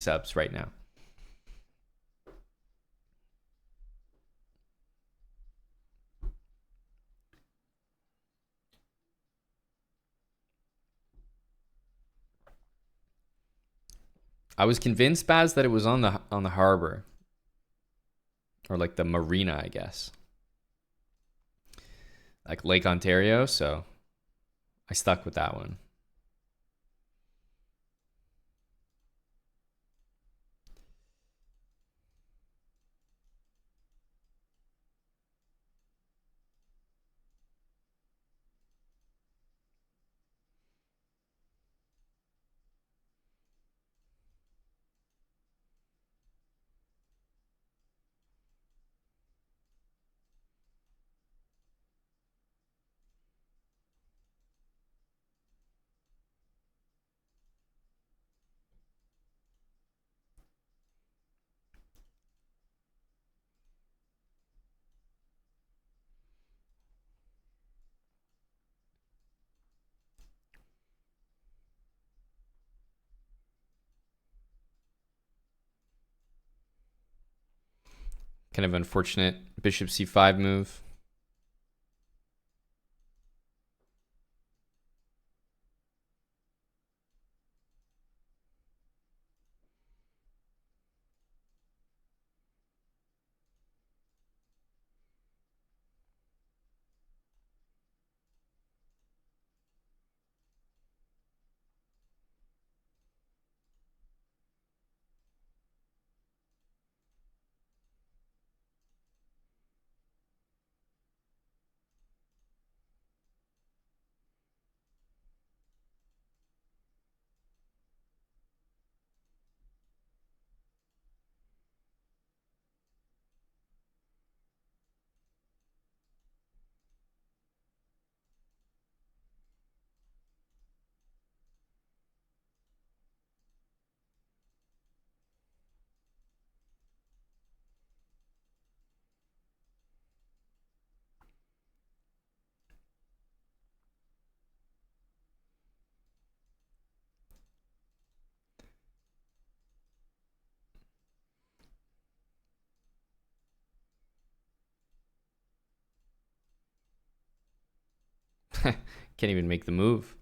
subs right now. I was convinced, Baz, that it was on the harbor. Or like the marina, I guess. Like Lake Ontario, so I stuck with that one. Kind of unfortunate bishop c5 move. Can't even make the move.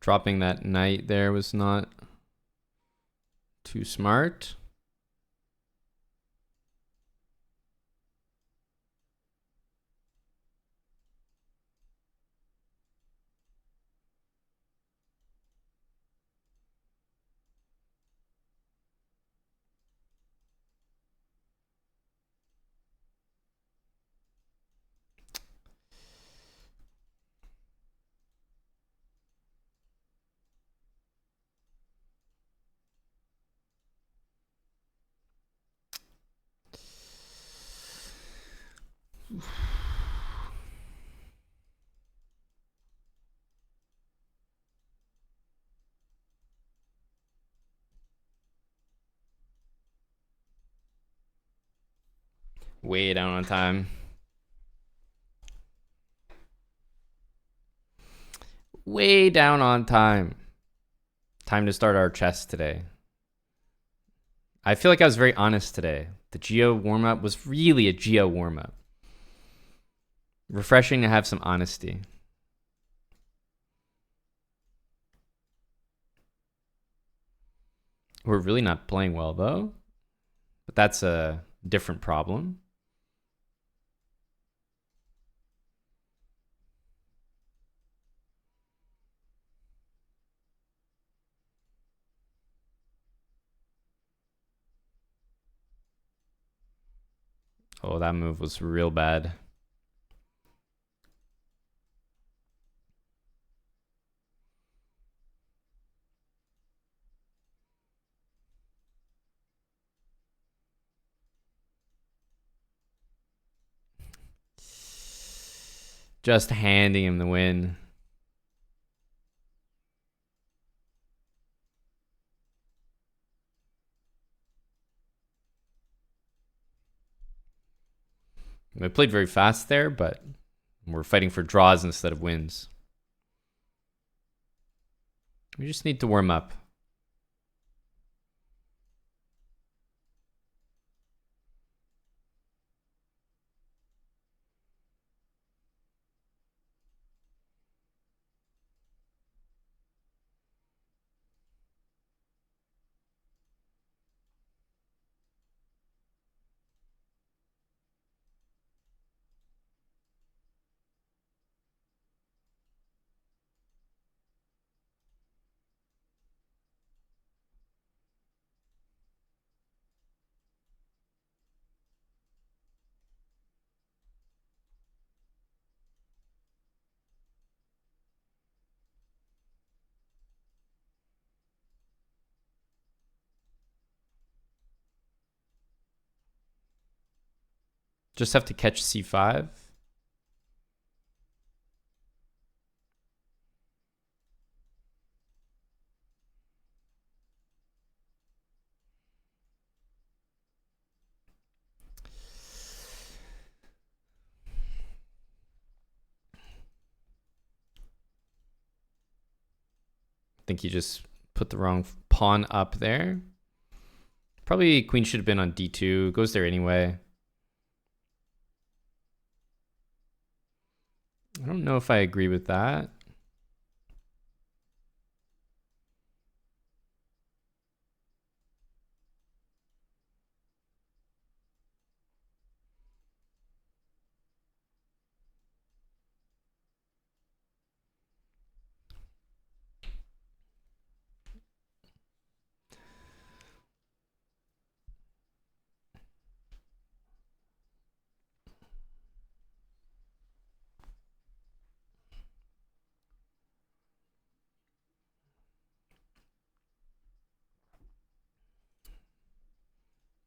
Dropping that knight there was not too smart. Way down on time. Way down on time. Time to start our chess today. I feel like I was very honest today. The Geo warm-up was really a Geo warm-up. Refreshing to have some honesty. We're really not playing well, though. But that's a different problem. Oh, that move was real bad. Just handing him the win. I played very fast there, but we're fighting for draws instead of wins. We just need to warm up. Just have to catch c5. I think you just put the wrong pawn up there. Probably queen should have been on d2. Goes there anyway. I don't know if I agree with that.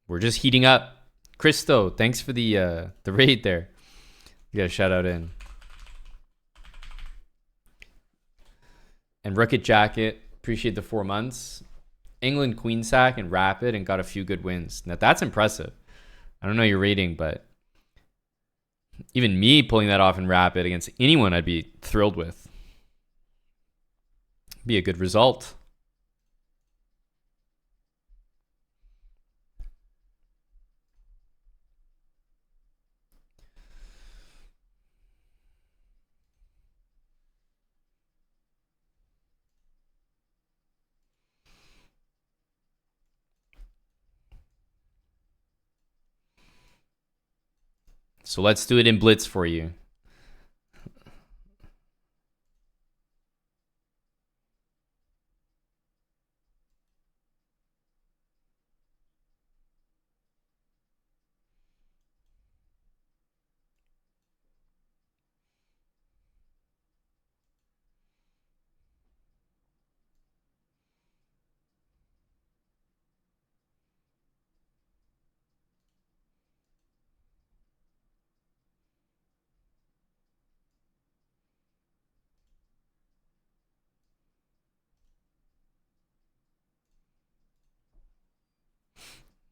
We're just heating up. Christo, thanks for the raid there. You got a shout out in. And Rocket Jacket, appreciate the 4 months. England Queen Sack and Rapid and got a few good wins. Now that's impressive. I don't know your rating, but even me pulling that off in Rapid against anyone I'd be thrilled with. Be a good result. So let's do it in Blitz for you.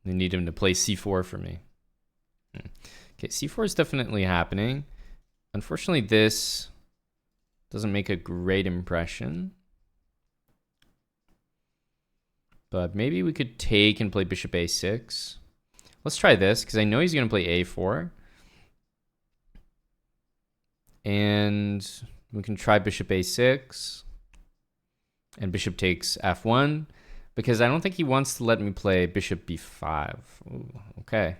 I need him to play c4 for me. Okay, c4 is definitely happening. Unfortunately, this doesn't make a great impression. But maybe we could take and play bishop a6. Let's try this, because I know he's going to play a4. And we can try bishop a6. And bishop takes f1. Because I don't think he wants to let me play bishop b5. Ooh, okay.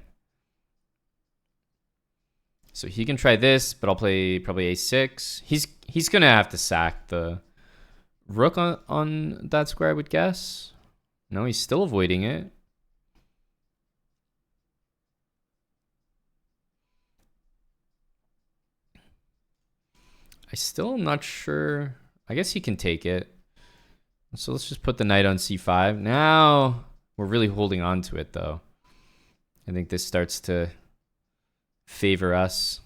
So he can try this, but I'll play probably a6. He's going to have to sack the rook on that square, I would guess. No, he's still avoiding it. I still am not sure. I guess he can take it. So let's just put the knight on c5. Now we're really holding on to it, though. I think this starts to favor us.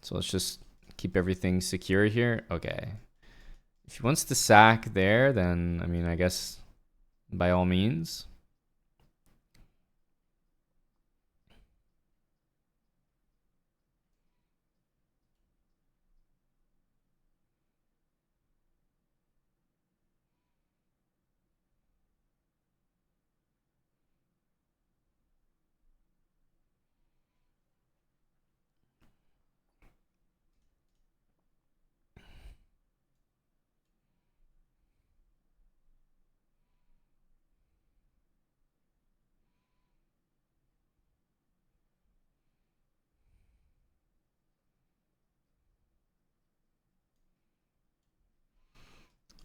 So let's just keep everything secure here. Okay. If he wants to sack there, then, I mean, I guess by all means.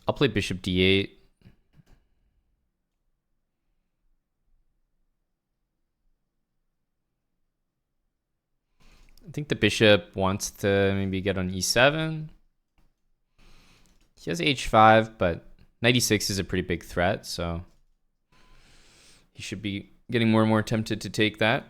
I'll play bishop d8. I think the bishop wants to maybe get on e7. He has h5, but knight e6 is a pretty big threat, so he should be getting more and more tempted to take that.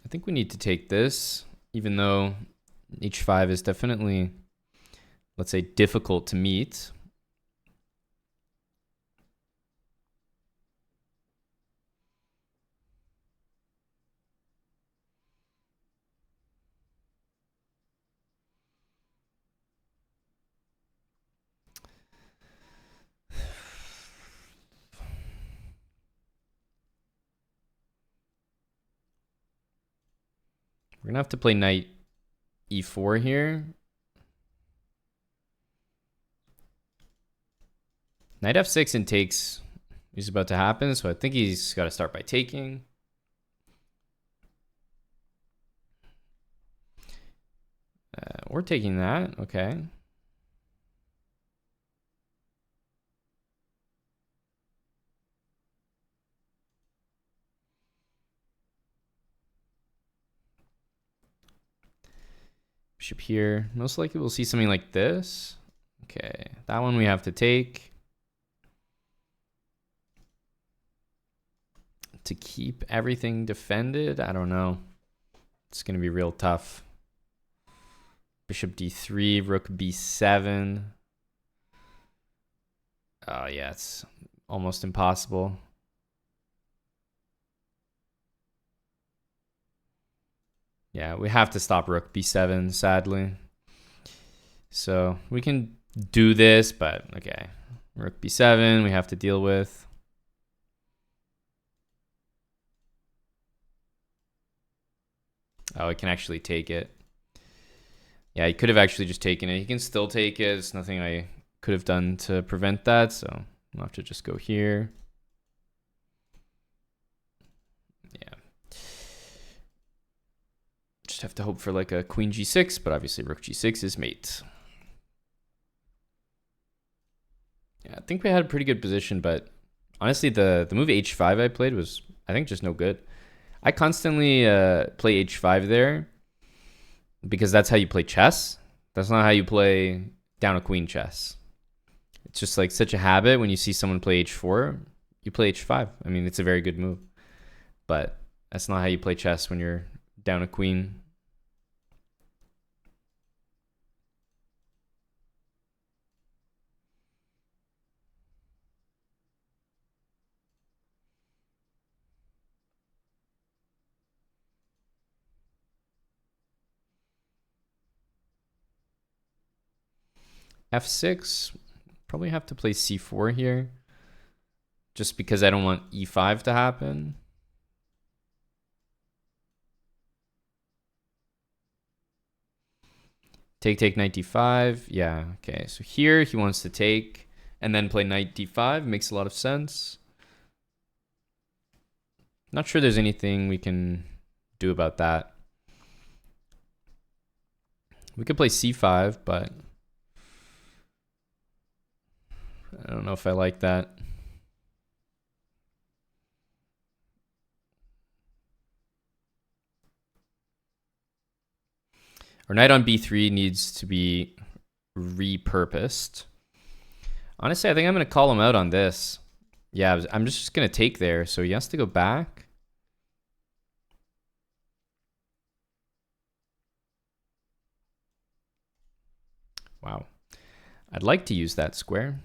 I think we need to take this, even though h5 is definitely, let's say, difficult to meet. We're going to have to play knight e4 here. Knight f6 and takes is about to happen, so I think he's got to start by taking. We're taking that, okay. Bishop here. Most likely we'll see something like this. Okay, that one we have to take. To keep everything defended, I don't know. It's going to be real tough. Bishop d3, rook b7. Oh, yeah, it's almost impossible. Yeah, we have to stop rook b7, sadly. So we can do this, but okay. Rook b7, we have to deal with. Oh, it can actually take it. Yeah, he could have actually just taken it. He can still take it. There's nothing I could have done to prevent that, so I'll have to just go here. Yeah. Just have to hope for like a queen g6, but obviously rook g6 is mate. Yeah, I think we had a pretty good position, but honestly, the move h5 I played was, I think, just no good. I constantly play h5 there because that's how you play chess. That's not how you play down a queen chess. It's just like such a habit when you see someone play h4, you play h5. I mean, it's a very good move, but that's not how you play chess when you're down a queen. f6. Probably have to play c4 here, just because I don't want e5 to happen. Take knight d5. Yeah, okay. So here he wants to take and then play knight d5. Makes a lot of sense. Not sure there's anything we can do about that. We could play c5, but I don't know if I like that. Our knight on b3 needs to be repurposed. Honestly, I think I'm going to call him out on this. Yeah, I'm just going to take there. So he has to go back. Wow. I'd like to use that square.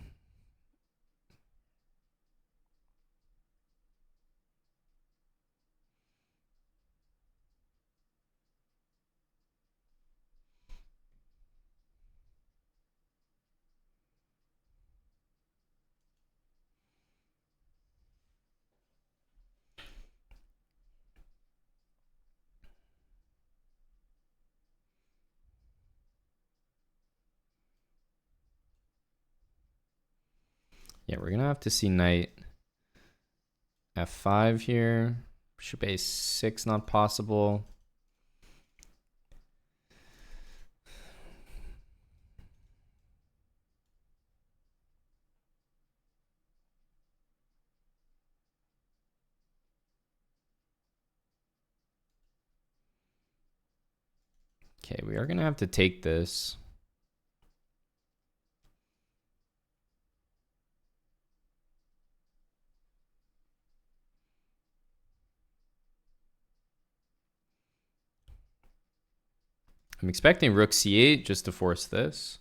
Yeah, we're going to have to see knight f5 here. Bishop a6, not possible. Okay, we are going to have to take this. I'm expecting rook c8 just to force this.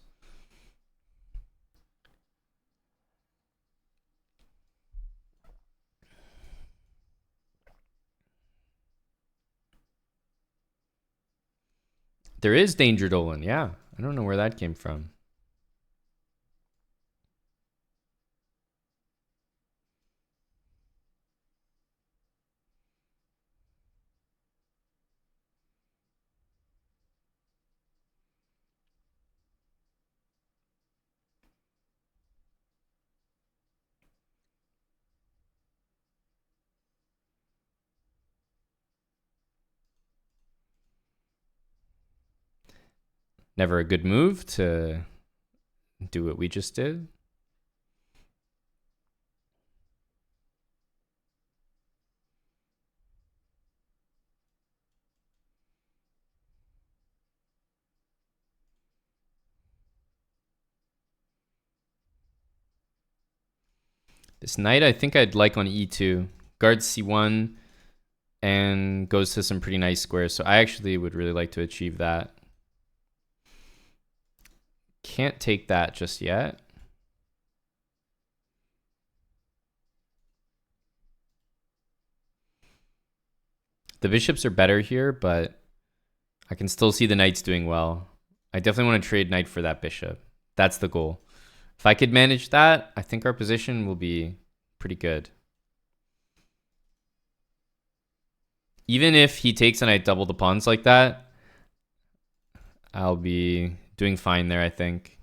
There is danger Dolan, yeah. I don't know where that came from. Never a good move to do what we just did. This knight I think I'd like on e2. Guards c1 and goes to some pretty nice squares. So I actually would really like to achieve that. Can't take that just yet. The bishops are better here, but I can still see the knights doing well. I definitely want to trade knight for that bishop. That's the goal. If I could manage that, I think our position will be pretty good. Even if he takes and I double the pawns like that, I'll be doing fine there, I think.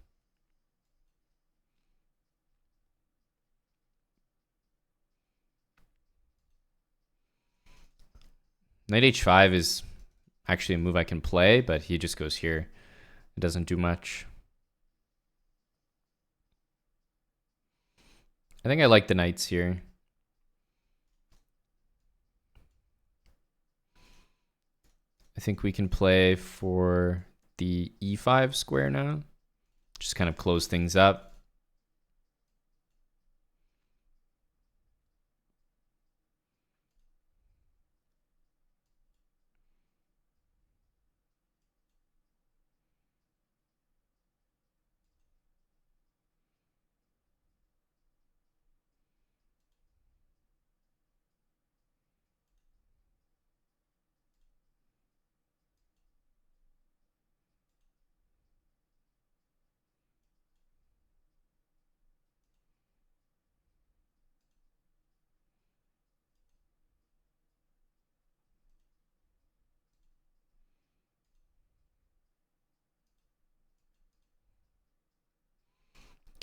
Knight h5 is actually a move I can play, but he just goes here. It doesn't do much. I think I like the knights here. I think we can play for the e5 square now. Just kind of close things up.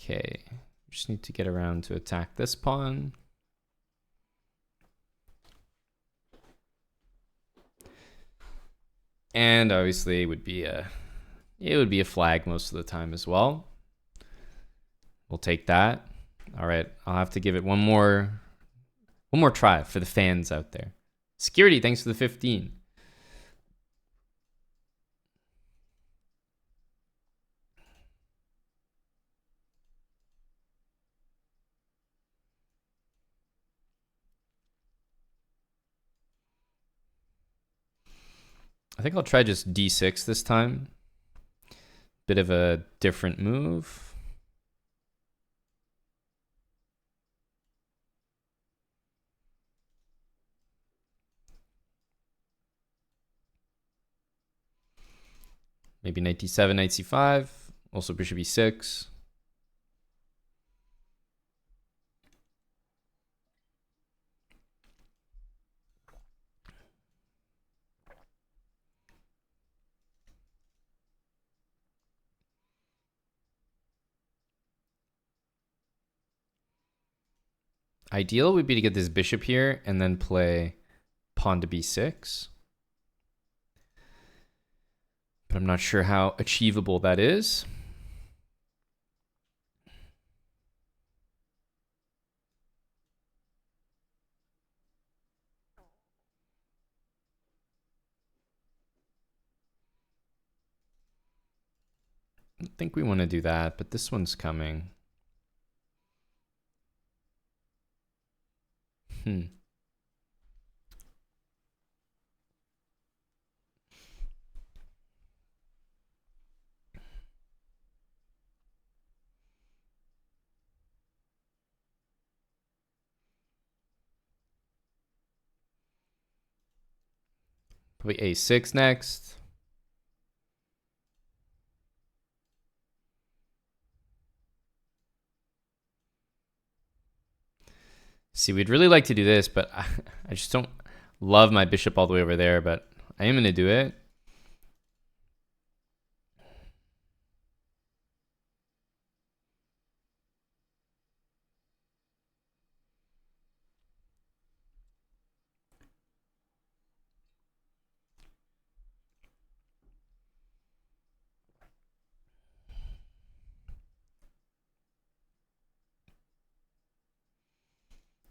Okay, just need to get around to attack this pawn. And obviously it would be a flag most of the time as well. We'll take that. All right, I'll have to give it one more try for the fans out there. Security, thanks for the 15. I think I'll try just d6 this time. Bit of a different move. Maybe knight d7, knight c5. Also bishop e6. Ideal would be to get this bishop here and then play pawn to b6. But I'm not sure how achievable that is. I don't think we want to do that, but this one's coming. Probably a6 next. See, we'd really like to do this, but I just don't love my bishop all the way over there, but I am going to do it.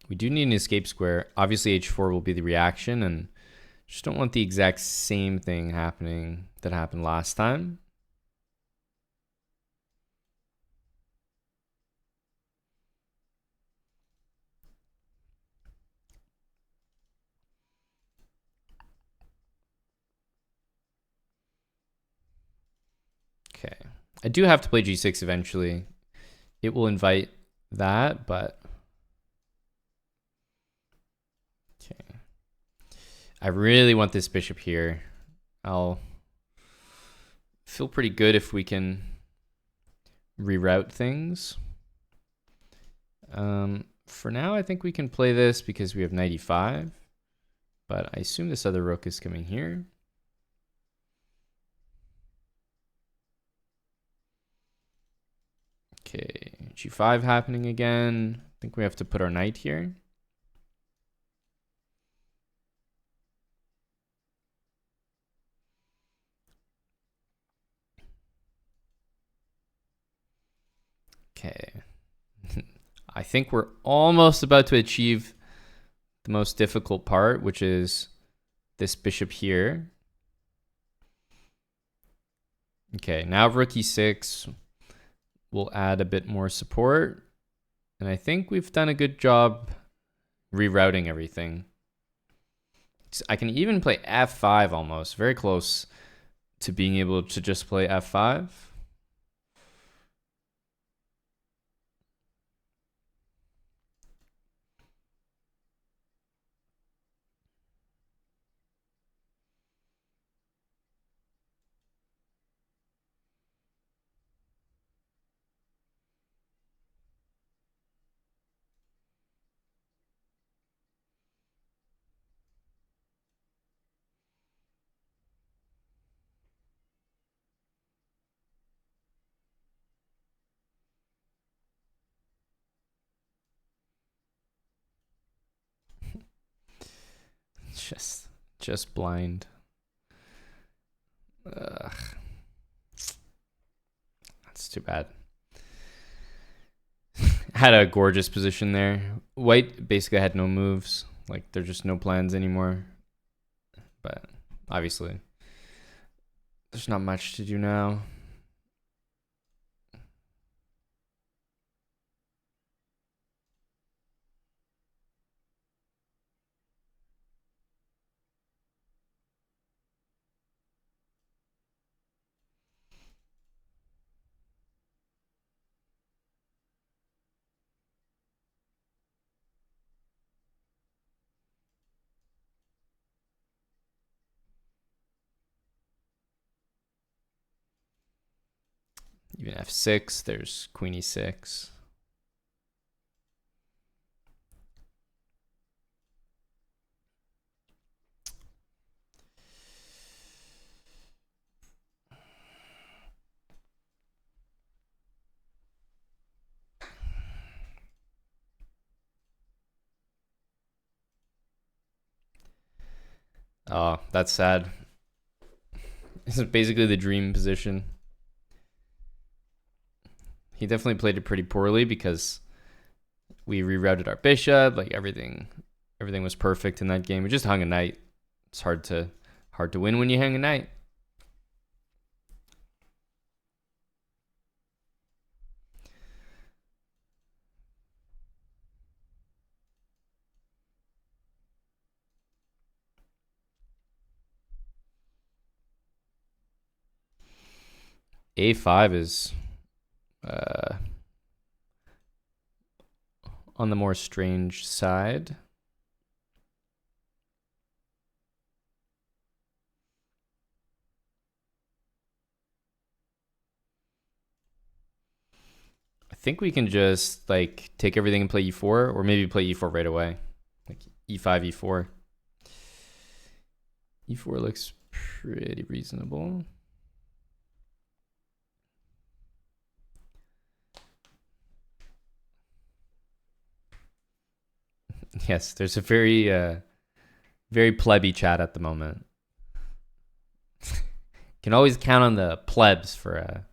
We do need an escape square. Obviously, h4 will be the reaction, and just don't want the exact same thing happening that happened last time. Okay. I do have to play g6 eventually. It will invite that, but... Okay. I really want this bishop here. I'll feel pretty good if we can reroute things. For now, I think we can play this because we have knight e5, but I assume this other rook is coming here. Okay, g5 happening again. I think we have to put our knight here. Okay. I think we're almost about to achieve the most difficult part, which is this bishop here. Okay, now rook e6 will add a bit more support. And I think we've done a good job rerouting everything. I can even play f5 almost, very close to being able to just play f5. Just blind. Ugh. That's too bad. Had a gorgeous position there. White basically had no moves. Like, there's just no plans anymore. But obviously, there's not much to do now. Even f6, there's queen e6. Oh, that's sad. This is basically the dream position. He definitely played it pretty poorly because we rerouted our bishop. Like, everything was perfect in that game. We just hung a knight. It's hard to win when you hang a knight. A5 is on the more strange side. I think we can just like take everything and play e4, or maybe play e4 right away. Like e5, e4. E4 looks pretty reasonable. Yes, there's a very plebby chat at the moment. Can always count on the plebs for a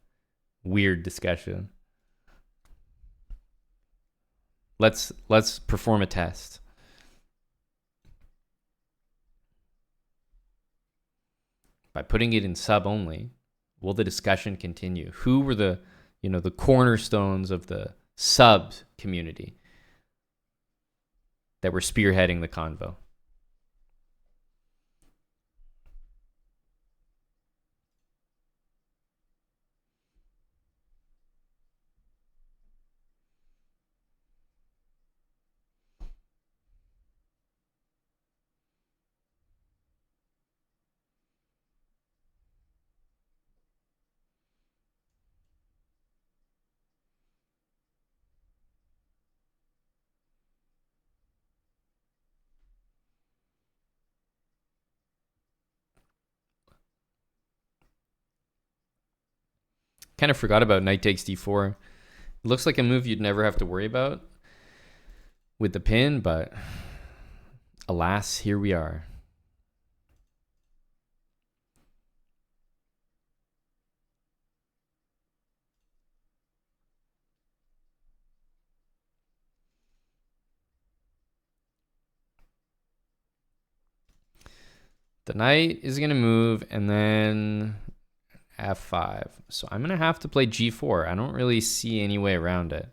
weird discussion. Let's perform a test. By putting it in sub only, will the discussion continue? Who were the cornerstones of the sub community that were spearheading the convo? Kind of forgot about knight takes d4. It looks like a move you'd never have to worry about with the pin, but alas, here we are. The knight is going to move, and then f5. So I'm going to have to play g4. I don't really see any way around it.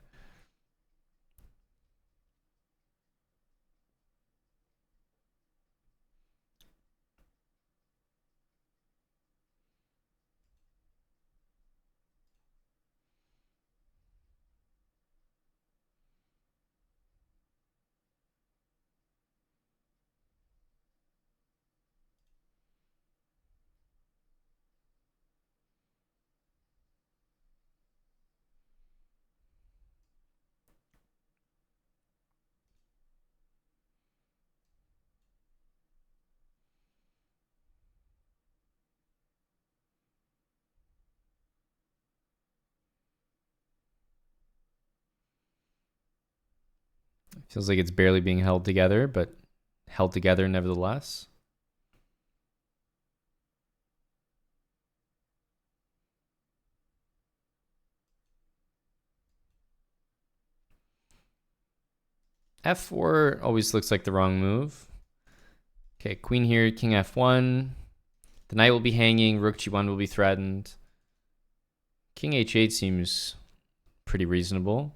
Feels like it's barely being held together, but held together nevertheless. F4 always looks like the wrong move. Okay, queen here, king F1. The knight will be hanging, rook G1 will be threatened. King H8 seems pretty reasonable.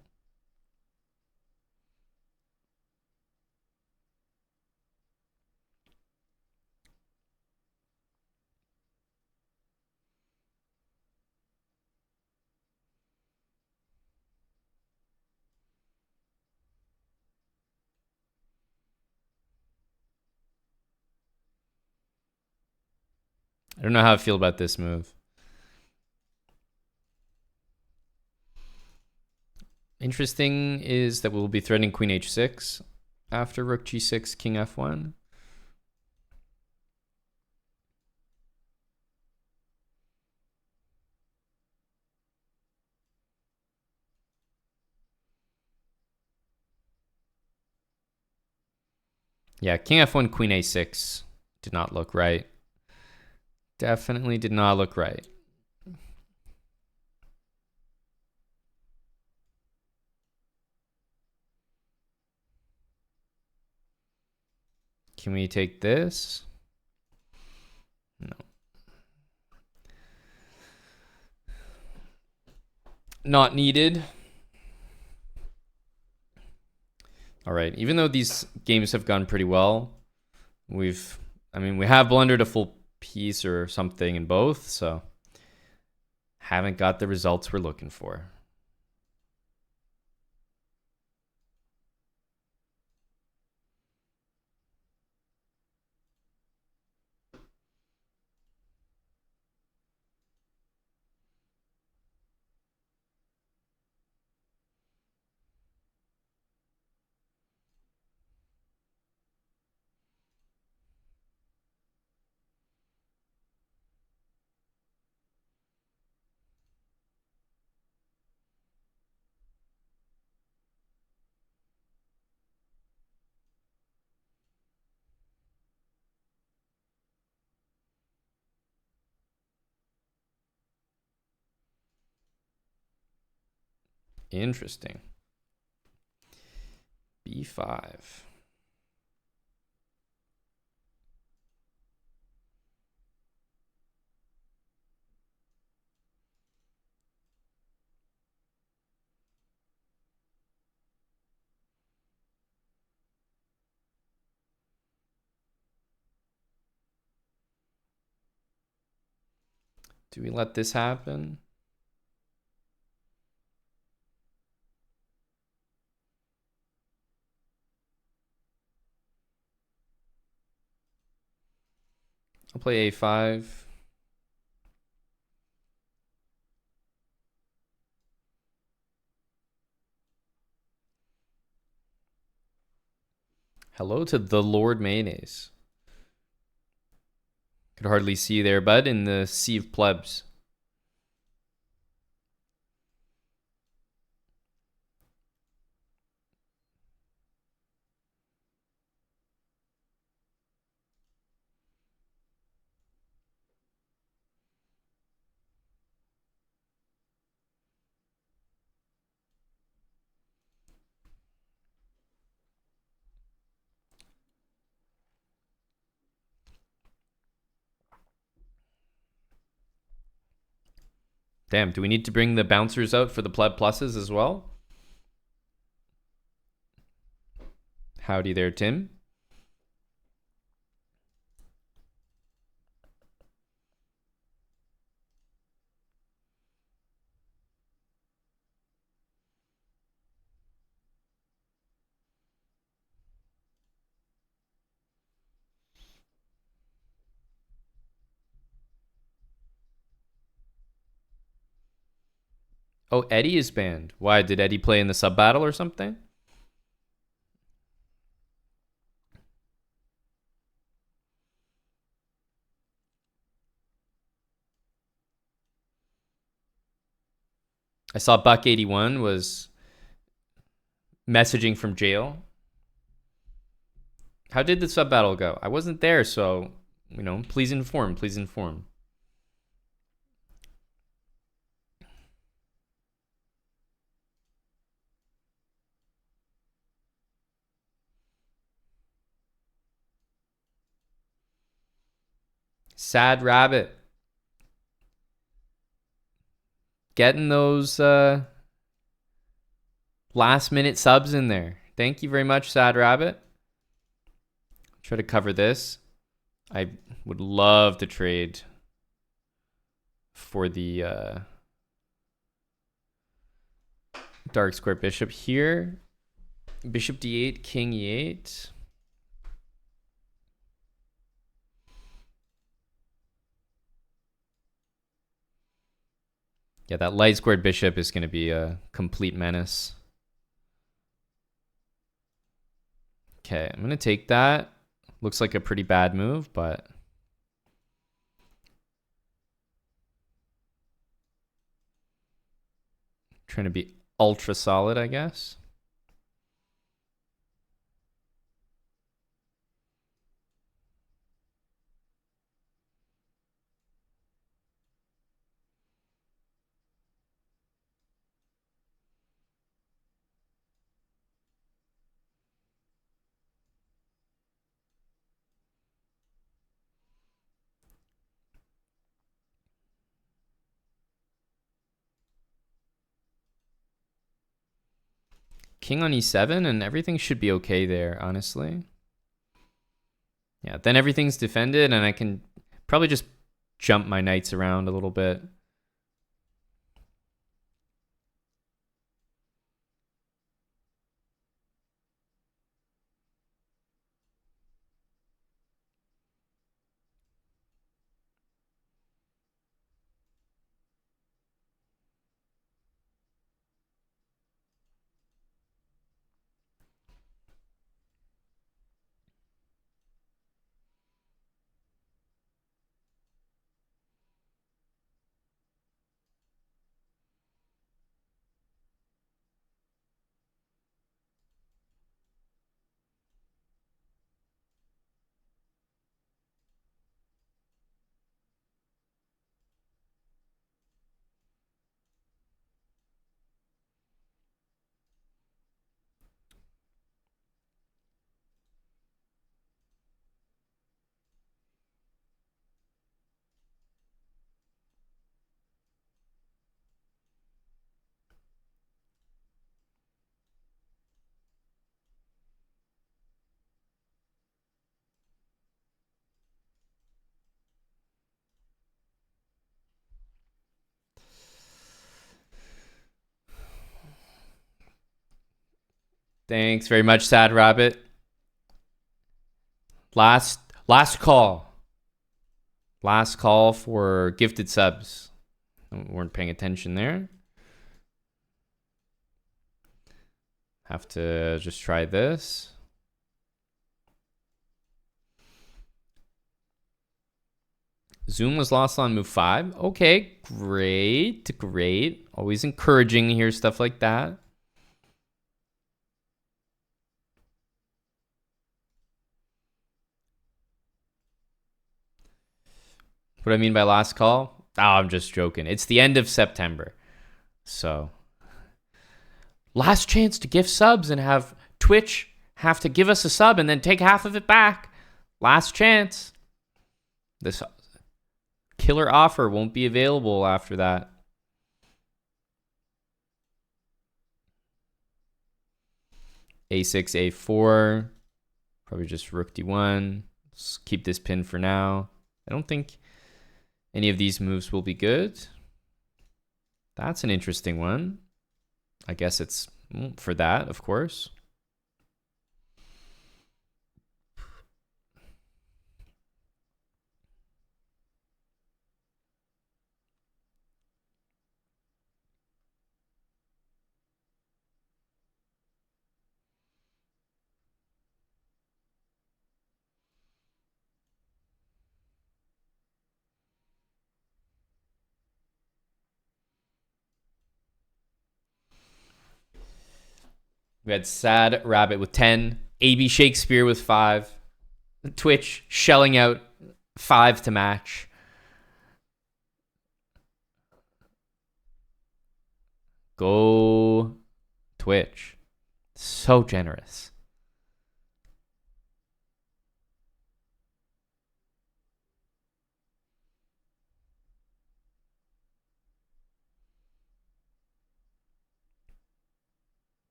I don't know how I feel about this move. Interesting is that we'll be threatening queen H6 after rook G6, king F1. Yeah, king F1, queen A6 did not look right. Definitely did not look right. Can we take this? No. Not needed. All right, even though these games have gone pretty well, we have blundered a full piece or something in both, so haven't got the results we're looking for. Interesting. B5. Do we let this happen? I'll play A5. Hello to the Lord Mayonnaise. Could hardly see you there, bud, in the sea of plebs. Damn, do we need to bring the bouncers out for the pleb pluses as well? Howdy there, Tim. Oh, Eddie is banned. Why? Did Eddie play in the sub battle or something? I saw Buck81 was messaging from jail. How did the sub battle go? I wasn't there, so, please inform, please inform. Sad Rabbit. Getting those last minute subs in there. Thank you very much, Sad Rabbit. Try to cover this. I would love to trade for the dark square bishop here. Bishop d8, king e8. Yeah, that light squared bishop is going to be a complete menace. Okay, I'm going to take that. Looks like a pretty bad move, but trying to be ultra solid, I guess. King on e7, and everything should be okay there, honestly. Yeah, then everything's defended, and I can probably just jump my knights around a little bit. Thanks very much, Sad Rabbit. Last call. Last call for gifted subs. Weren't paying attention there. Have to just try this. Zoom was lost on move 5. Okay, great, great. Always encouraging to hear stuff like that. What do I mean by last call? Oh, I'm just joking. It's the end of September. So, last chance to gift subs and have Twitch have to give us a sub and then take half of it back. Last chance. This killer offer won't be available after that. A6, A4. Probably just rook D1. Let's keep this pin for now. I don't think any of these moves will be good. That's an interesting one. I guess it's for that, of course. We had Sad Rabbit with 10, AB Shakespeare with 5, Twitch shelling out 5 to match. Go Twitch. So generous.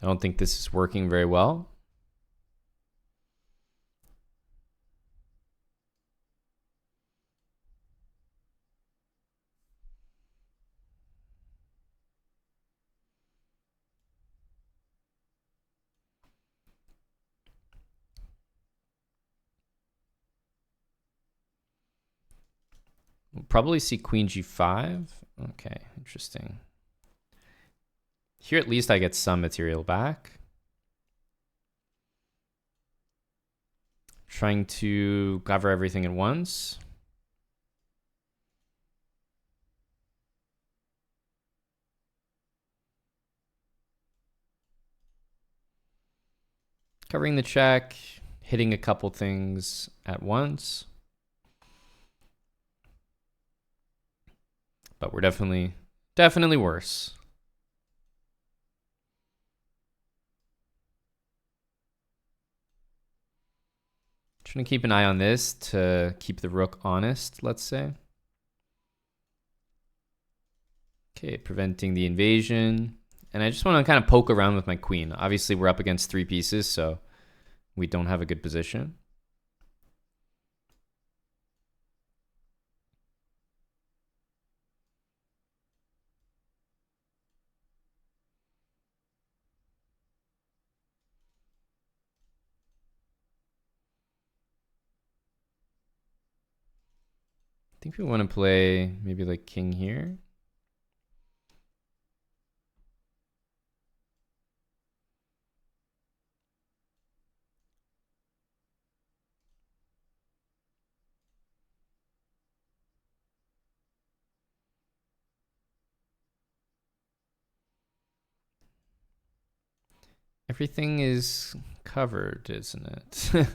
I don't think this is working very well. We'll probably see queen g5. Okay, interesting. Here at least I get some material back. Trying to cover everything at once. Covering the check, hitting a couple things at once. But we're definitely worse. Trying to keep an eye on this to keep the rook honest, let's say. Okay, preventing the invasion. And I just want to kind of poke around with my queen. Obviously, we're up against 3 pieces, so we don't have a good position. I think we want to play maybe like king here. Everything is covered, isn't it?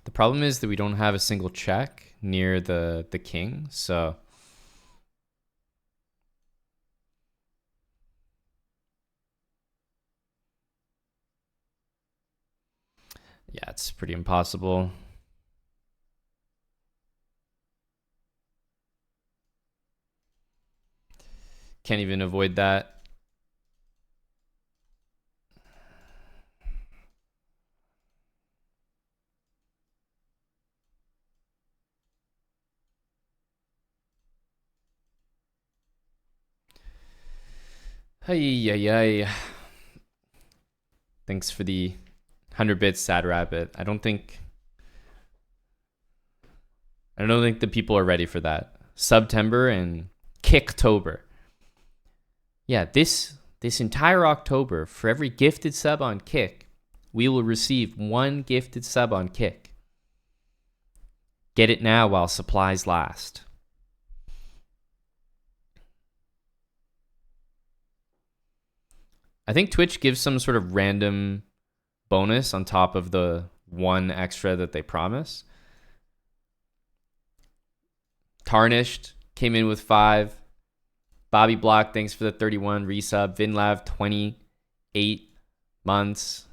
The problem is that we don't have a single check near the king, so yeah, it's pretty impossible. Can't even avoid that. Hey. Thanks for the 100 bits, Sad Rabbit. I don't think the people are ready for that. September and Kicktober. Yeah, this entire October, for every gifted sub on Kick, we will receive 1 gifted sub on Kick. Get it now while supplies last. I think Twitch gives some sort of random bonus on top of the 1 extra that they promise. Tarnished came in with 5. Bobby Block, thanks for the 31 resub. Vinlav, 28 months.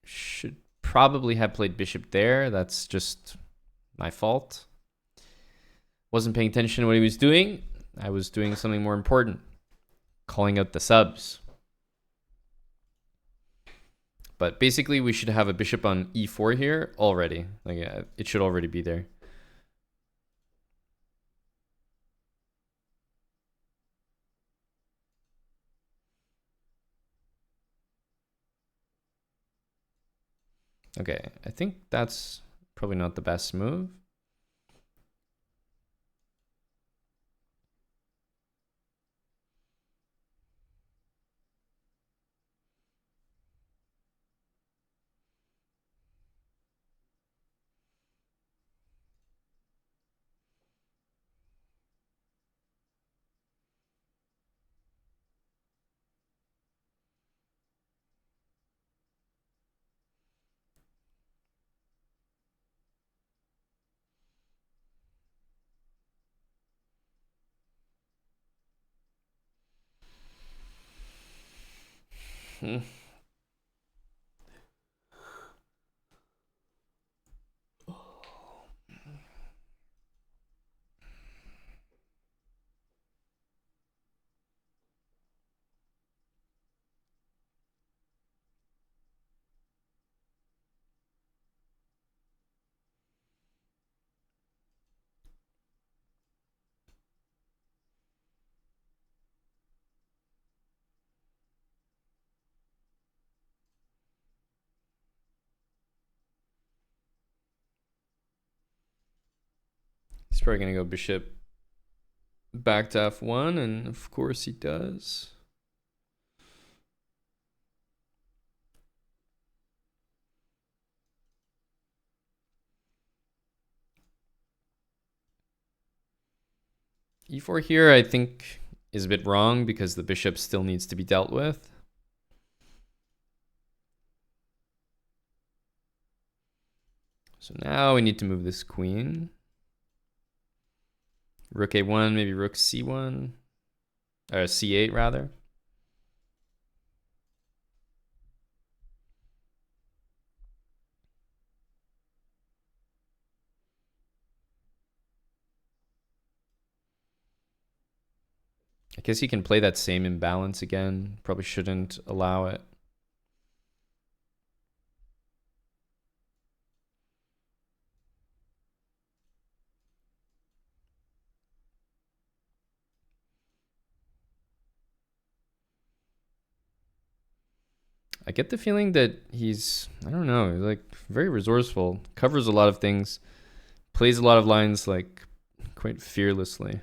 Should probably have played bishop there. That's just my fault. Wasn't paying attention to what he was doing. I was doing something more important. Calling out the subs. But basically, we should have a bishop on e4 here already. Like, it should already be there. Okay, I think that's probably not the best move. He's probably gonna go bishop back to f1, and of course he does. e4 here, I think, is a bit wrong because the bishop still needs to be dealt with. So now we need to move this queen. Rook a1, maybe rook c1, or c8 rather. I guess he can play that same imbalance again. Probably shouldn't allow it. I get the feeling that he's, I don't know, like very resourceful, covers a lot of things, plays a lot of lines like quite fearlessly.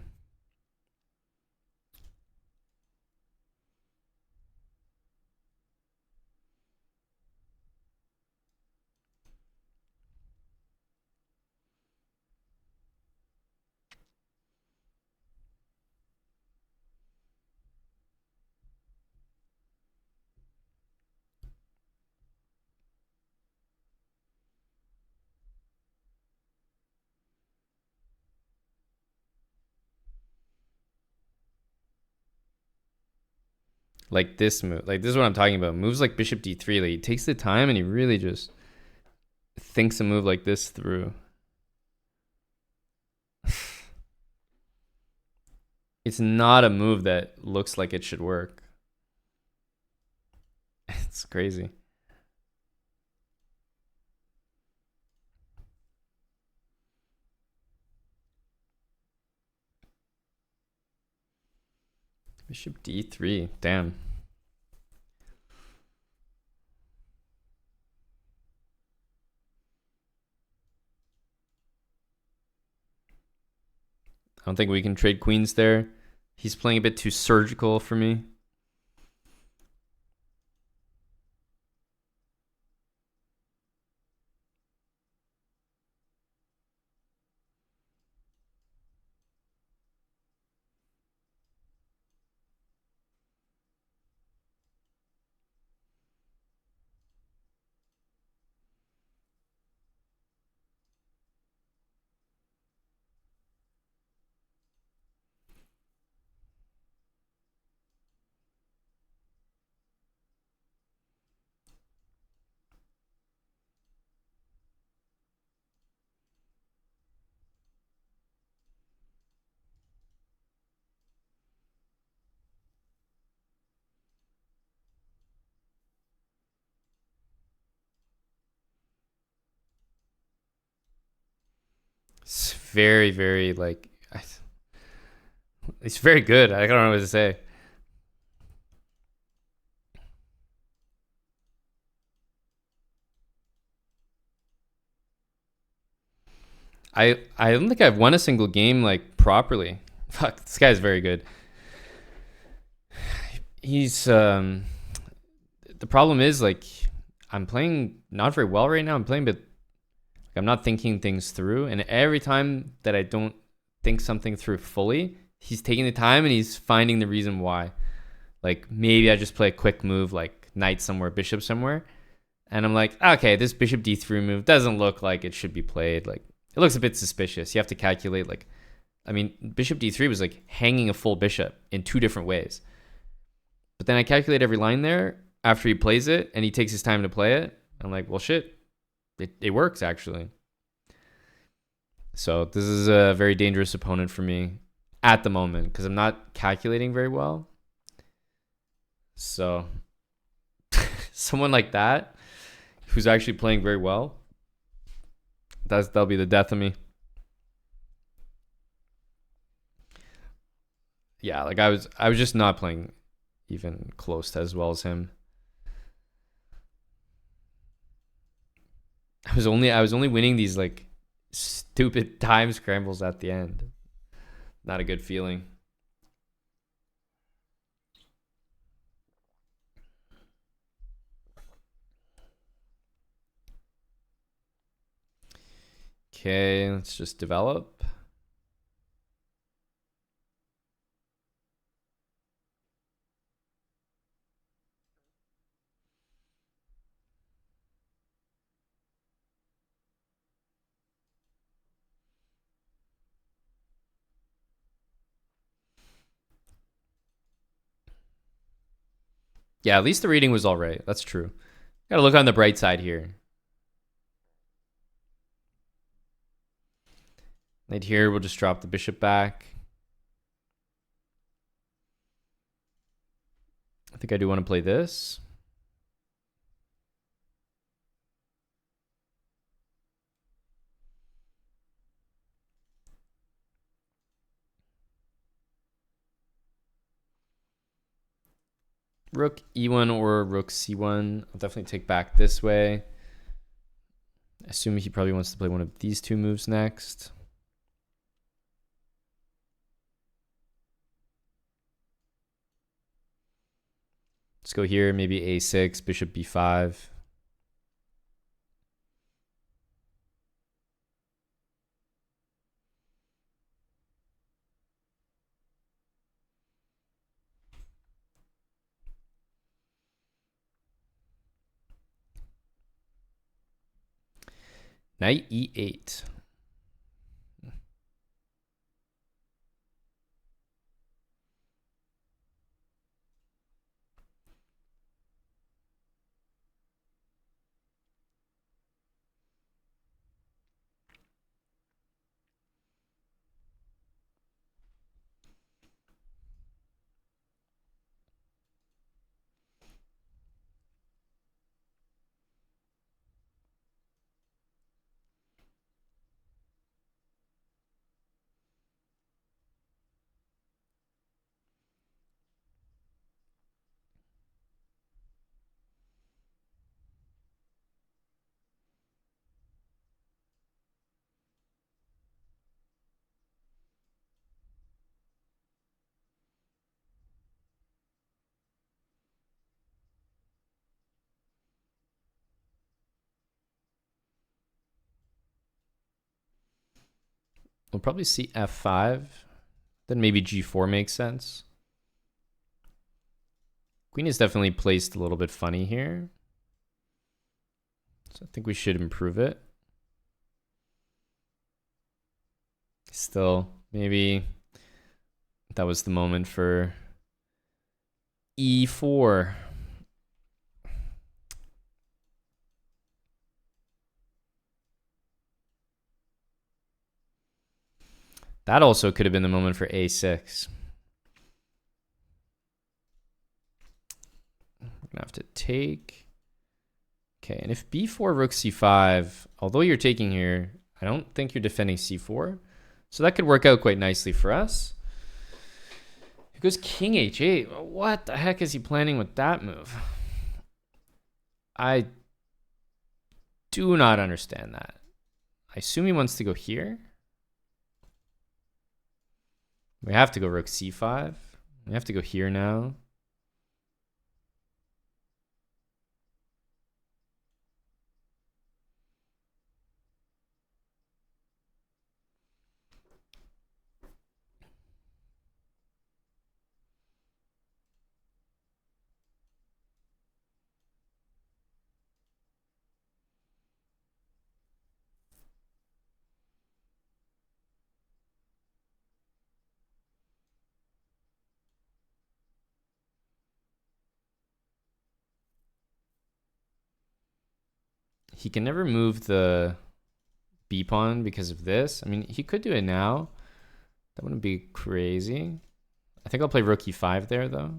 Like this move, like this is what I'm talking about. Moves like bishop d3, like he takes the time and he really just thinks a move like this through. It's not a move that looks like it should work. It's crazy. Bishop d3, damn. I don't think we can trade queens there. He's playing a bit too surgical for me. It's very, very like, it's very good. I don't know what to say. I don't think I've won a single game like properly. Fuck, this guy's very good. He's the problem is like I'm playing not very well right now. I'm playing, but I'm not thinking things through. And every time that I don't think something through fully, he's taking the time and he's finding the reason why. Like maybe I just play a quick move like knight somewhere, bishop somewhere. And I'm like, okay, this bishop d3 move doesn't look like it should be played. Like it looks a bit suspicious. You have to calculate like, I mean, bishop d3 was like hanging a full bishop in two different ways. But then I calculate every line there after he plays it and he takes his time to play it. I'm like, well, shit, it works actually. So this is a very dangerous opponent for me at the moment because I'm not calculating very well. So someone like that who's actually playing very well, that'll be the death of me. Yeah, like I was just not playing even close to as well as him. I was only winning these like stupid time scrambles at the end. Not a good feeling. Okay, let's just develop. Yeah, at least the reading was all right. That's true. Gotta look on the bright side here. Right here, we'll just drop the bishop back. I think I do want to play this. Rook E1 or rook C1. I'll definitely take back this way. Assuming he probably wants to play one of these two moves next. Let's go here, maybe A6, bishop B5. Knight E8. We'll probably see F5. Then maybe G4 makes sense. Queen is definitely placed a little bit funny here. So I think we should improve it. Still, maybe that was the moment for E4. That also could have been the moment for A6. We're gonna have to take. Okay, and if B4 rook C5, although you're taking here, I don't think you're defending C4. So that could work out quite nicely for us. It goes King H8. What the heck is he planning with that move? I do not understand that. I assume he wants to go here. We have to go rook C5. We have to go here now. He can never move the B pawn because of this. I mean, he could do it now. That wouldn't be crazy. I think I'll play rook e5 there, though.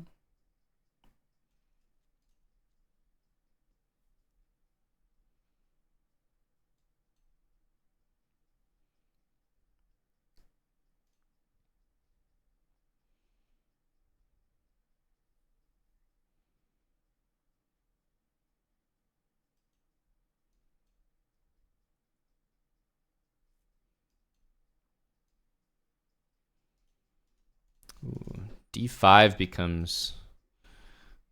Ooh, d5 becomes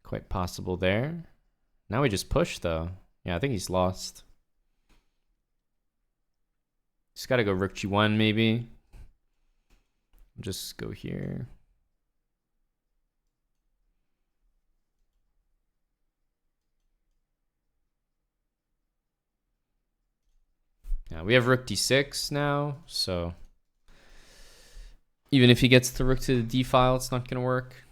quite possible there. Now we just push, though. Yeah, I think he's lost. Just got to go rook g1, maybe. Just go here. Yeah, we have rook d6 now, so even if he gets the rook to the d file, it's not going to work.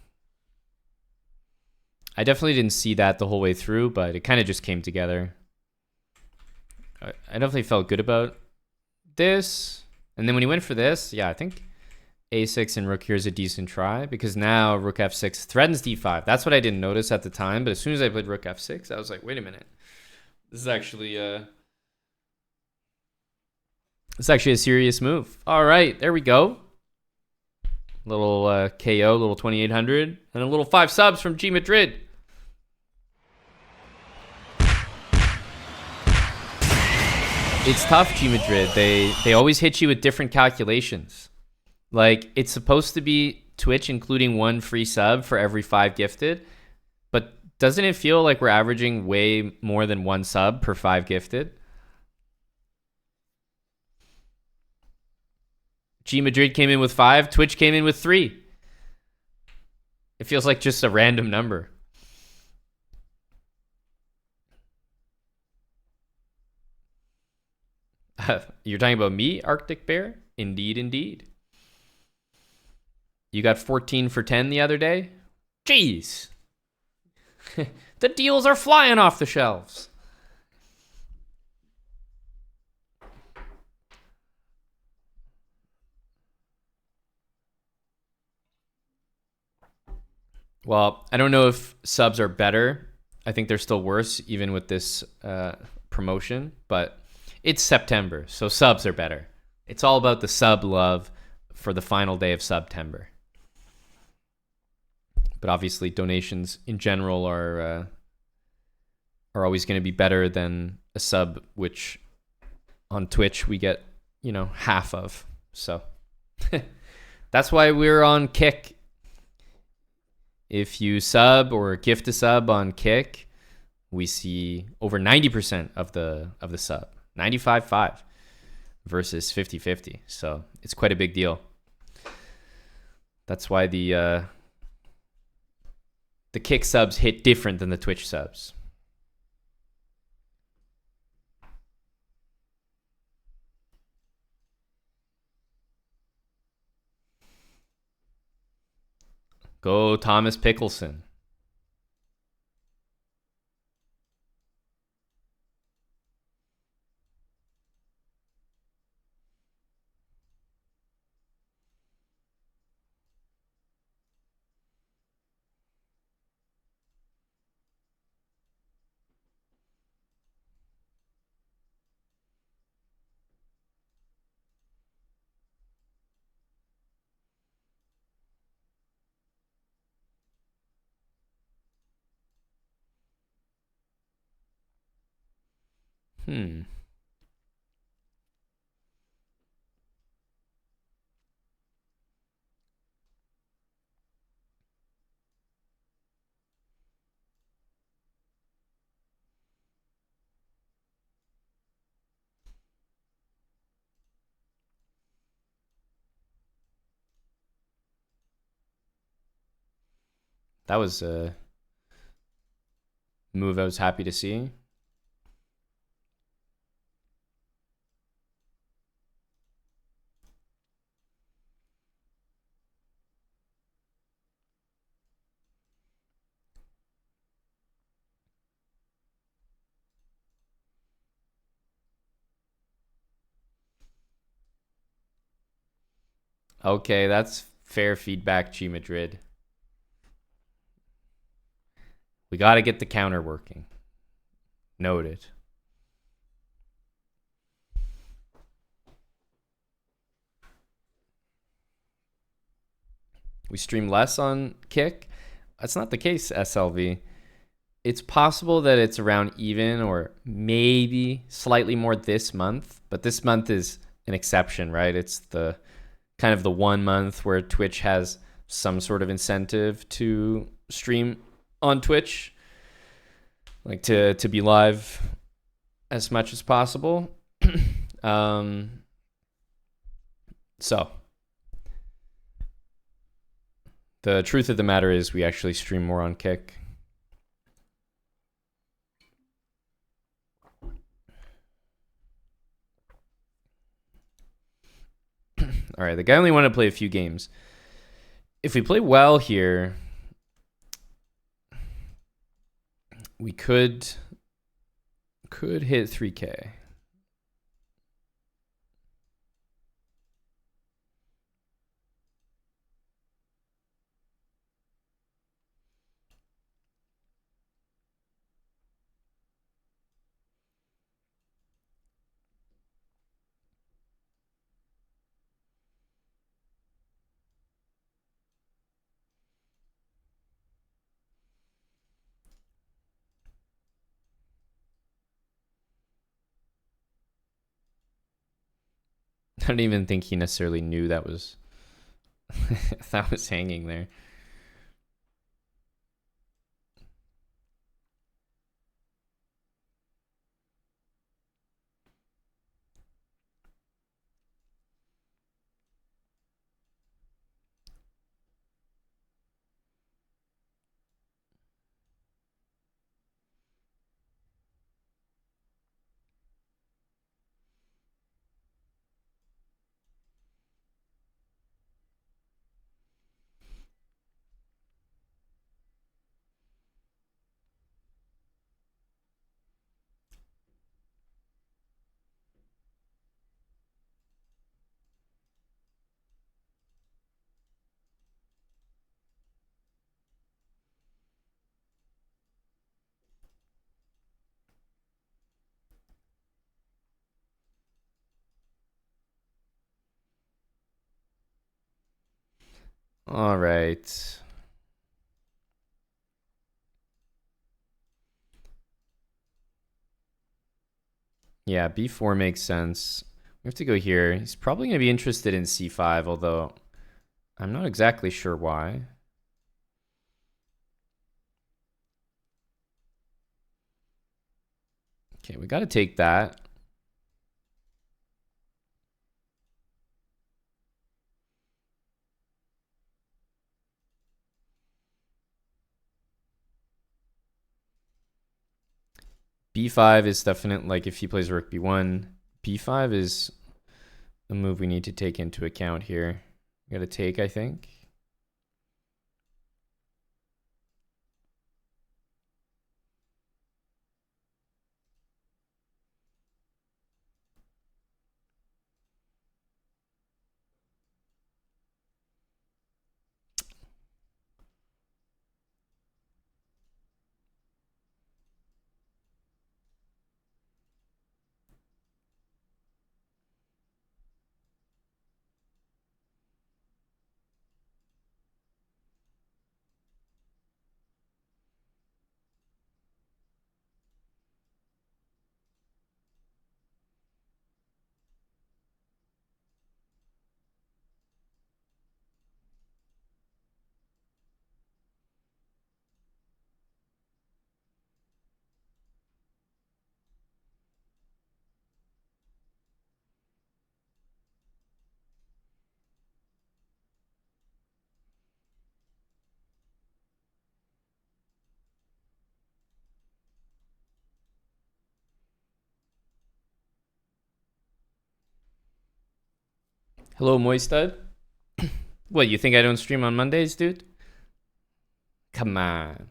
I definitely didn't see that the whole way through, but it kind of just came together. I definitely felt good about this. And then when he went for this, yeah, I think a6 and rook here is a decent try, because now rook f6 threatens d5. That's what I didn't notice at the time, but as soon as I played rook f6, I was like, wait a minute. This is actually a serious move. All right, there we go. Little KO, little 2800, and a little 5 subs from G Madrid. It's tough, G Madrid. They always hit you with different calculations. Like, it's supposed to be Twitch including 1 free sub for every 5 gifted, but doesn't it feel like we're averaging way more than 1 sub per 5 gifted? G Madrid came in with 5, Twitch came in with 3. It feels like just a random number. You're talking about me, Arctic Bear? Indeed, indeed. You got 14 for 10 the other day? Jeez. The deals are flying off the shelves. Well, I don't know if subs are better. I think they're still worse, even with this promotion. But it's September, so subs are better. It's all about the sub love for the final day of September. But obviously, donations in general are always going to be better than a sub, which on Twitch we get, half of. So that's why we're on Kick. If you sub or gift a sub on Kick, we see over 90% of the sub, 95.5 versus 50-50. So it's quite a big deal. That's why the Kick subs hit different than the Twitch subs. Go Thomas Pickleson. That was a move I was happy to see. Okay, that's fair feedback, G Madrid. We got to get the counter working. Noted. We stream less on Kick. That's not the case, SLV. It's possible that it's around even or maybe slightly more this month, but this month is an exception, right? It's the kind of the 1 month where Twitch has some sort of incentive to stream on Twitch, like to be live as much as possible. So the truth of the matter is we actually stream more on Kick. All right, the guy only wanted to play a few games. If we play well here, we could hit 3K. I don't even think he necessarily knew that was that was hanging there. All right. Yeah, B4 makes sense. We have to go here. He's probably going to be interested in C5, although I'm not exactly sure why. Okay, we got to take that. B5 is definite, like if he plays rook B1, B5 is a move we need to take into account here. We got to take, I think. Hello, Moistad. What, you think I don't stream on Mondays, dude? Come on.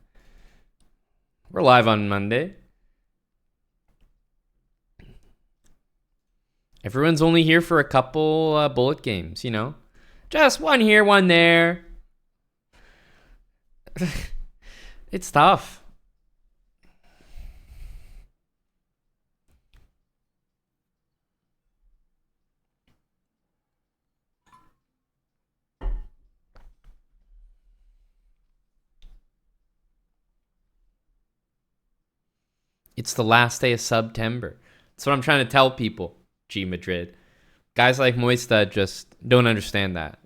We're live on Monday. Everyone's only here for a couple bullet games, you know? Just one here, one there. It's tough. It's the last day of September. That's what I'm trying to tell people, G Madrid. Guys like Moista just don't understand that.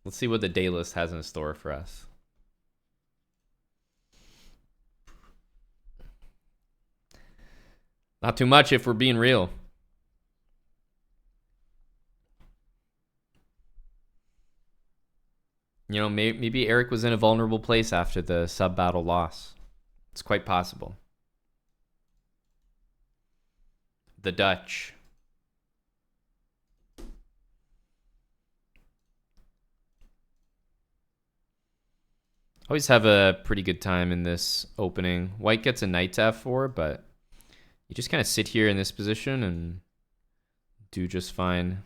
Let's see what the day list has in store for us. Not too much if we're being real. You know, maybe Eric was in a vulnerable place after the sub-battle loss. It's quite possible. The Dutch. Always have a pretty good time in this opening. White gets a knight to f4, but you just kind of sit here in this position and do just fine.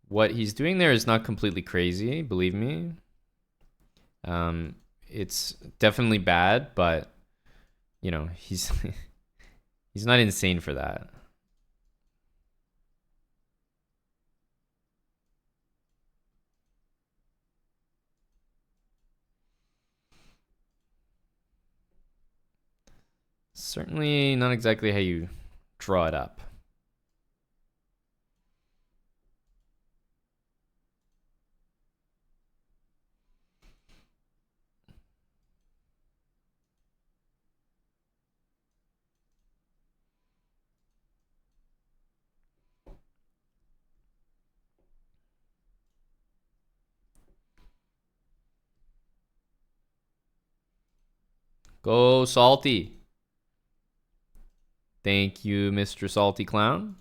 What he's doing there is not completely crazy, believe me. It's definitely bad, but you know, he's he's not insane for that. Certainly not exactly how you draw it up. Go Salty. Thank you, Mr. Salty Clown.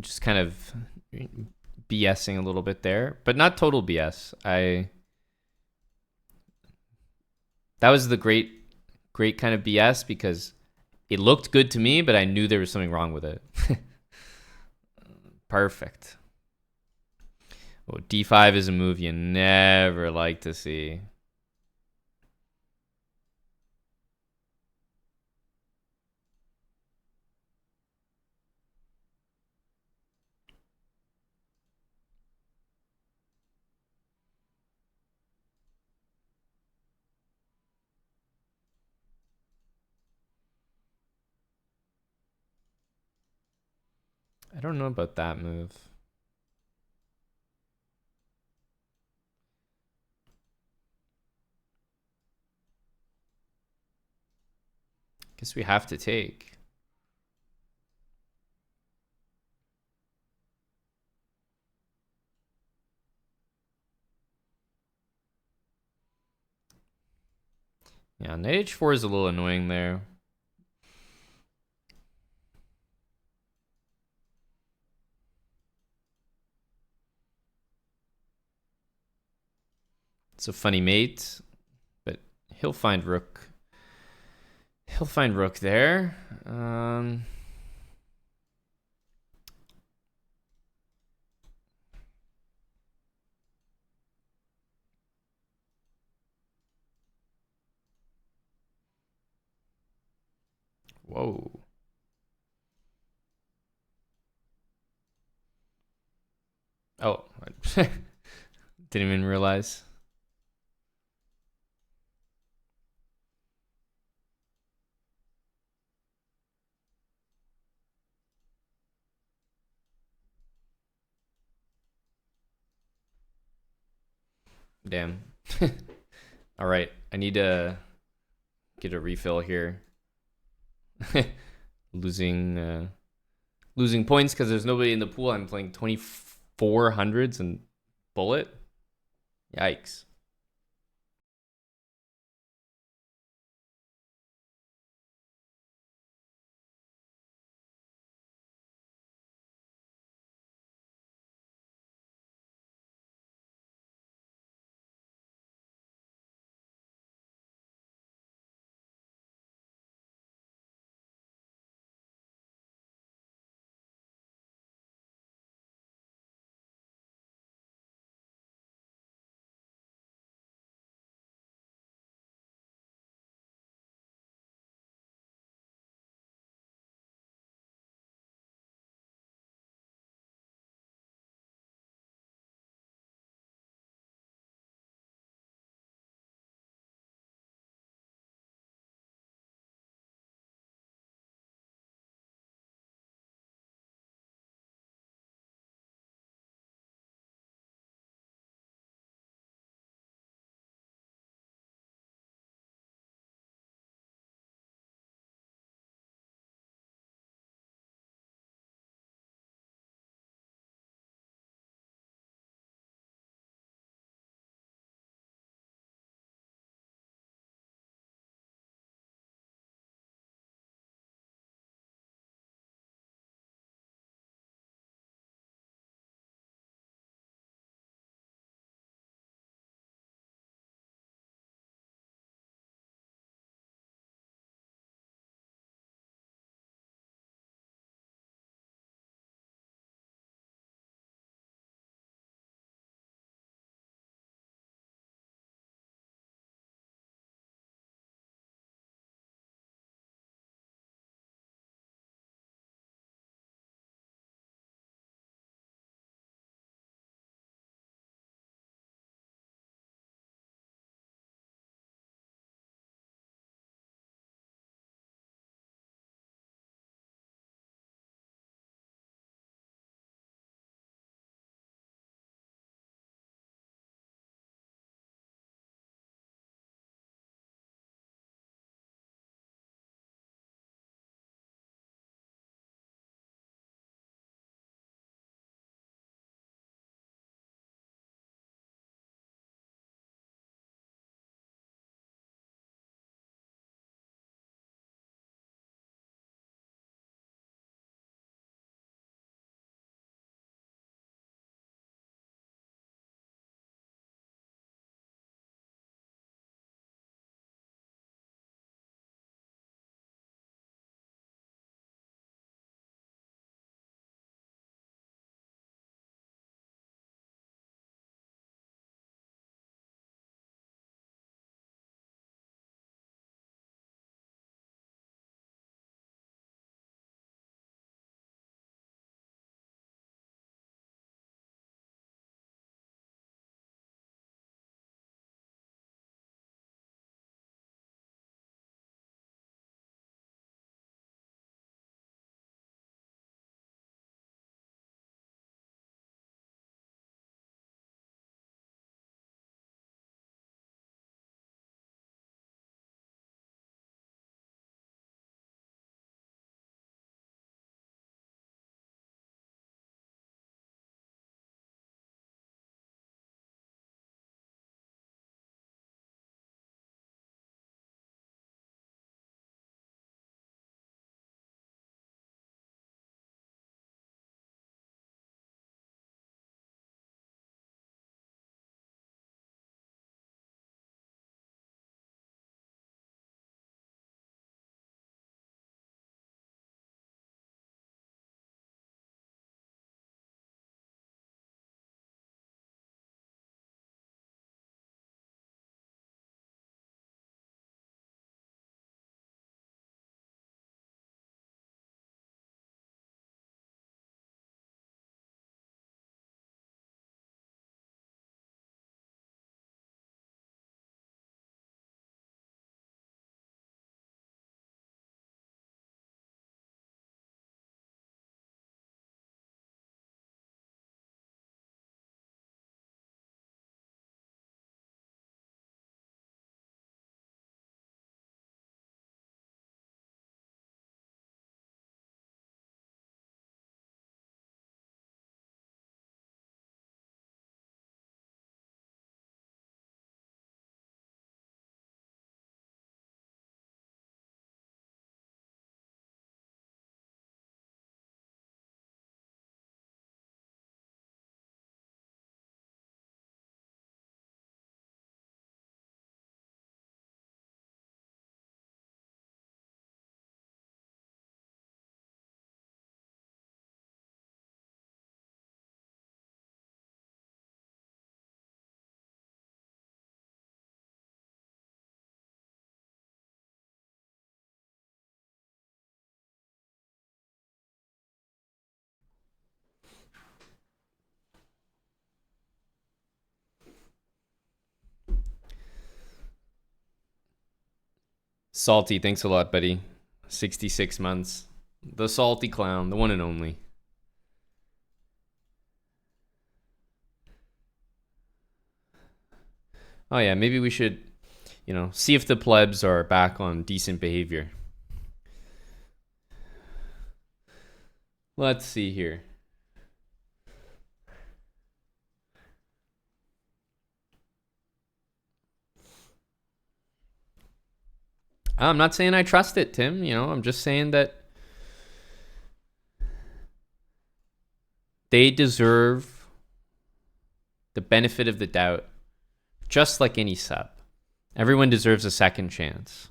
Just kind of BSing a little bit there, but not total BS. That was the great kind of BS because it looked good to me, but I knew there was something wrong with it. Perfect. Oh, D5 is a move you never like to see. I don't know about that move. Guess we have to take. Yeah, knight h4 is a little annoying there. It's a funny mate, but he'll find rook. He'll find rook there. Whoa. Oh, didn't even realize. Damn. All right, I need to get a refill here. losing losing points because there's nobody in the pool. I'm playing 2400s and bullet. Yikes. Salty, thanks a lot, buddy. 66 months. The salty clown, the one and only. Oh yeah, maybe we should, see if the plebs are back on decent behavior. Let's see here. I'm not saying I trust it, Tim. I'm just saying that they deserve the benefit of the doubt, just like any sub. Everyone deserves a second chance.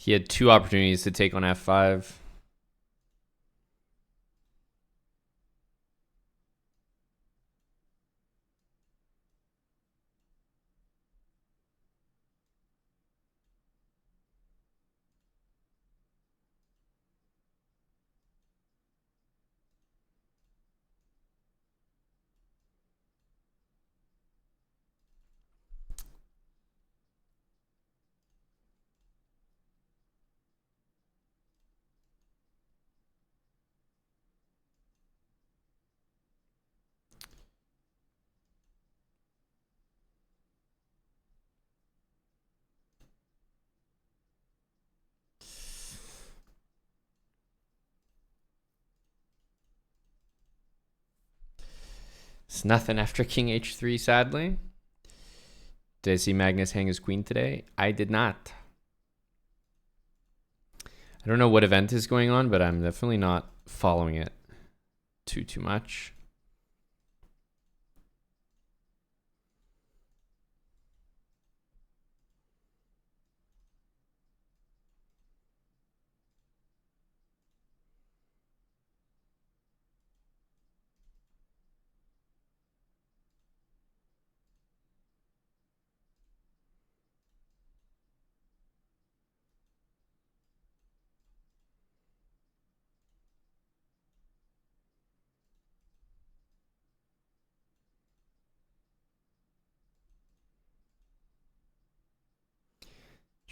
He had two opportunities to take on f5. It's nothing after king h3, sadly. Did I see Magnus hang his queen today? I did not. I don't know what event is going on, but I'm definitely not following it too much.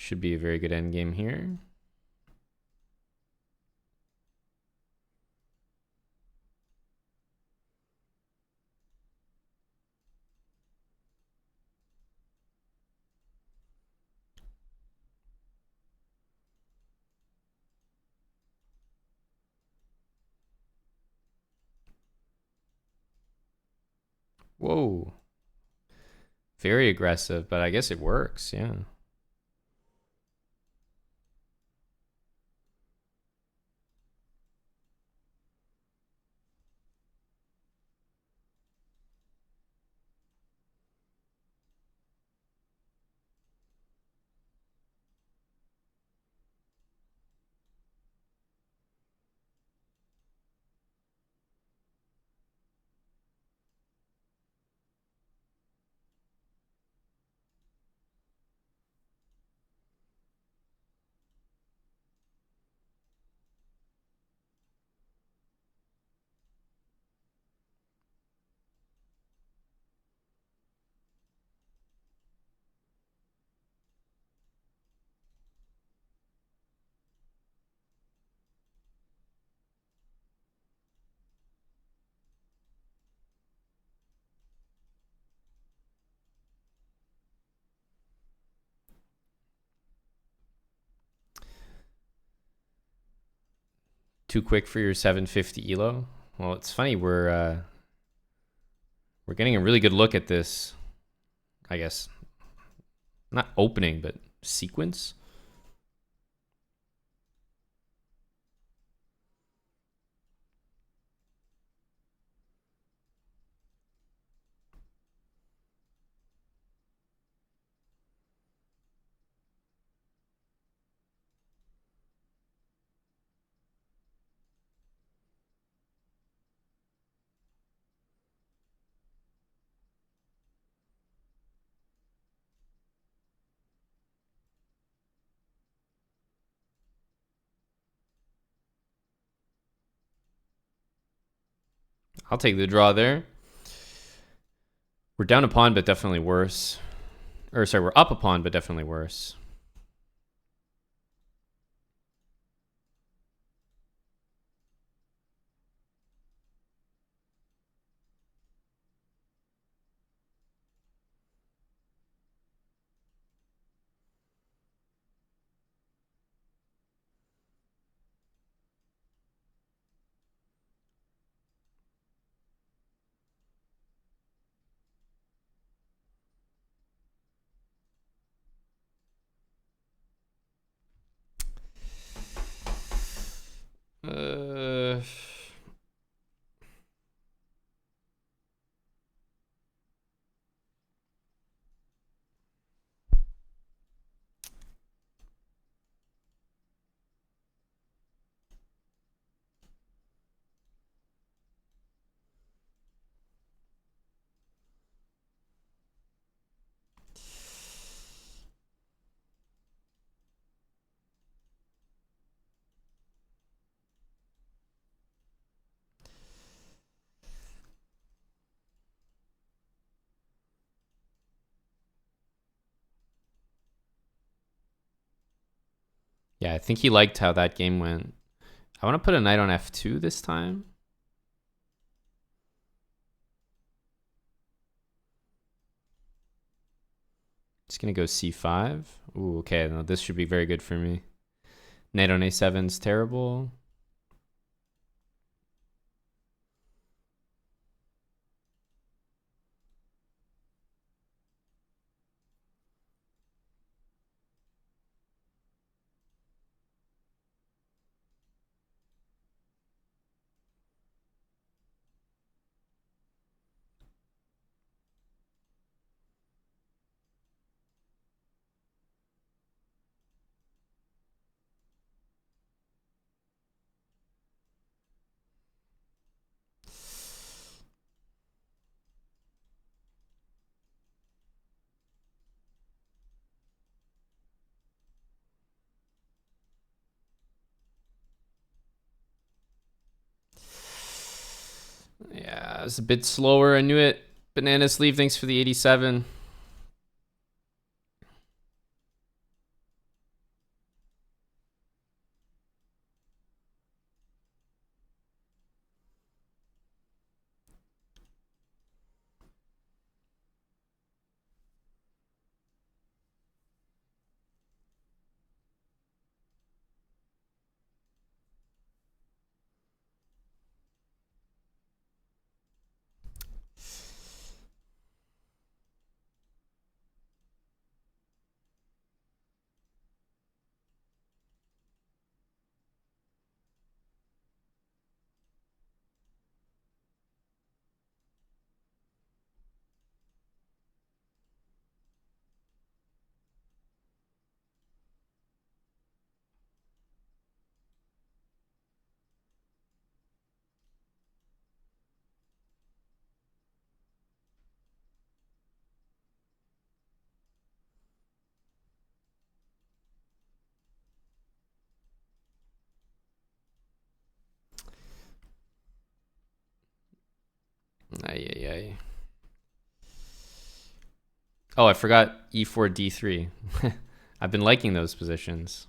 Should be a very good endgame here. Whoa. Very aggressive, but I guess it works, yeah. Too quick for your 750 elo. Well, it's funny, we're getting a really good look at this, I guess. Not opening, but sequence. I'll take the draw there. We're down a pawn, but definitely worse. Or sorry, we're up a pawn, but definitely worse. Uh, yeah, I think he liked how that game went. I want to put a knight on f2 this time. Just going to go c5. Ooh, okay. No, this should be very good for me. Knight on a7 is terrible. Yeah, it's a bit slower. I knew it. Banana sleeve, thanks for the 87. Ay, ay, ay. Oh, I forgot e4, d3. I've been liking those positions.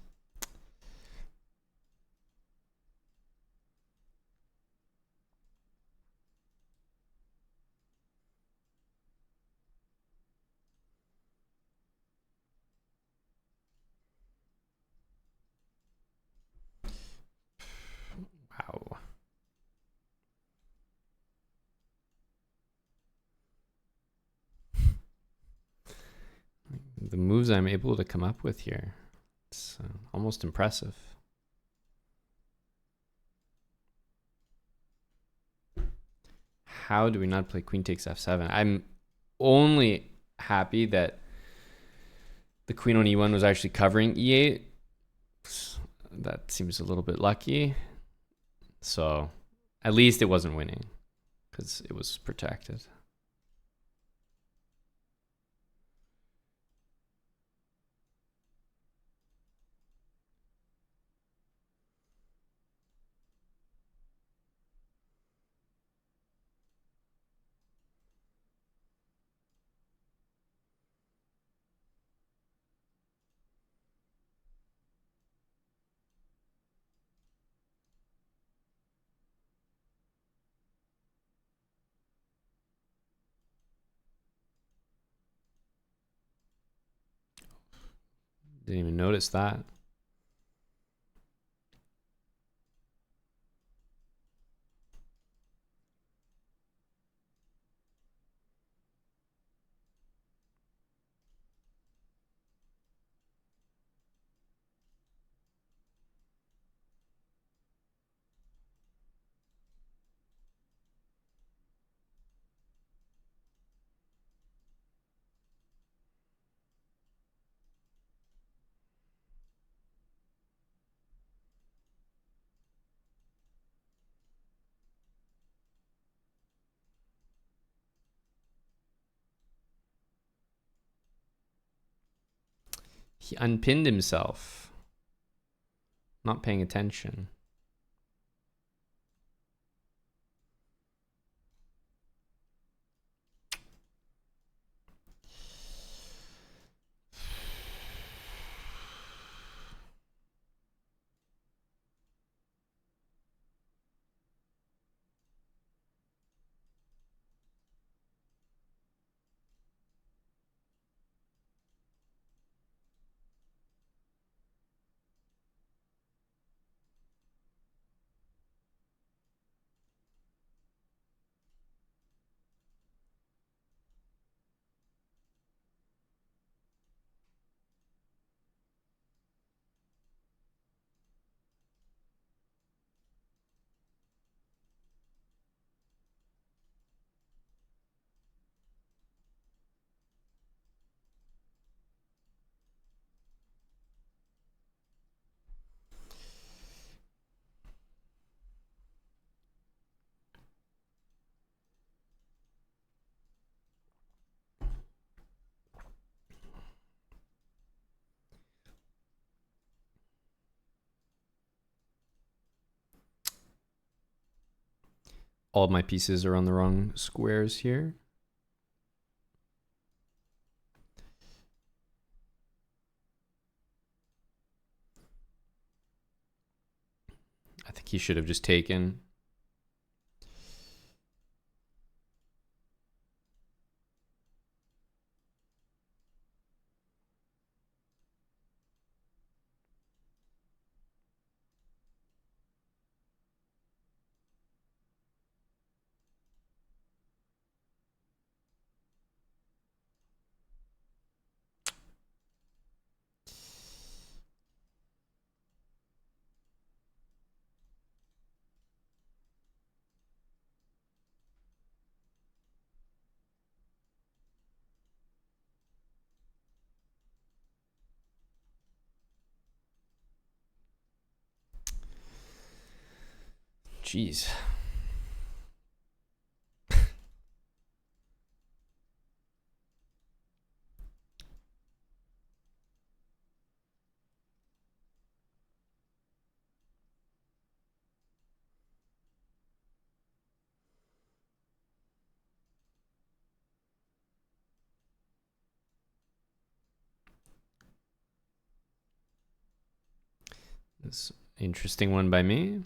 the moves I'm able to come up with here. It's almost impressive. How do we not play queen takes f7? I'm only happy that the queen on e1 was actually covering e8. That seems a little bit lucky. So at least it wasn't winning because it was protected. Didn't even notice that. He unpinned himself. Not paying attention. All of my pieces are on the wrong squares here. I think he should have just taken. Jeez. This interesting one by me.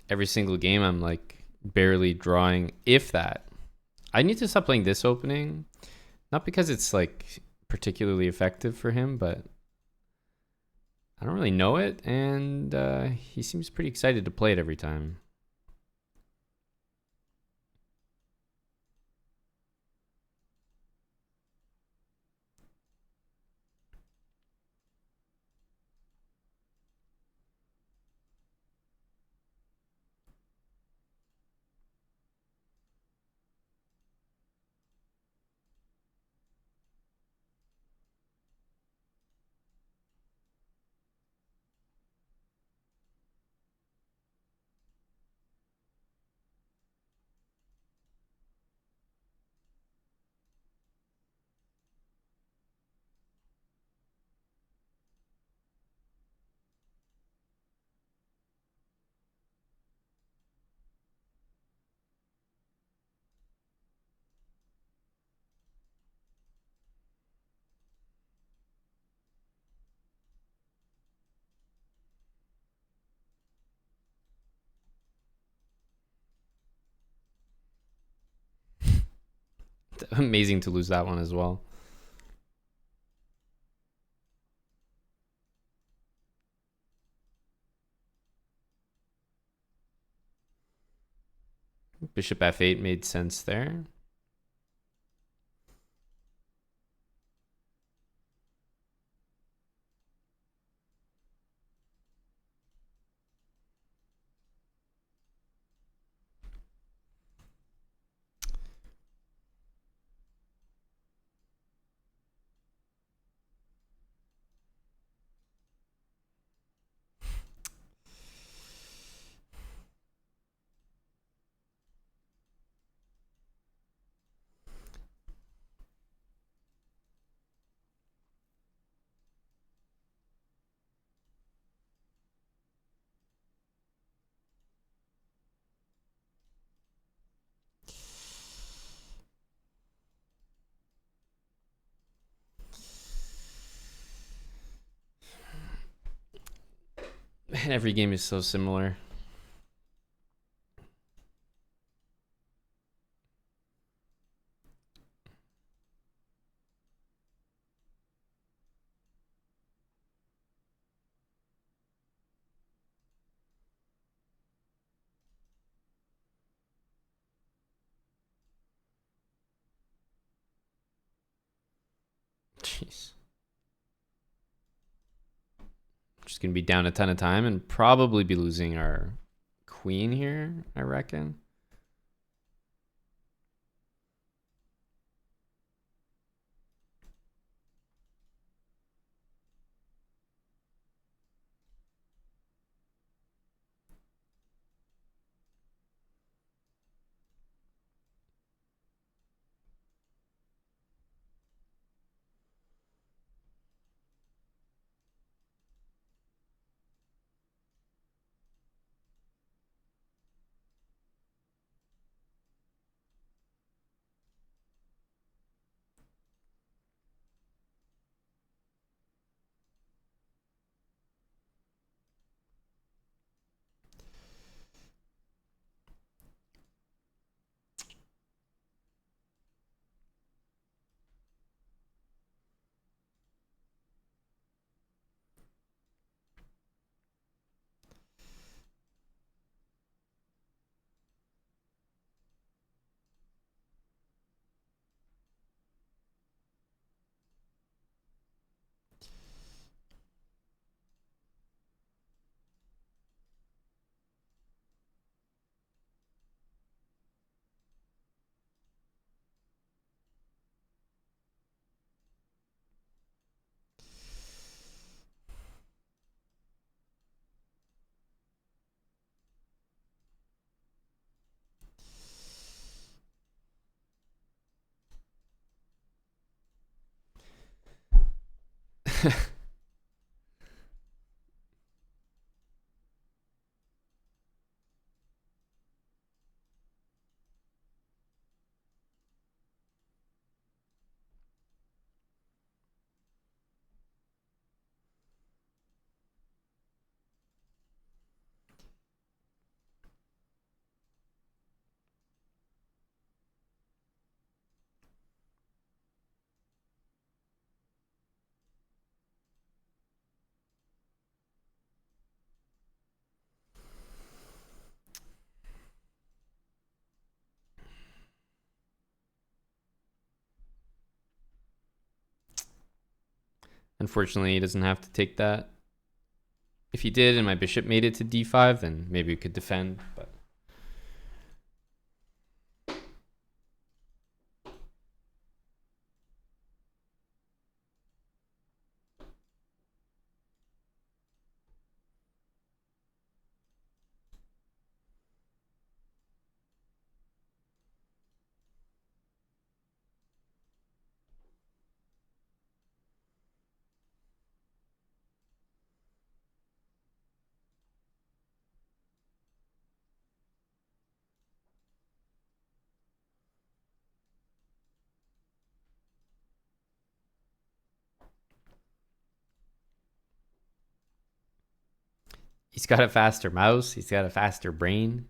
every single game I'm like barely drawing, if that. I need to stop playing this opening, not because it's like particularly effective for him, but I don't really know it, and he seems pretty excited to play it every time. Amazing to lose that one as well. Bishop f8 made sense there. Man, every game is so similar. Jeez. Just gonna be down a ton of time and probably be losing our queen here, I reckon. Unfortunately, he doesn't have to take that. If he did and my bishop made it to d5, then maybe we could defend, but he's got a faster mouse. He's got a faster brain.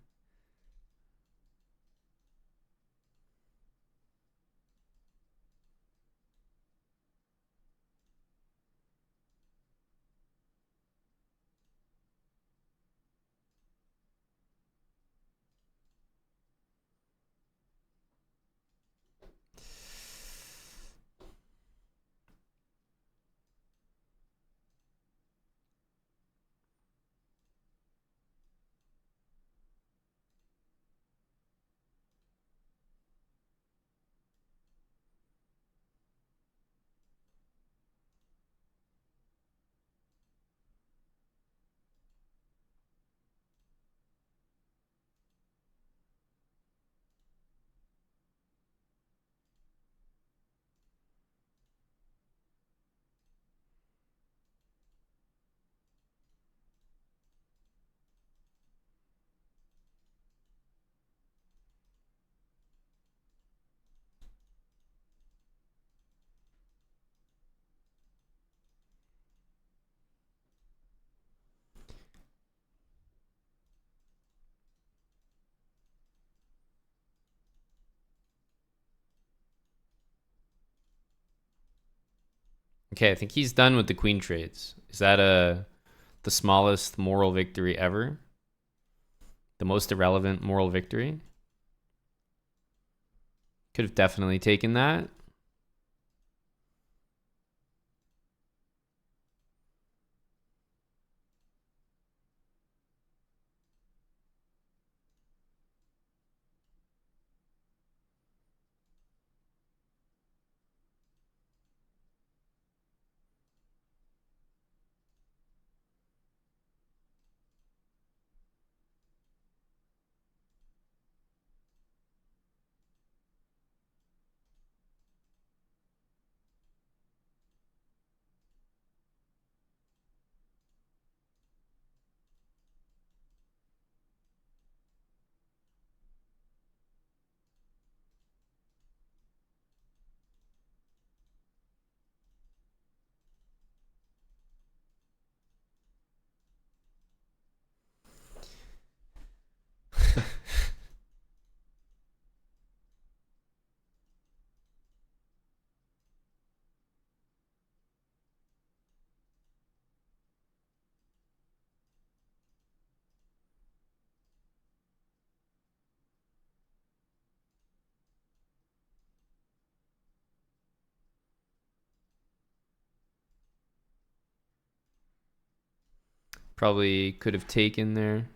Okay, I think he's done with the queen trades. Is that the smallest moral victory ever? The most irrelevant moral victory? Could have definitely taken that. Probably could have taken there.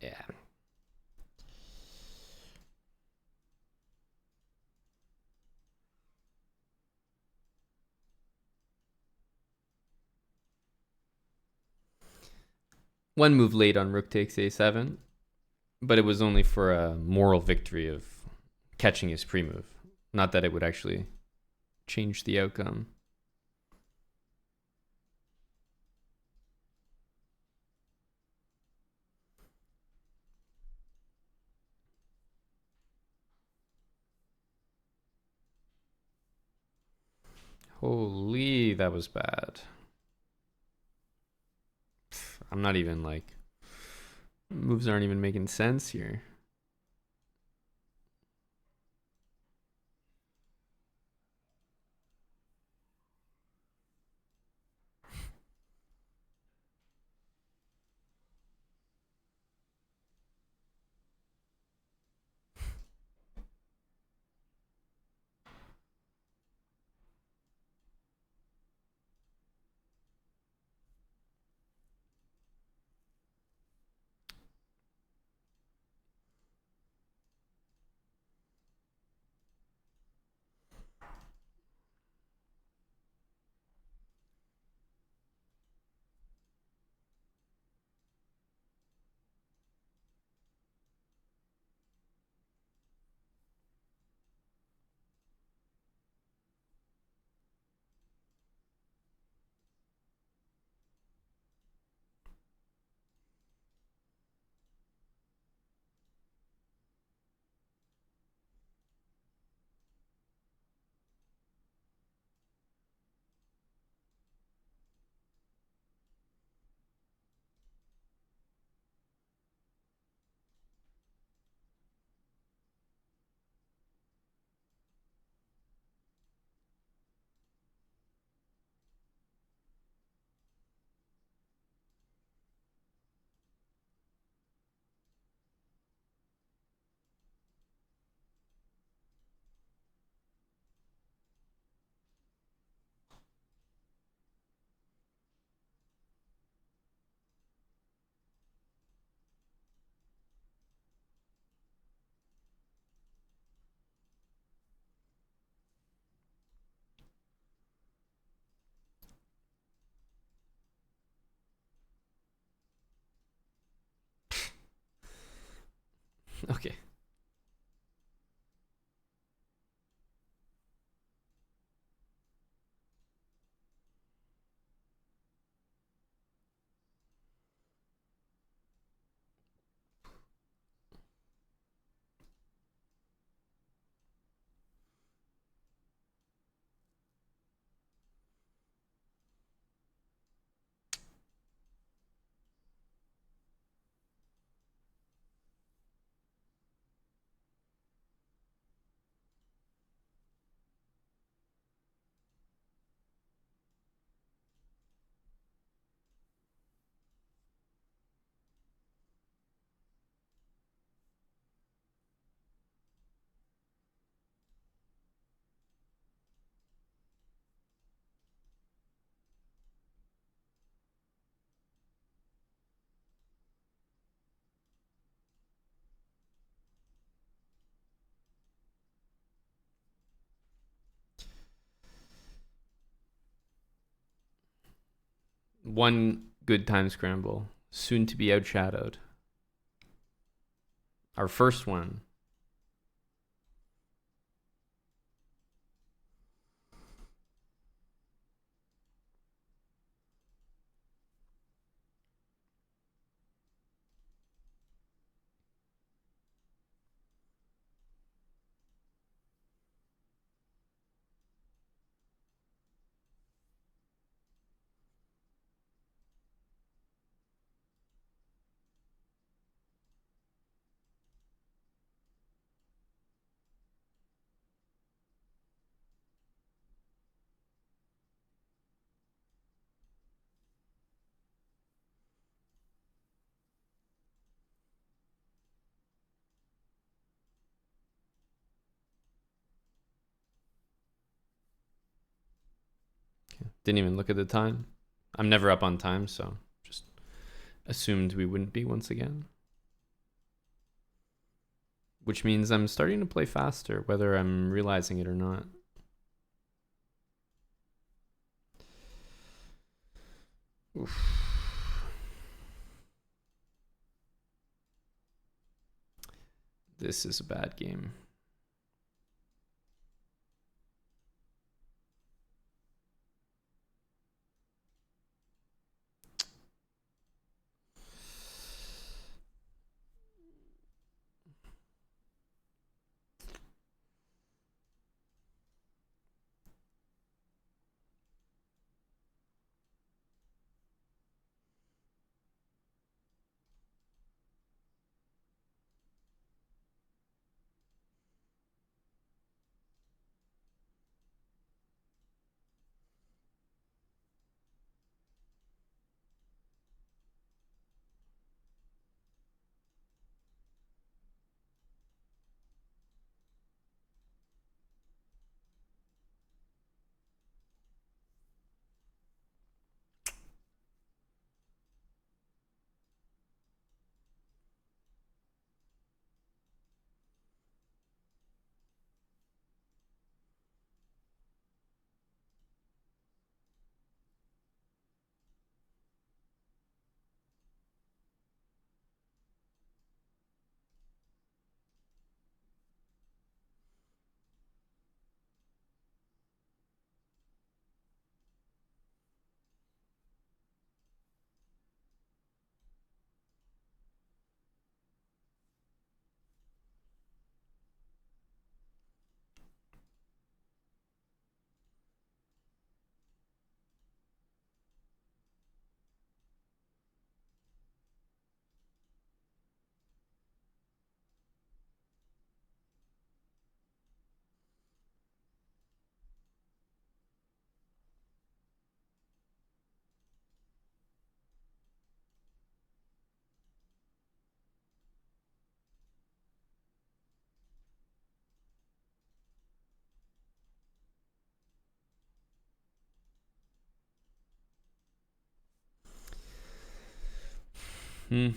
Yeah. One move late on rook takes a7, but it was only for a moral victory of catching his pre-move. Not that it would actually change the outcome. Holy, that was bad. I'm not even like, moves aren't even making sense here. Okay. One good time scramble, soon to be outshadowed. Our first one. Didn't even look at the time. I'm never up on time, so just assumed we wouldn't be once again. Which means I'm starting to play faster, whether I'm realizing it or not. Oof. This is a bad game. Hmm.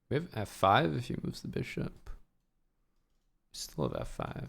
We have f5 if he moves the bishop. Still have f5.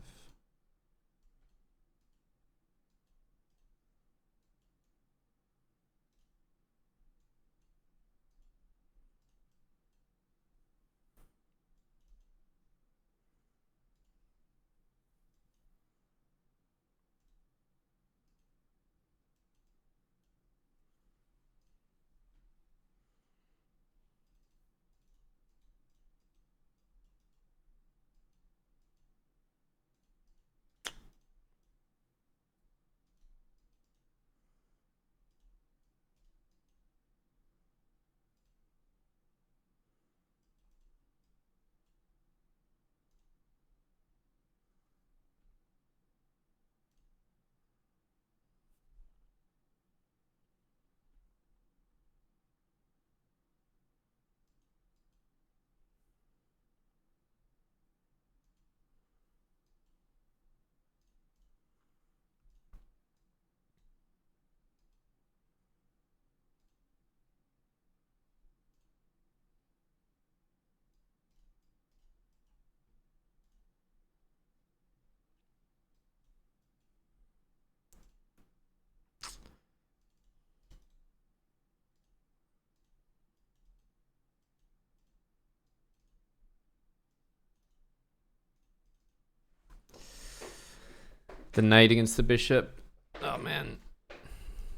The knight against the bishop. Oh man,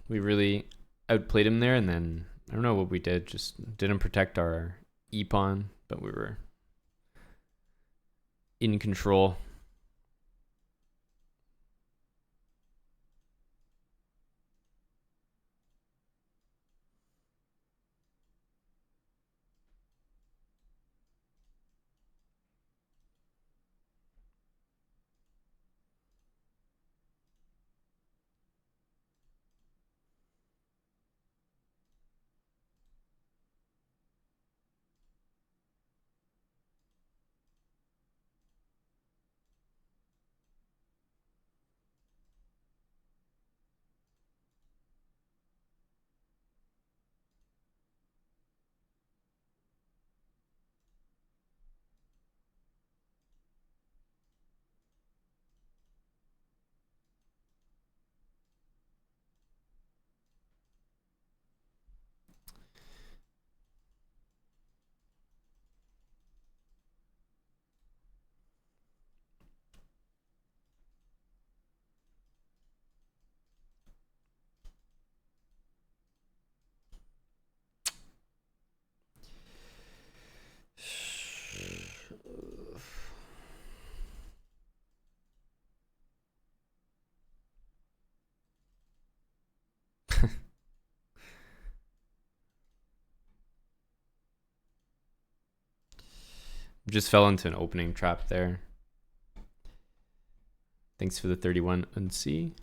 we really outplayed him there, and then I don't know what we did. Just didn't protect our e-pawn, but we were in control. Just fell into an opening trap there. Thanks for the 31 unsee.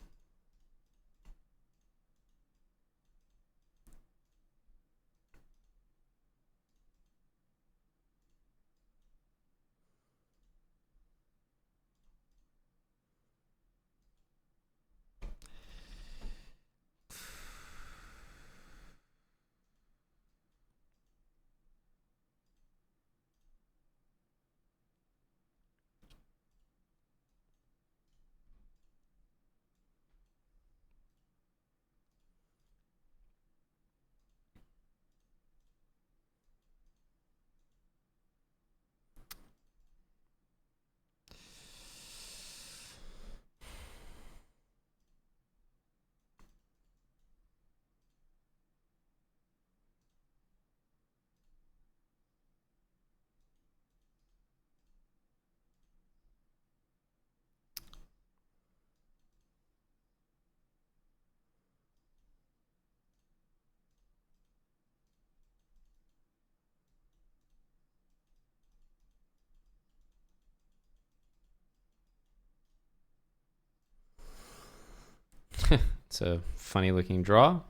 It's a funny looking draw.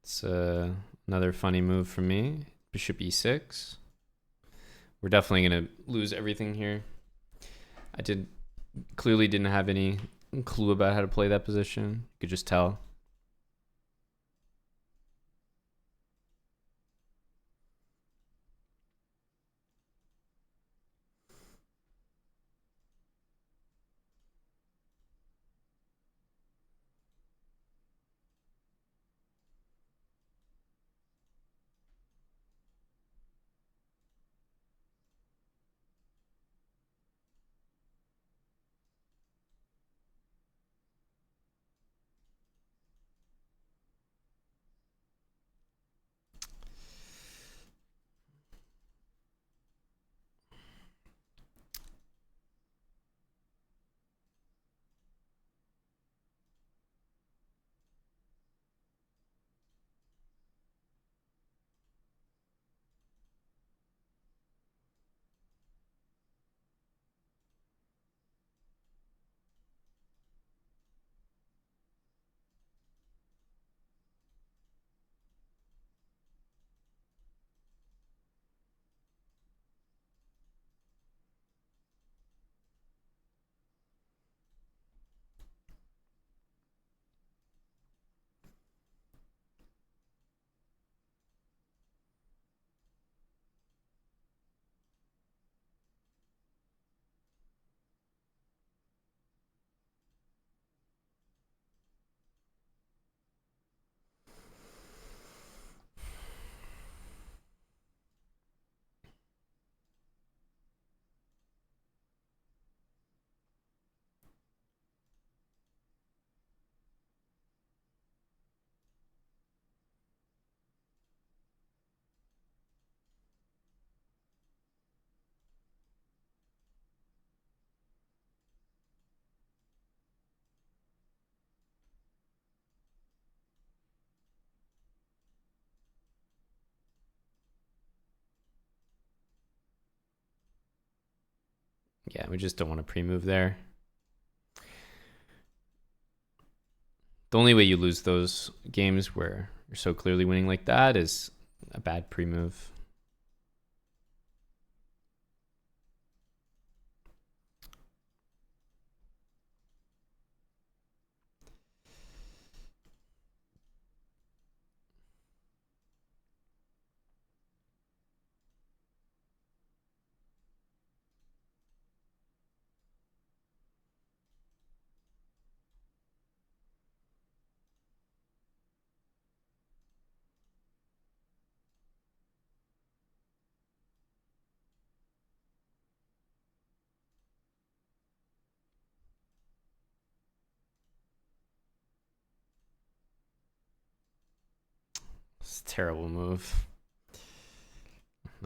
It's another funny move for me. Bishop e6. We're definitely going to lose everything here. I clearly didn't have any clue about how to play that position. You could just tell. Yeah, we just don't want to pre-move there. The only way you lose those games where you're so clearly winning like that is a bad pre-move. It's a terrible move.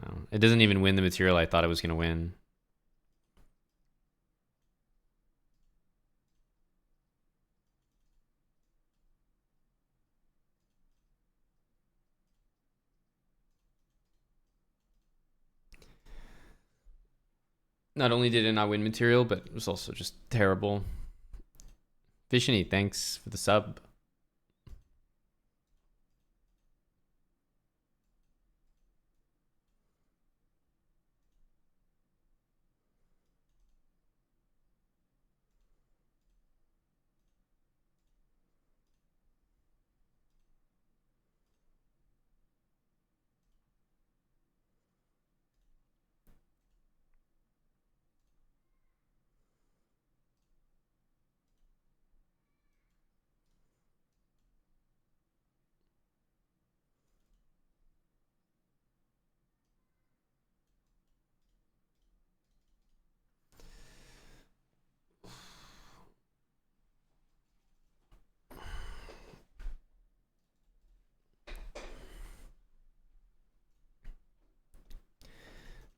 No, it doesn't even win the material I thought it was going to win. Not only did it not win material, but it was also just terrible. Vishni, thanks for the sub.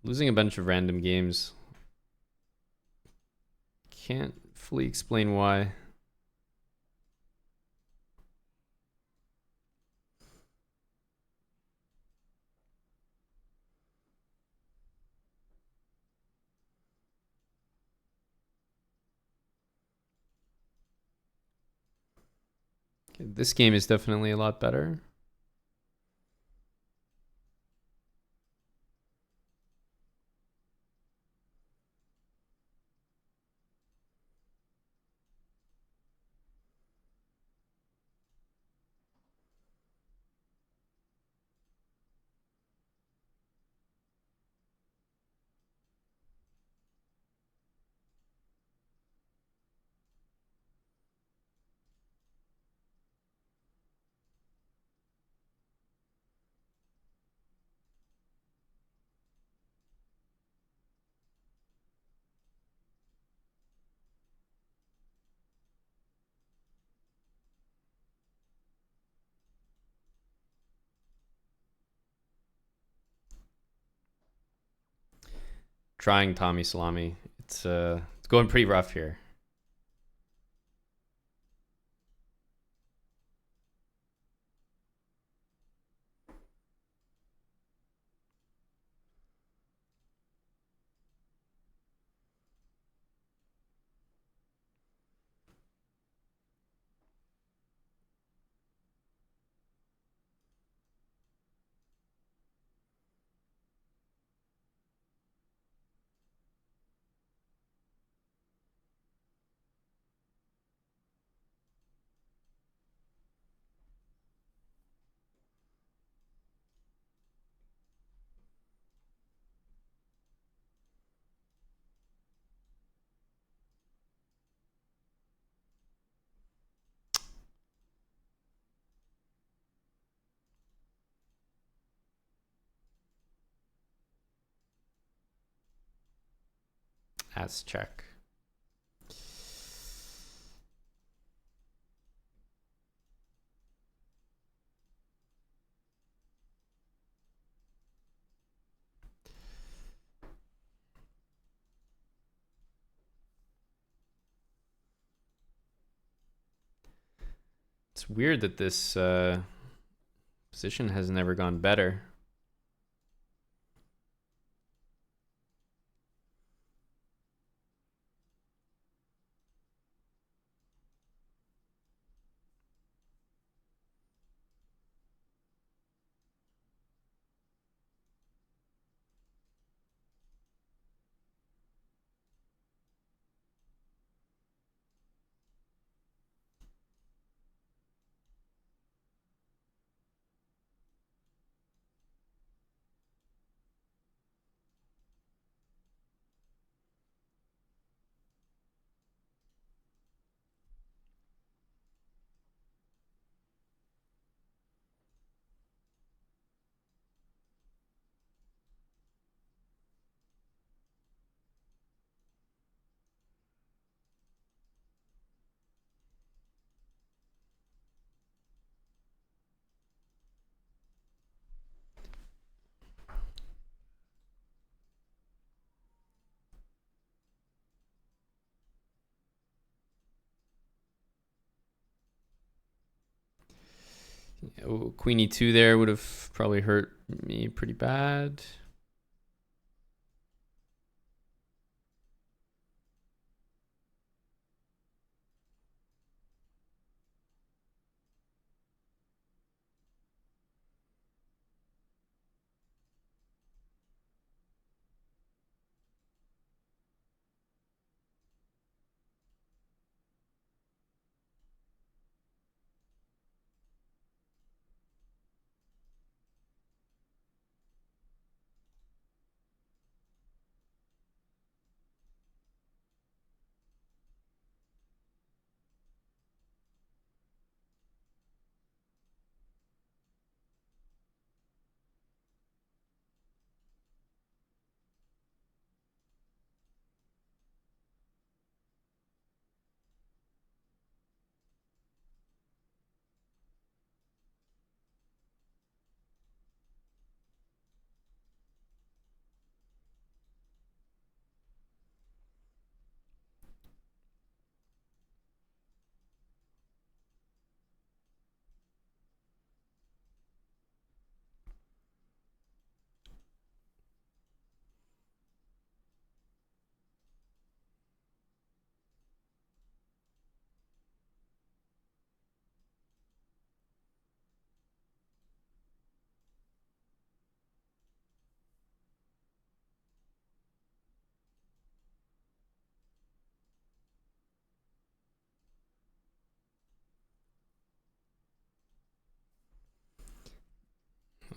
Losing a bunch of random games. Can't fully explain why. Okay, this game is definitely a lot better. Trying Tommy Salami. It's going pretty rough here. As check. It's weird that this position has never gone better. Oh, Queen E2 there would have probably hurt me pretty bad.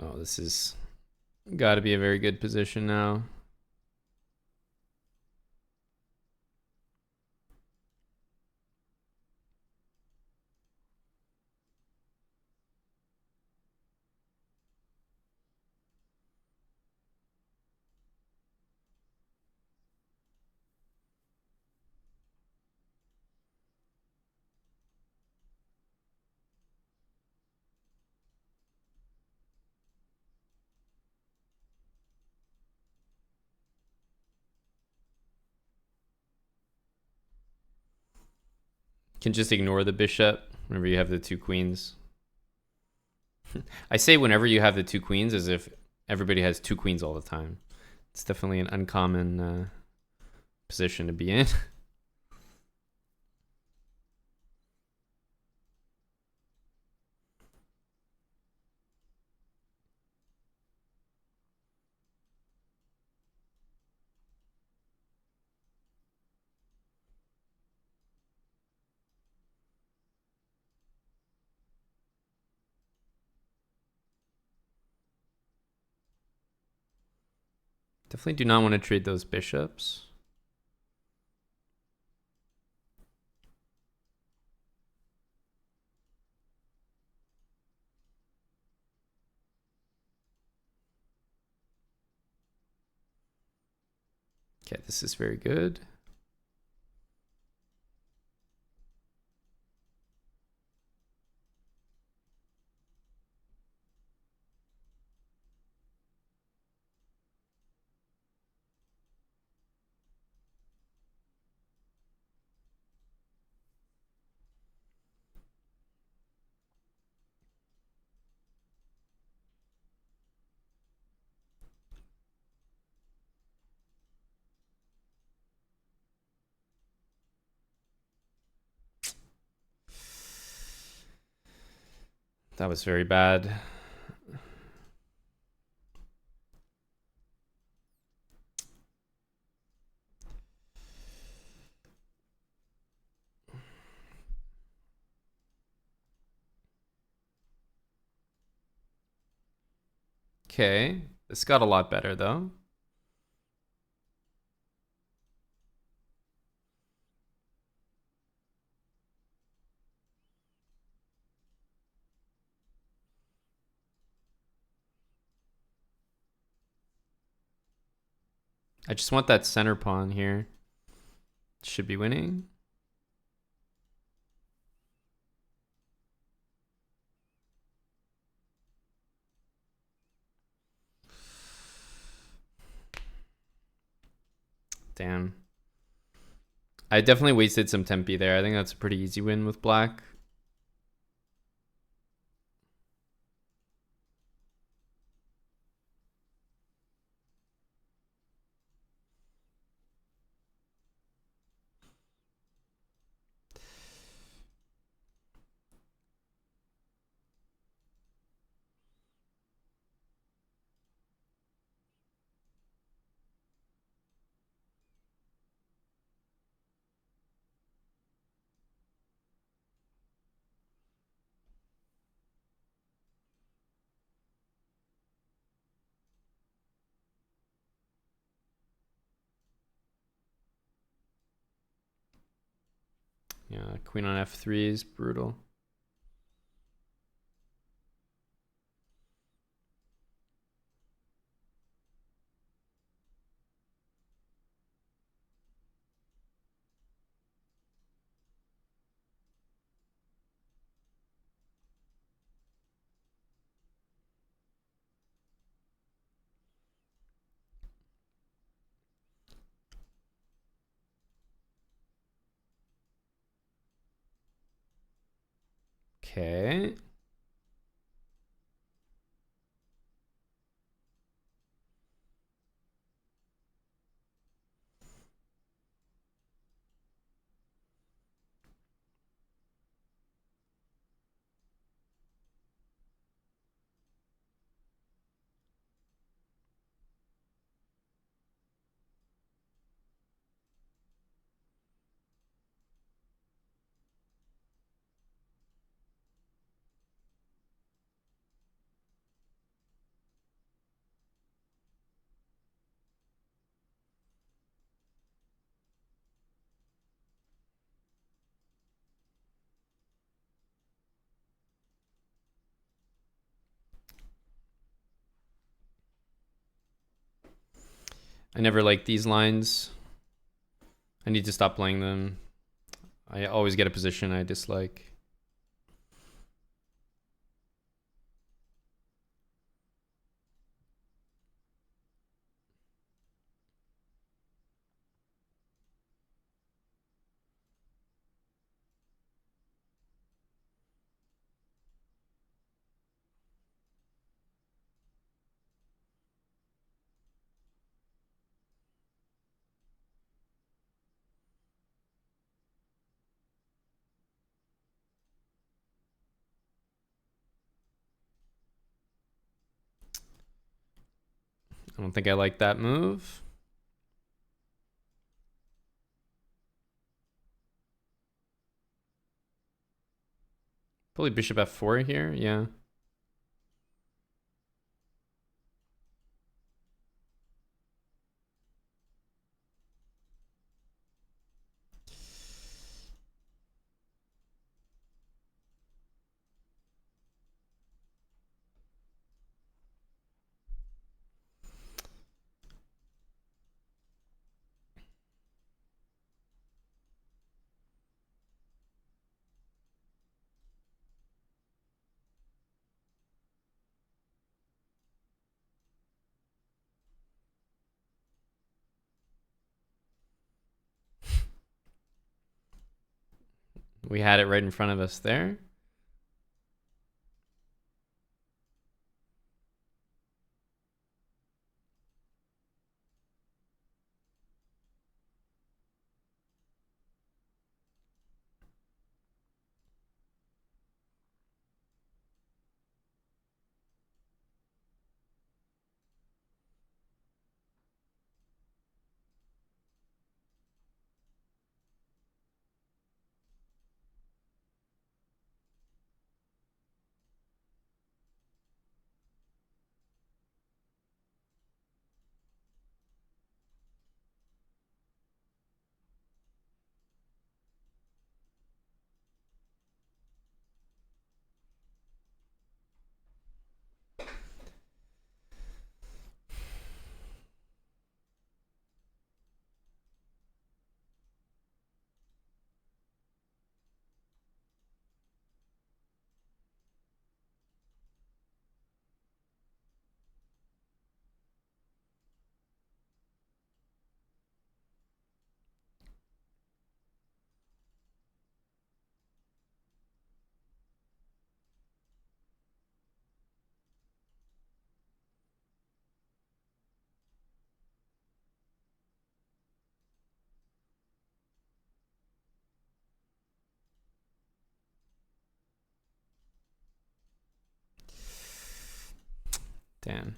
Oh, this is got to be a very good position now. Can just ignore the bishop whenever you have the two queens. I say whenever you have the two queens as if everybody has two queens all the time. It's definitely an uncommon position to be in. Definitely do not want to trade those bishops. Okay, this is very good. That was very bad. Okay, this got a lot better though. I just want that center pawn here. Should be winning. Damn. I definitely wasted some tempi there. I think that's a pretty easy win with black. Yeah, queen on f3 is brutal. Okay. I never like these lines. I need to stop playing them. I always get a position I dislike. I don't think I like that move. Probably bishop f4 here, yeah. We had it right in front of us there. Damn.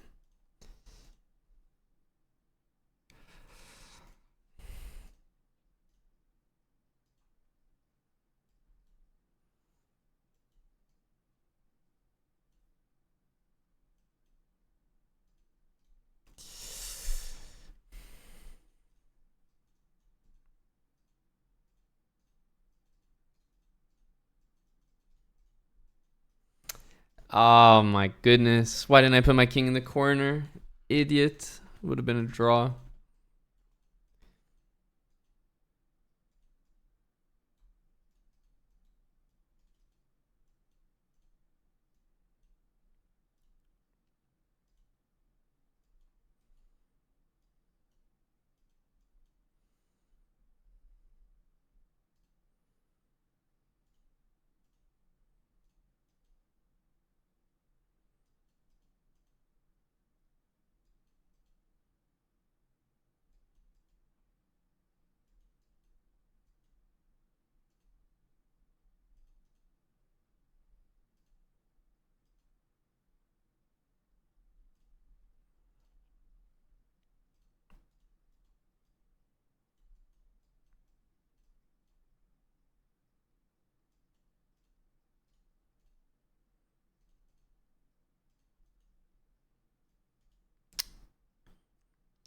Oh my goodness. Why didn't I put my king in the corner? Idiot. Would have been a draw.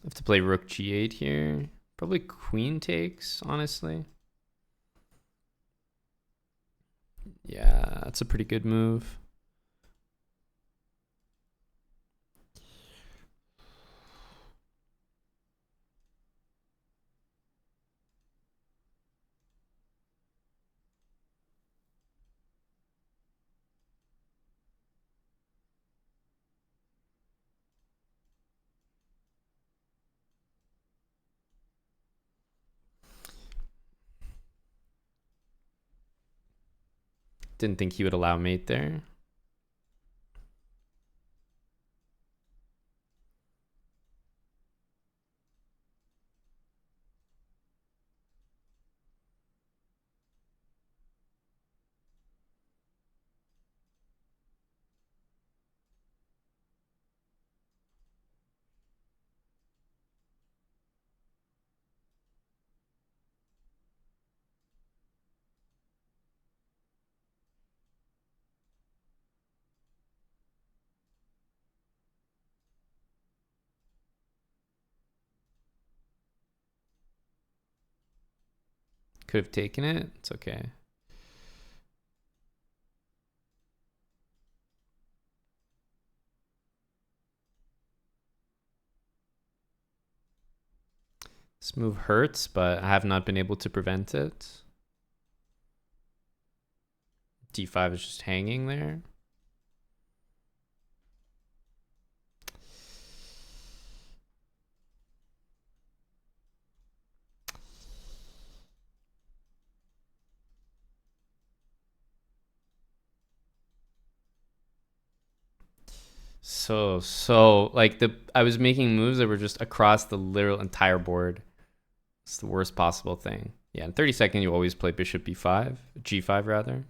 I have to play rook g8 here. Probably queen takes, honestly. Yeah, that's a pretty good move. Didn't think he would allow mate there. Could have taken it. It's okay. This move hurts, but I have not been able to prevent it. D5 is just hanging there. So like I was making moves that were just across the literal entire board. It's the worst possible thing. Yeah, in 30-second you always play bishop b5, g5 rather.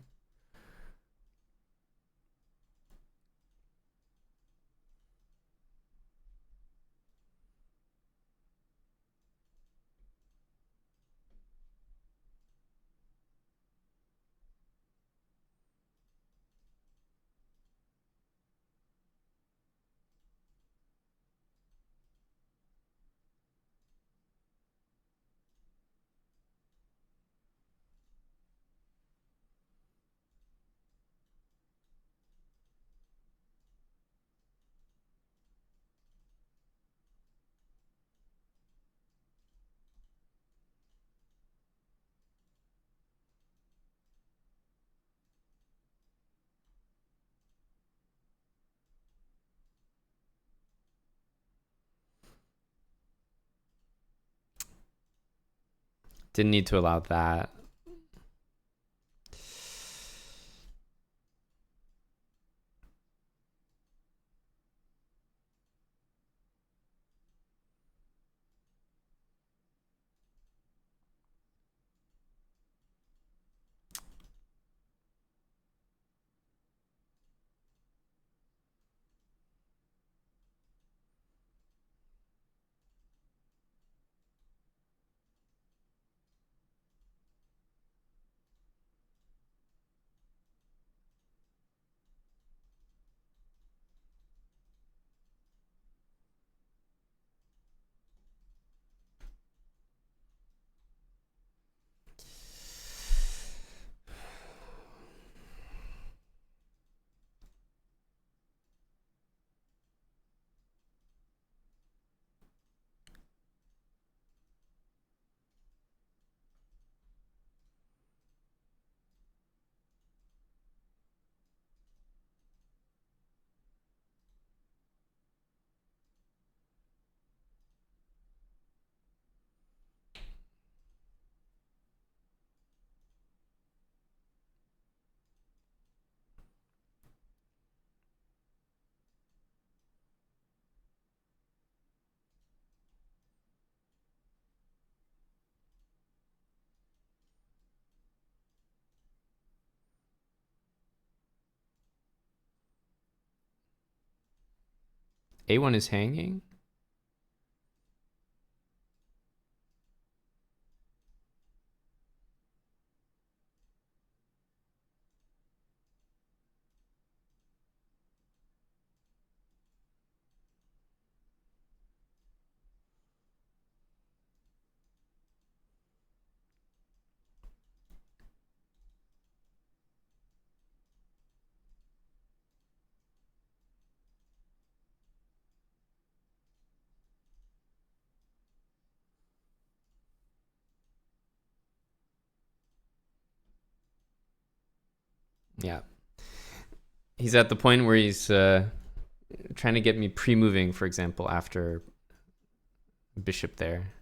Didn't need to allow that. A1 is hanging. Yeah. He's at the point where he's trying to get me pre-moving, for example, after bishop there.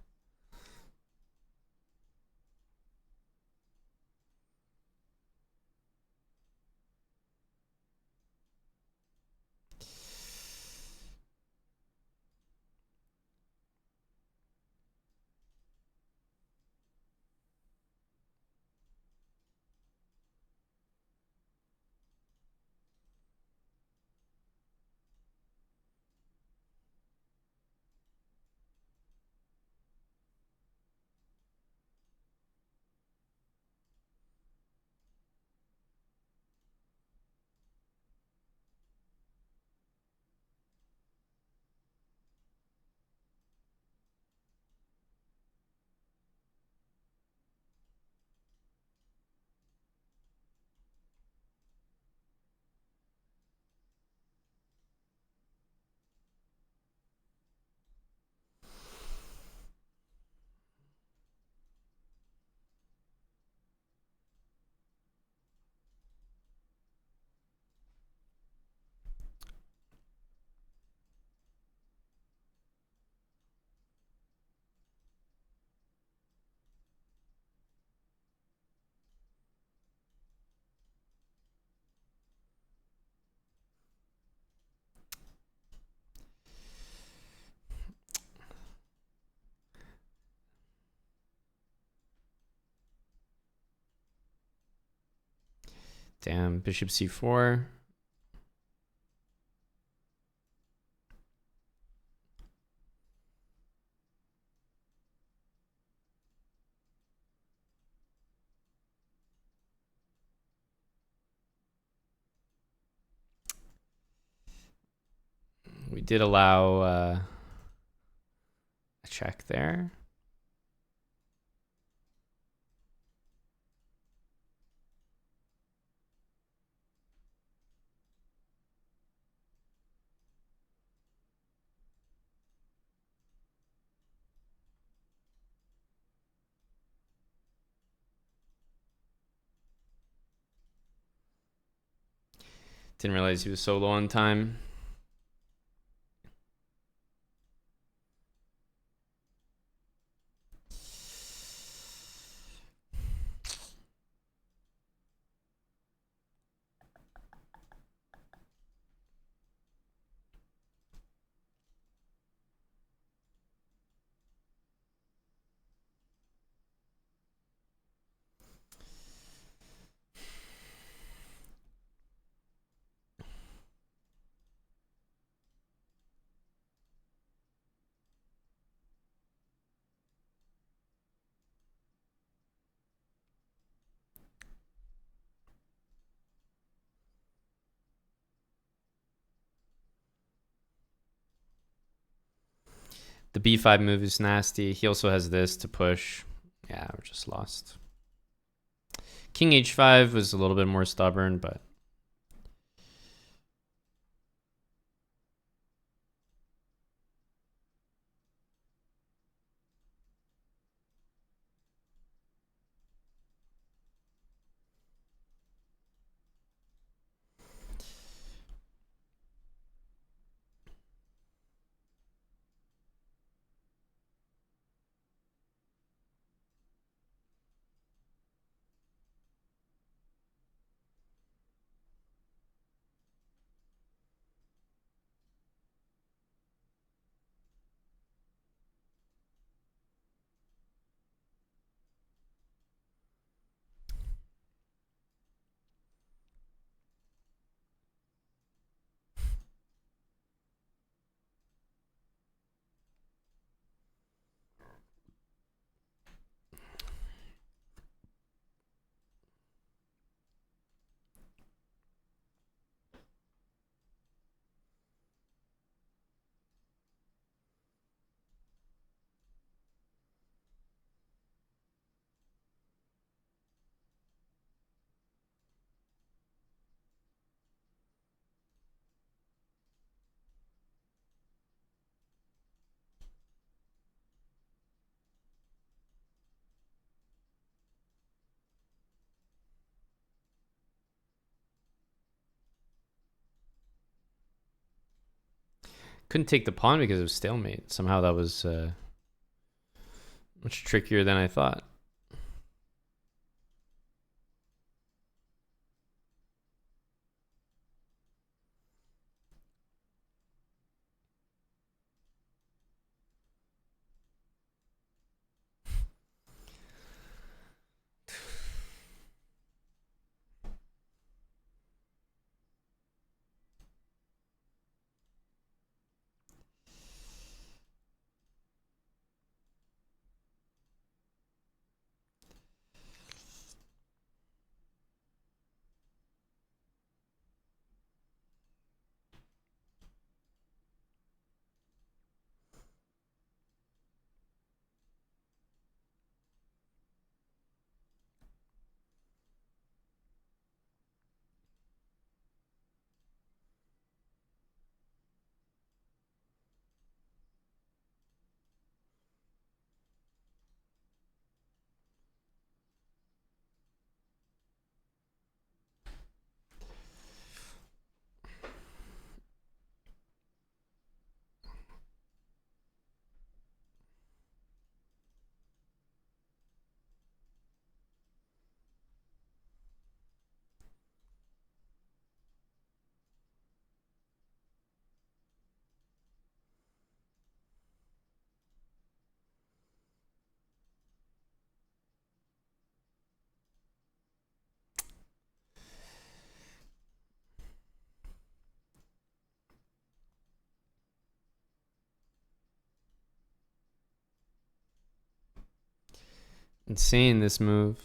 Damn, bishop c4. We did allow a check there. Didn't realize he was so low on time. The b5 move is nasty. He also has this to push. Yeah, we're just lost. King h5 was a little bit more stubborn, but couldn't take the pawn because of stalemate. Somehow that was much trickier than I thought. Insane, this move.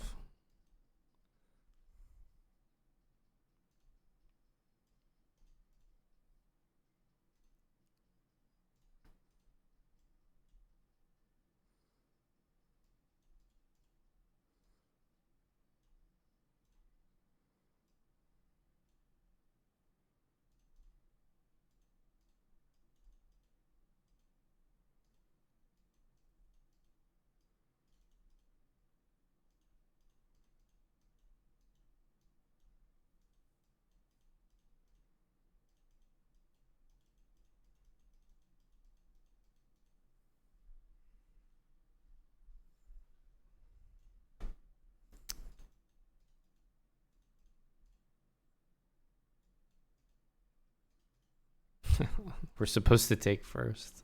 We're supposed to take first.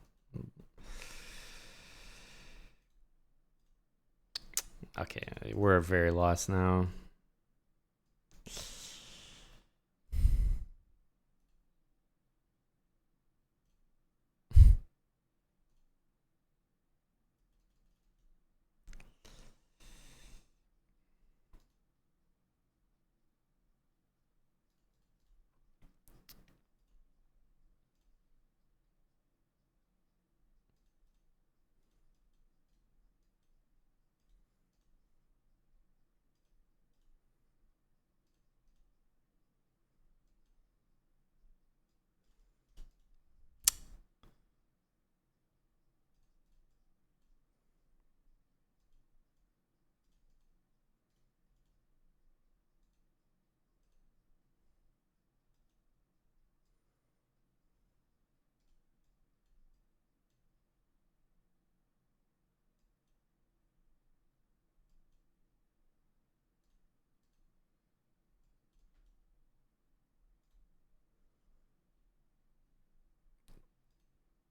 Okay, we're very lost now.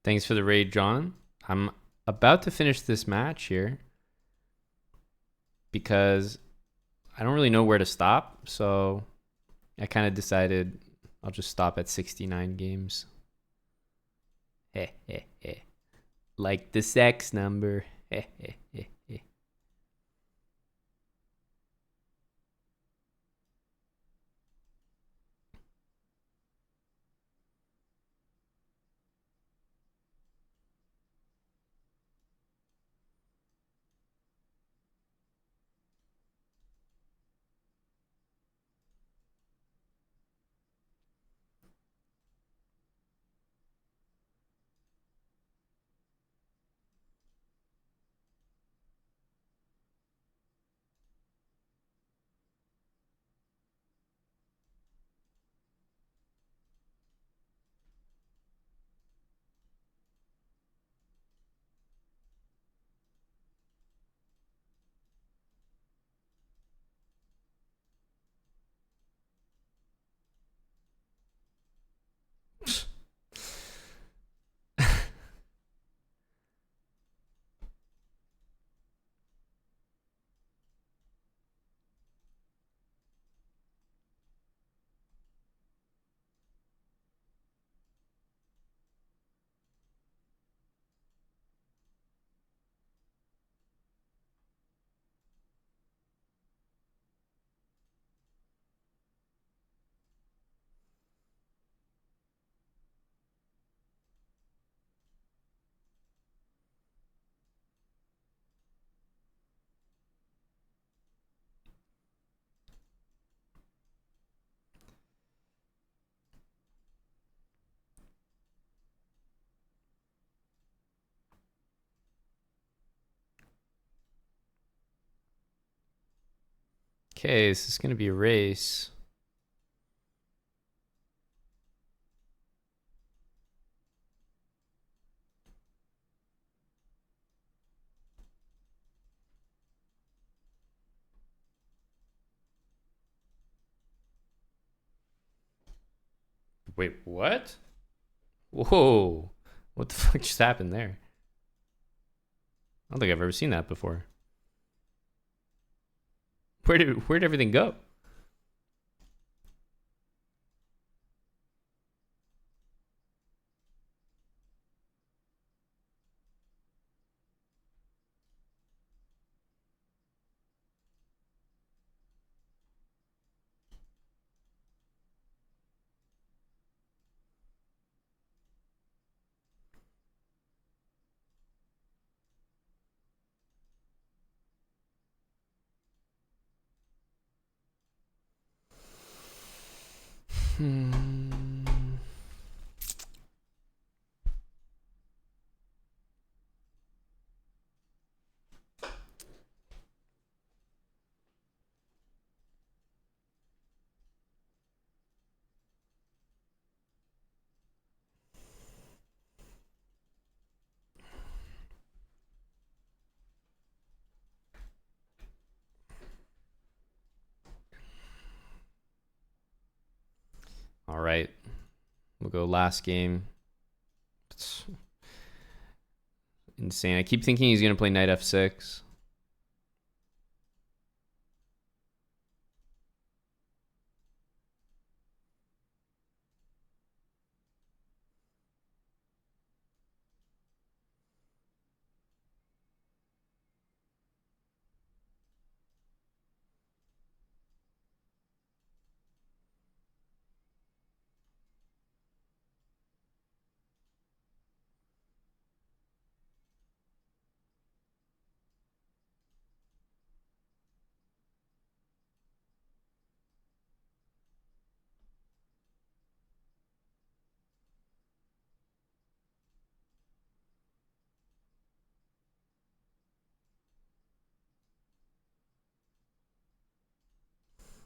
Thanks for the raid, John. I'm about to finish this match here because I don't really know where to stop. So I kind of decided I'll just stop at 69 games. Like the sex number. Okay, this is going to be a race. Wait, what? Whoa. What the fuck just happened there? I don't think I've ever seen that before. Where'd everything go? All right. We'll go last game. It's insane. I keep thinking he's going to play knight f6.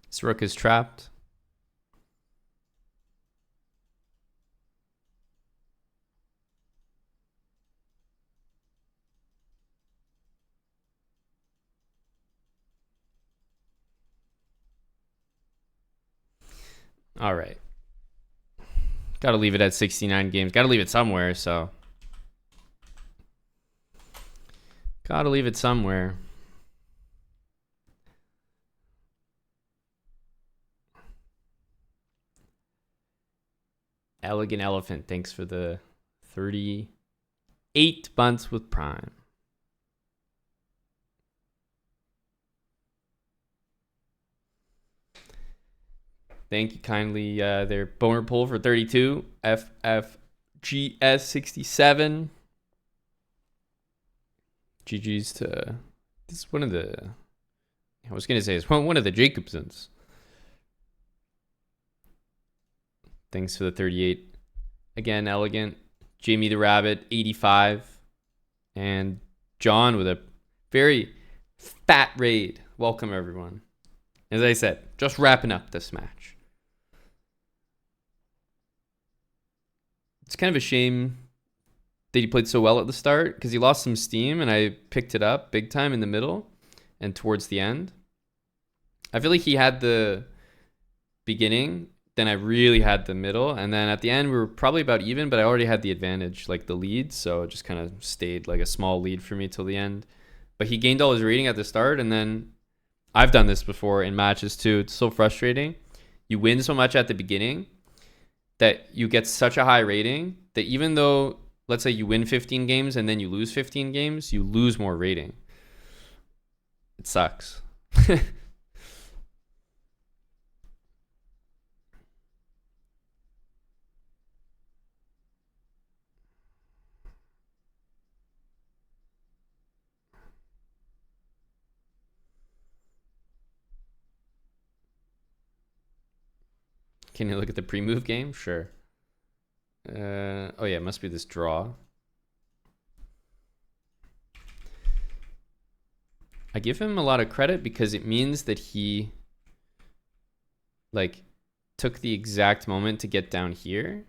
This rook is trapped. All right. Got to leave it at 69 games. Got to leave it somewhere, so. Got to leave it somewhere. Elegant Elephant, thanks for the 38 months with Prime. Thank you kindly there. Boner Pull for 32. FFGS67. GG's to... This is one of the... I was going to say it's one of the Jacobsons. Thanks for the 38. Again, Elegant. Jamie the Rabbit, 85. And John with a very fat raid. Welcome, everyone. As I said, just wrapping up this match. It's kind of a shame that he played so well at the start because he lost some steam and I picked it up big time in the middle and towards the end. I feel like he had the beginning, then I really had the middle, and then at the end we were probably about even, but I already had the advantage, like the lead, so it just kind of stayed like a small lead for me till the end. But he gained all his rating at the start, and then I've done this before in matches too. It's so frustrating. You win so much at the beginning that you get such a high rating that even though, let's say you win 15 games and then you lose 15 games, you lose more rating. It sucks. Can you look at the pre-move game? Sure. Oh yeah, it must be this draw. I give him a lot of credit because it means that he like took the exact moment to get down here.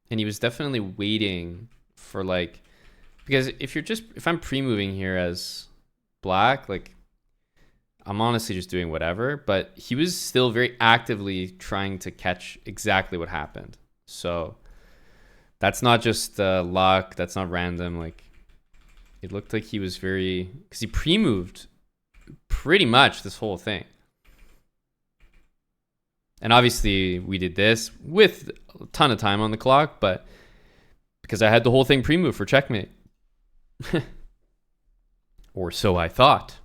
And he was definitely waiting for like, because if I'm pre-moving here as black, like I'm honestly just doing whatever, but he was still very actively trying to catch exactly what happened. So that's not just luck. That's not random. Like it looked like he was very, because he pre-moved pretty much this whole thing. And obviously we did this with a ton of time on the clock, but because I had the whole thing pre-moved for checkmate. Or so I thought.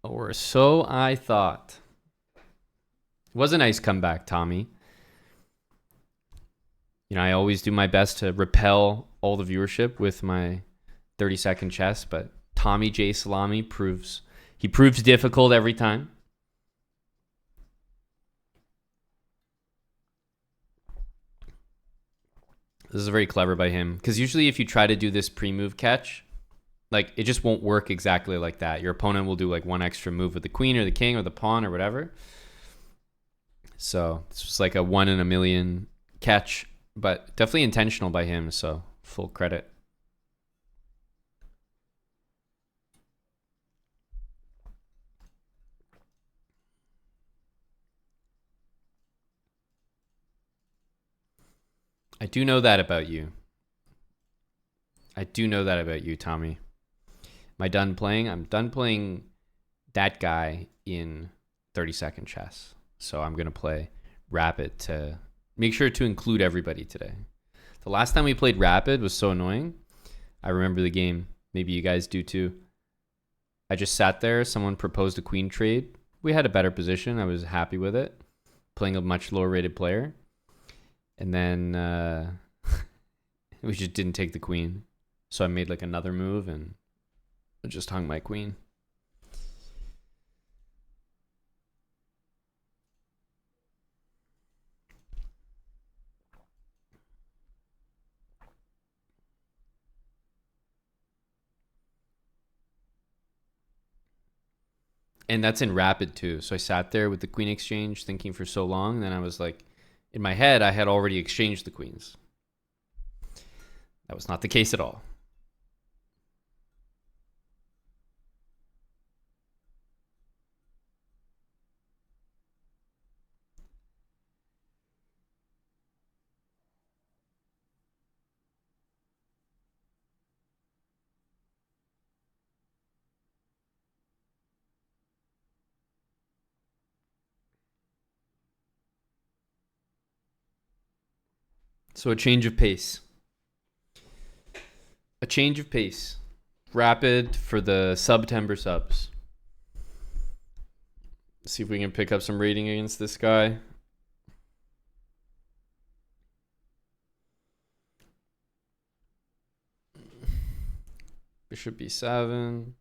Or so I thought. It was a nice comeback, Tommy. You know, I always do my best to repel all the viewership with my 30-second chess, but Tommy J. Salami proves difficult every time. This is very clever by him, because usually if you try to do this pre-move catch, like it just won't work exactly like that. Your opponent will do like one extra move with the queen or the king or the pawn or whatever. So it's just like a 1 in a million catch, but definitely intentional by him. So full credit. I do know that about you. I do know that about you, Tommy. Am I done playing? I'm done playing that guy in 30-second chess. So I'm going to play Rapid to make sure to include everybody today. The last time we played Rapid was so annoying. I remember the game. Maybe you guys do too. I just sat there. Someone proposed a queen trade. We had a better position. I was happy with it. Playing a much lower rated player. And then we just didn't take the queen. So I made like another move and just hung my queen. And that's in Rapid too. So I sat there with the queen exchange thinking for so long. Then I was like, in my head, I had already exchanged the queens. That was not the case at all. So a change of pace. A change of pace. Rapid for the September subs. See if we can pick up some rating against this guy. Bishop b7.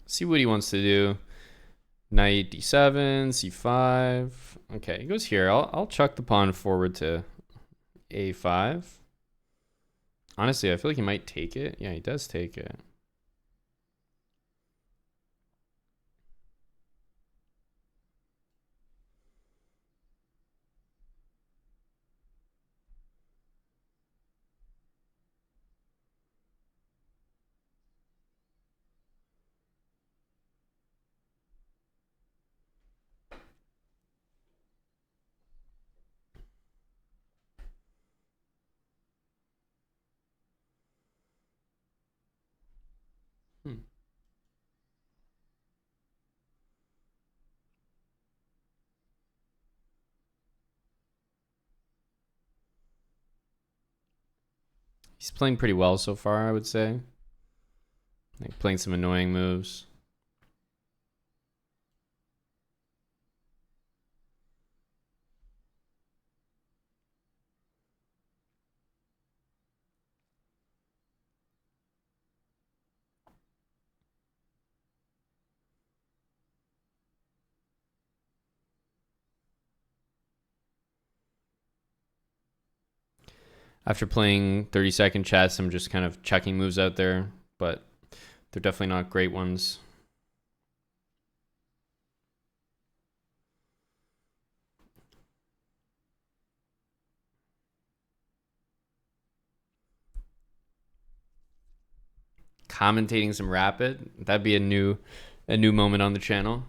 See what he wants to do. Knight d7, c5. Okay, he goes here. I'll chuck the pawn forward to a5. Honestly, I feel like he might take it. Yeah, he does take it. He's playing pretty well so far, I would say. Like playing some annoying moves. After playing 30-second chess, I'm just kind of checking moves out there, but they're definitely not great ones. Commentating some Rapid, that'd be a new moment on the channel.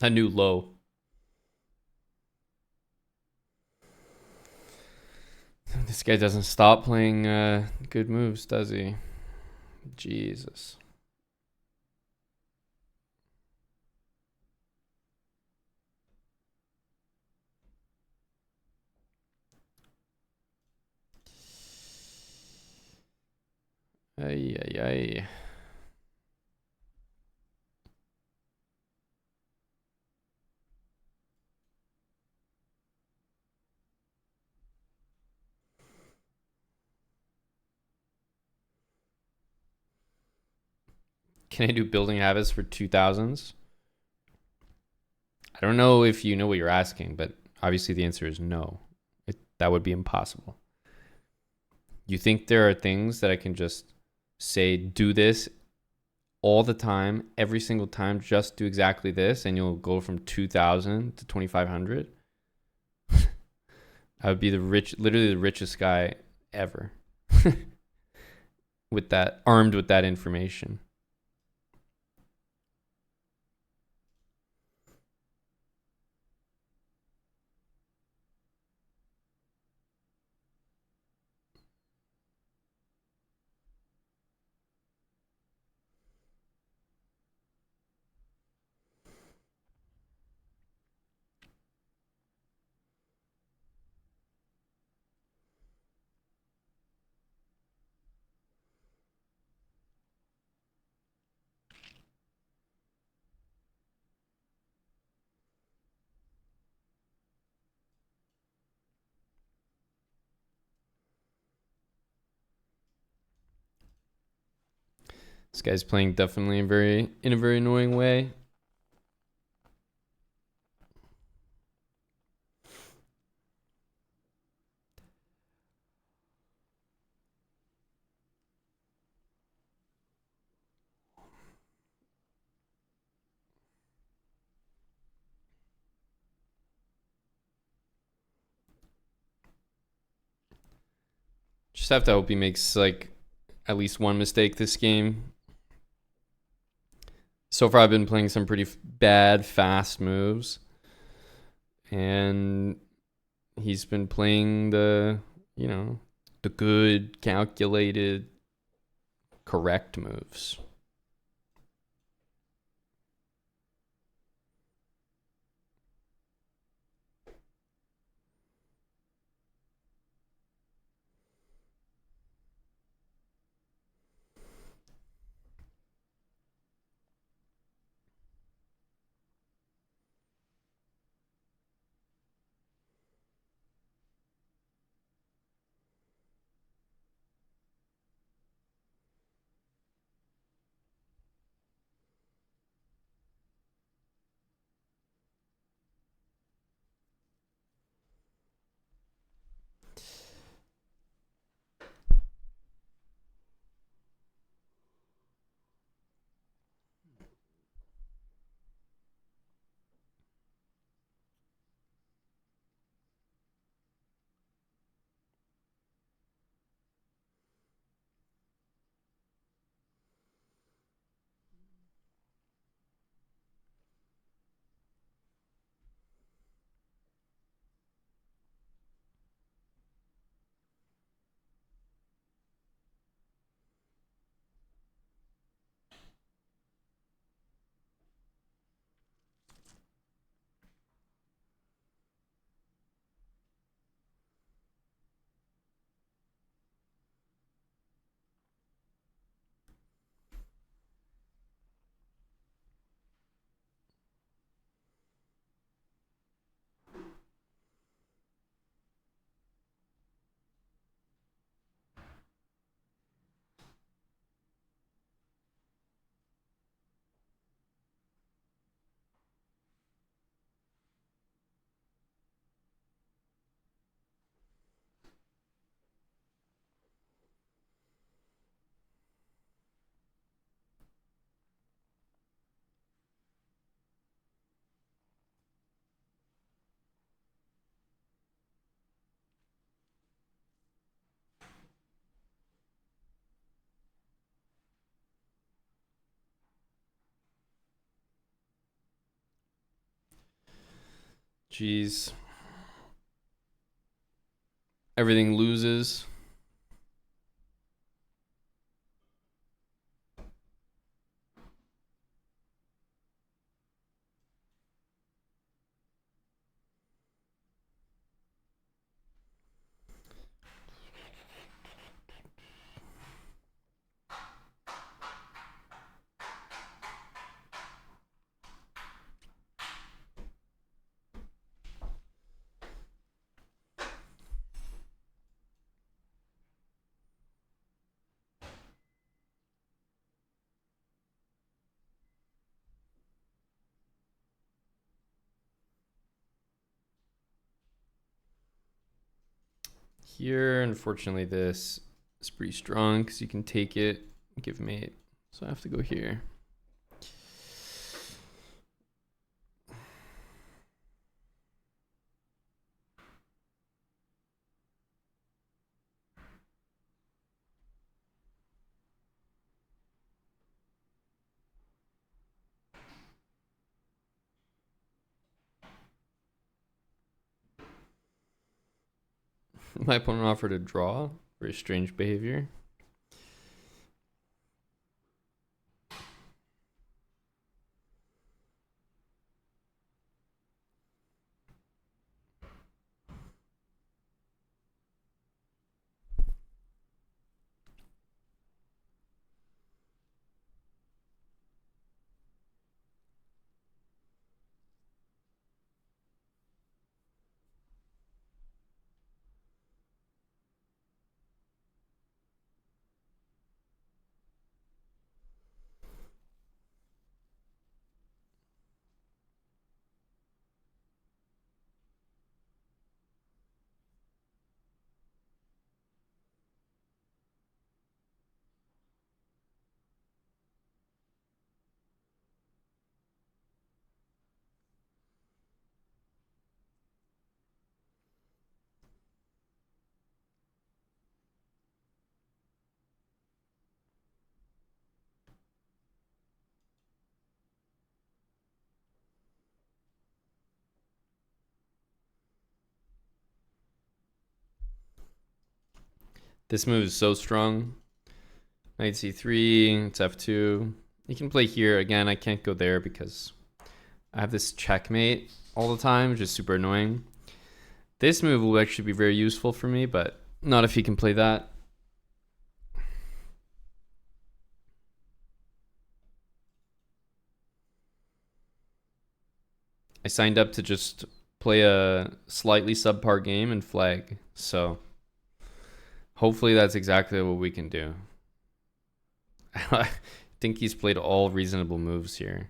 A new low. This guy doesn't stop playing good moves, does he? Jesus. Ay, ay, ay. Can I do building habits for 2000s? I don't know if you know what you're asking, but obviously the answer is no. That would be impossible. You think there are things that I can just say, do this all the time, every single time, just do exactly this, and you'll go from 2000 to 2500? I would be literally the richest guy ever with that, armed with that information. This guy's playing definitely in a very annoying way. Just have to hope he makes like at least one mistake this game. So far, I've been playing some pretty bad, fast moves. And he's been playing the good, calculated, correct moves. Jeez. Everything loses. Here, unfortunately, this is pretty strong because you can take it, give mate. So I have to go here. My opponent offered a draw. Very strange behavior. This move is so strong. Knight c3, it's f2. You can play here. Again, I can't go there because I have this checkmate all the time, which is super annoying. This move will actually be very useful for me, but not if he can play that. I signed up to just play a slightly subpar game and flag, so hopefully that's exactly what we can do. I think he's played all reasonable moves here.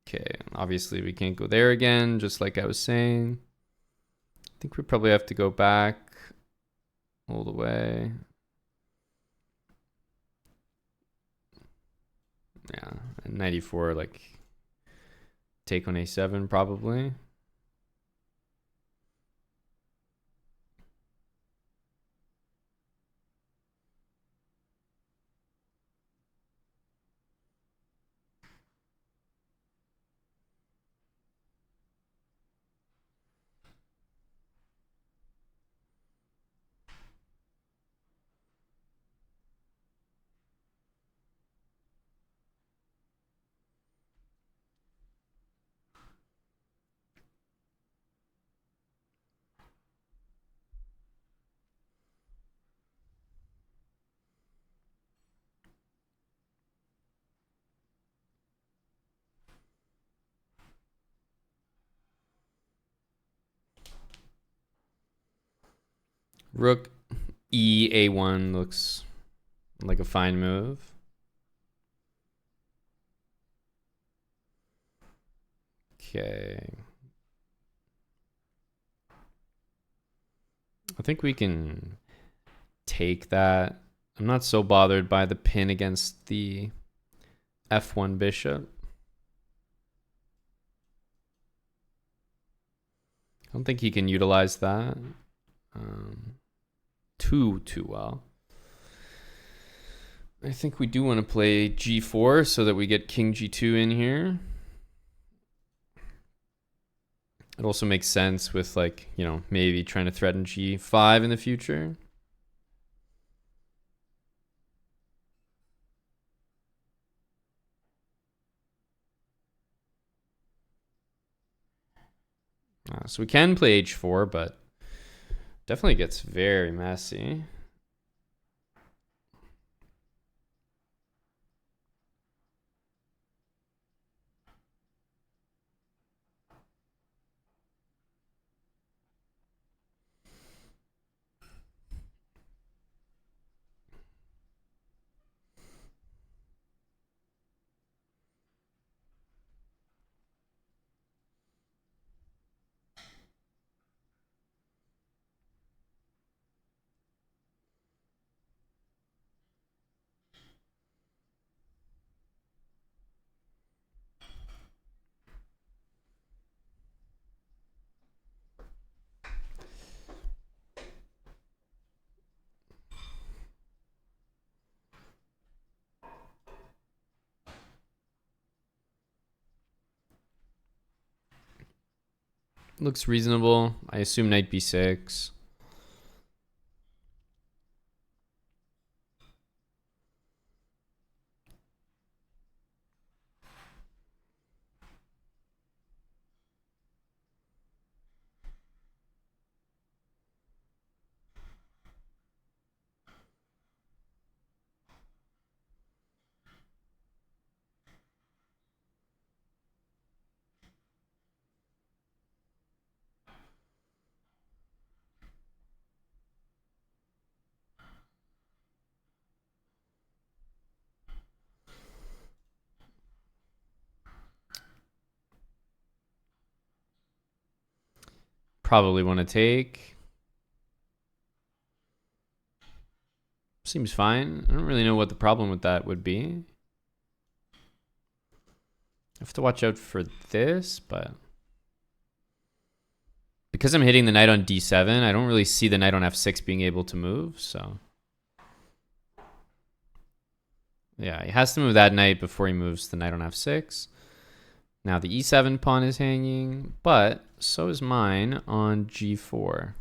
Okay, obviously we can't go there again, just like I was saying. I think we probably have to go back all the way. Yeah, and 94, like, take on a7 probably. Rook e a1 looks like a fine move. Okay. I think we can take that. I'm not so bothered by the pin against the f1 bishop. I don't think he can utilize that too well. I think we do want to play g4 so that we get king g2 in here. It also makes sense with, like, you know, maybe trying to threaten g5 in the future. So we can play h4, but definitely gets very messy. Looks reasonable. I assume knight b6. Probably want to take. Seems fine. I don't really know what the problem with that would be. I have to watch out for this, but because I'm hitting the knight on d7, I don't really see the knight on f6 being able to move, so. Yeah, he has to move that knight before he moves the knight on f6. Now the e7 pawn is hanging, but so is mine on g4.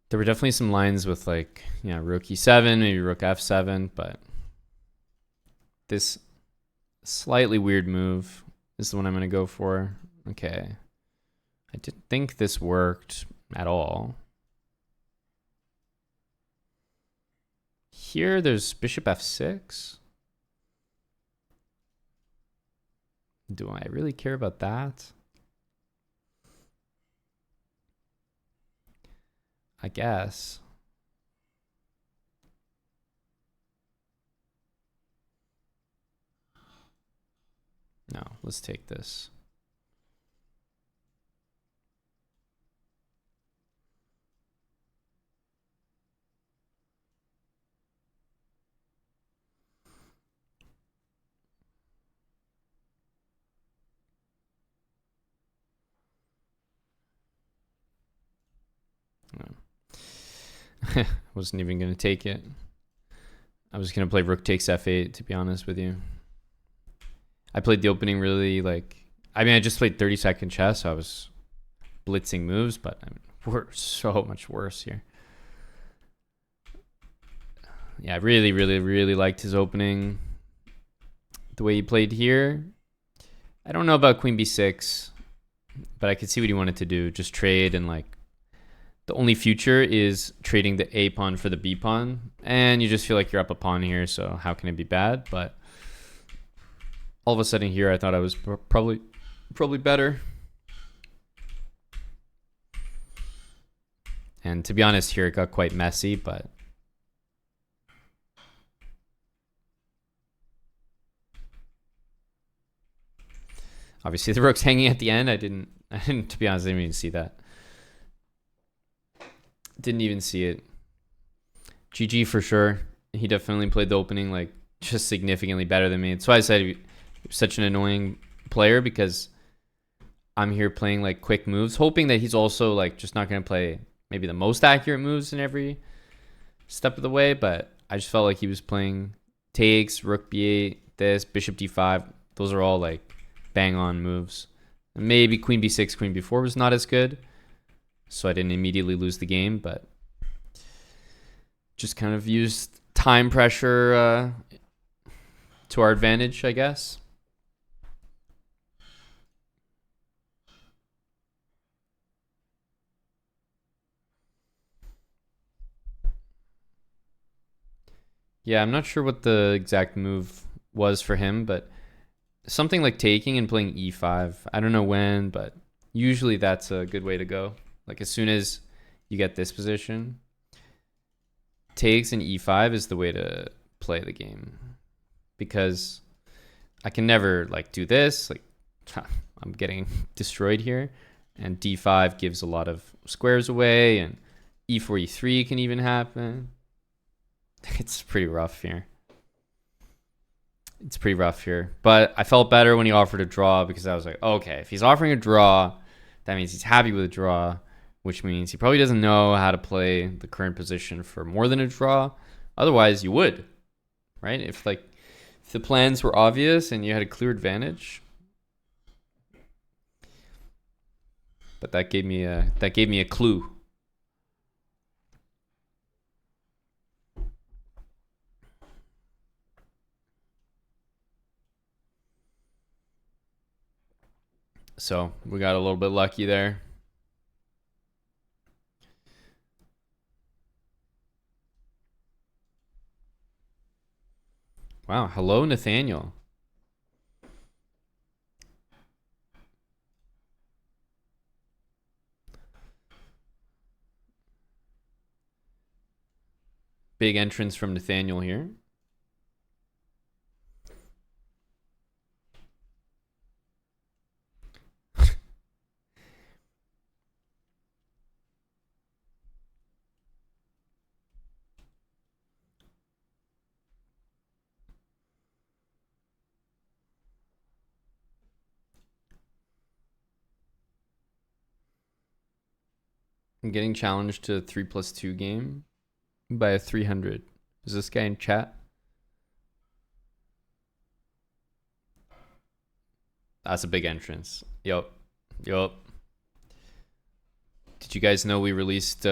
There were definitely some lines with like, yeah, rook e7, maybe rook f7, but this slightly weird move is the one I'm going to go for. Okay. I didn't think this worked at all. Here, there's bishop f6. Do I really care about that? I guess. No, let's take this. Wasn't even going to take it. I was going to play rook takes f8, to be honest with you. I played the opening really like... I mean, I just played 30-second chess, so I was blitzing moves, but I mean, we're so much worse here. Yeah, I really, really, really liked his opening. The way he played here. I don't know about queen b6, but I could see what he wanted to do. Just trade and like... The only future is trading the A pawn for the B pawn. And you just feel like you're up a pawn here, so how can it be bad? But all of a sudden here, I thought I was probably better. And to be honest, here it got quite messy, but obviously the rook's hanging at the end. I didn't, to be honest, I didn't even see that. Didn't even see it. GG for sure. He definitely played the opening like just significantly better than me. That's why I said he was such an annoying player, because I'm here playing like quick moves, hoping that he's also like just not going to play maybe the most accurate moves in every step of the way. But I just felt like he was playing takes, rook b8, this, bishop d5. Those are all like bang on moves. And maybe queen b6, queen b4 was not as good, so I didn't immediately lose the game, but just kind of used time pressure to our advantage, I guess. Yeah, I'm not sure what the exact move was for him, but something like taking and playing e5. I don't know when, but usually that's a good way to go. Like as soon as you get this position, takes and e5 is the way to play the game, because I can never like do this. Like I'm getting destroyed here, and d5 gives a lot of squares away, and e4, e3 can even happen. It's pretty rough here. It's pretty rough here. But I felt better when he offered a draw, because I was like, okay, if he's offering a draw, that means he's happy with a draw, which means he probably doesn't know how to play the current position for more than a draw. Otherwise, you would, right? If the plans were obvious and you had a clear advantage. But that gave me a clue. So we got a little bit lucky there. Wow. Hello, Nathaniel. Big entrance from Nathaniel here. I'm getting challenged to a 3+2 game by a 300. Is this guy in chat? That's a big entrance. Yup. Did you guys know we released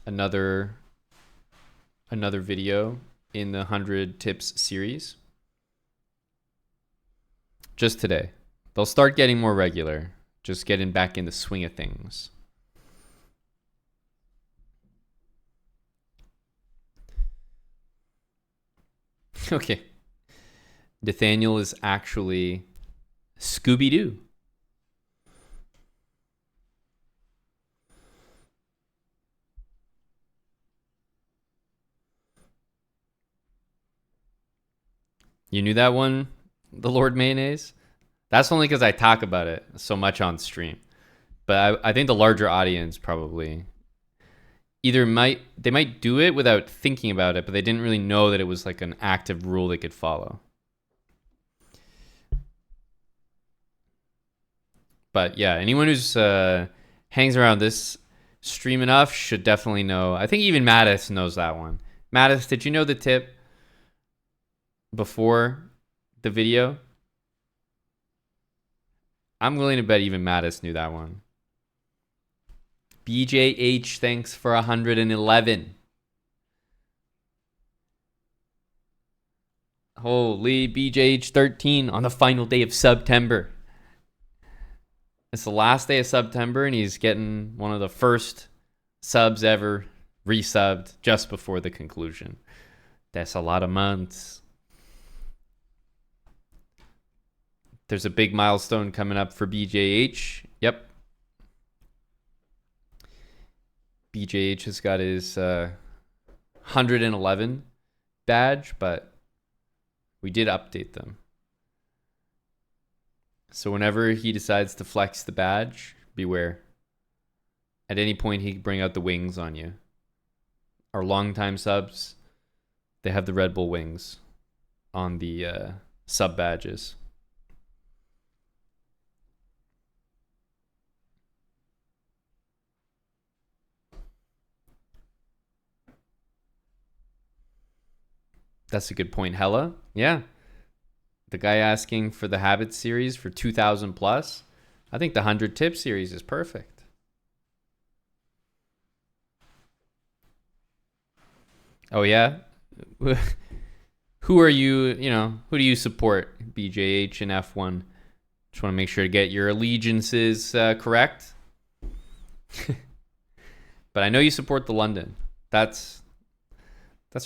another video in the 100 tips series just today? They'll start getting more regular. Just getting back in the swing of things. Okay. Nathaniel is actually Scooby-Doo. You knew that one, the Lord Mayonnaise? That's only because I talk about it so much on stream. But I think the larger audience probably either might do it without thinking about it, but they didn't really know that it was like an active rule they could follow. But yeah, anyone who's hangs around this stream enough should definitely know. I think even Mattis knows that one. Mattis, did you know the tip before the video? I'm willing to bet even Mattis knew that one. BJH, thanks for 111. Holy, BJH 13 on the final day of September. It's the last day of September, and he's getting one of the first subs ever resubbed just before the conclusion. That's a lot of months. There's a big milestone coming up for BJH. Yep. BJH has got his 111 badge, but we did update them. So whenever he decides to flex the badge, beware. At any point, he can bring out the wings on you. Our longtime subs, they have the Red Bull wings on the sub badges. That's a good point. Hella. Yeah. The guy asking for the Habit series for 2,000 plus. I think the 100 tip series is perfect. Oh, yeah? Who are you, who do you support? BJH and F1. Just want to make sure to get your allegiances correct. But I know you support the London. That's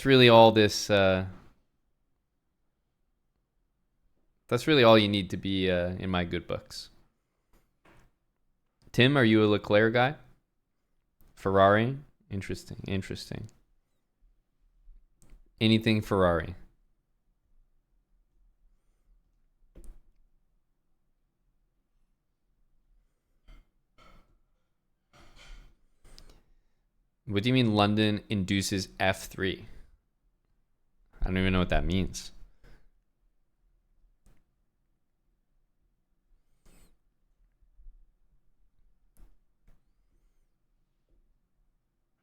really all this. That's really all you need to be in my good books. Tim, are you a Leclerc guy? Ferrari? Interesting. Anything Ferrari? What do you mean London induces F3? I don't even know what that means.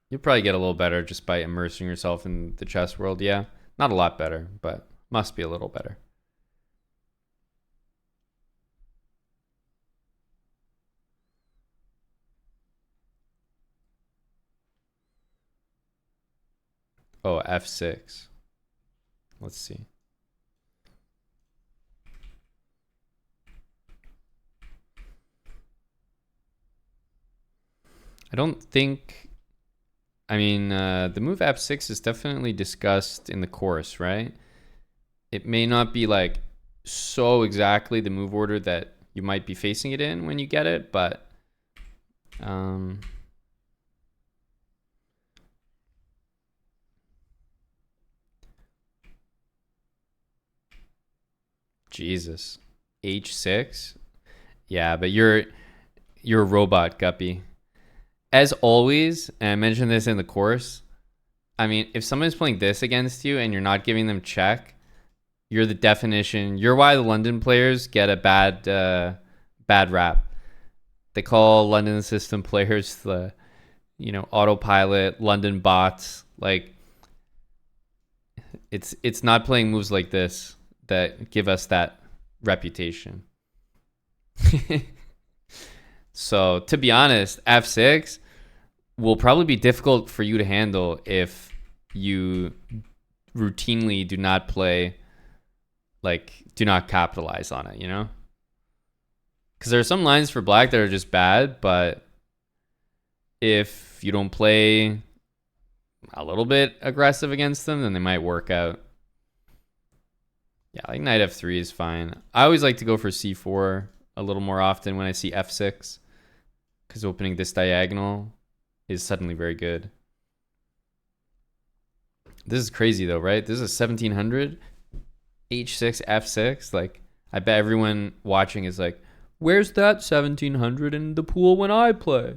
You'll probably get a little better just by immersing yourself in the chess world. Yeah, not a lot better, but must be a little better. Oh, F6. Let's see. I don't think... I mean, the move F6 is definitely discussed in the course, right? It may not be like so exactly the move order that you might be facing it in when you get it, but Jesus. H6? Yeah, but you're a robot, Guppy. As always, and I mentioned this in the course, I mean, if someone's playing this against you and you're not giving them check, you're the definition. You're why the London players get a bad rap. They call London system players the, autopilot, London bots. Like, it's not playing moves like this that give us that reputation. So, to be honest, F6 will probably be difficult for you to handle if you routinely do not play, do not capitalize on it, Because there are some lines for black that are just bad, but if you don't play a little bit aggressive against them, then they might work out. Yeah, like knight F3 is fine. I always like to go for C4 a little more often when I see F6, because opening this diagonal is suddenly very good. This is crazy though, right? This is 1700. H6, F6. Like, I bet everyone watching is like, where's that 1700 in the pool when I play?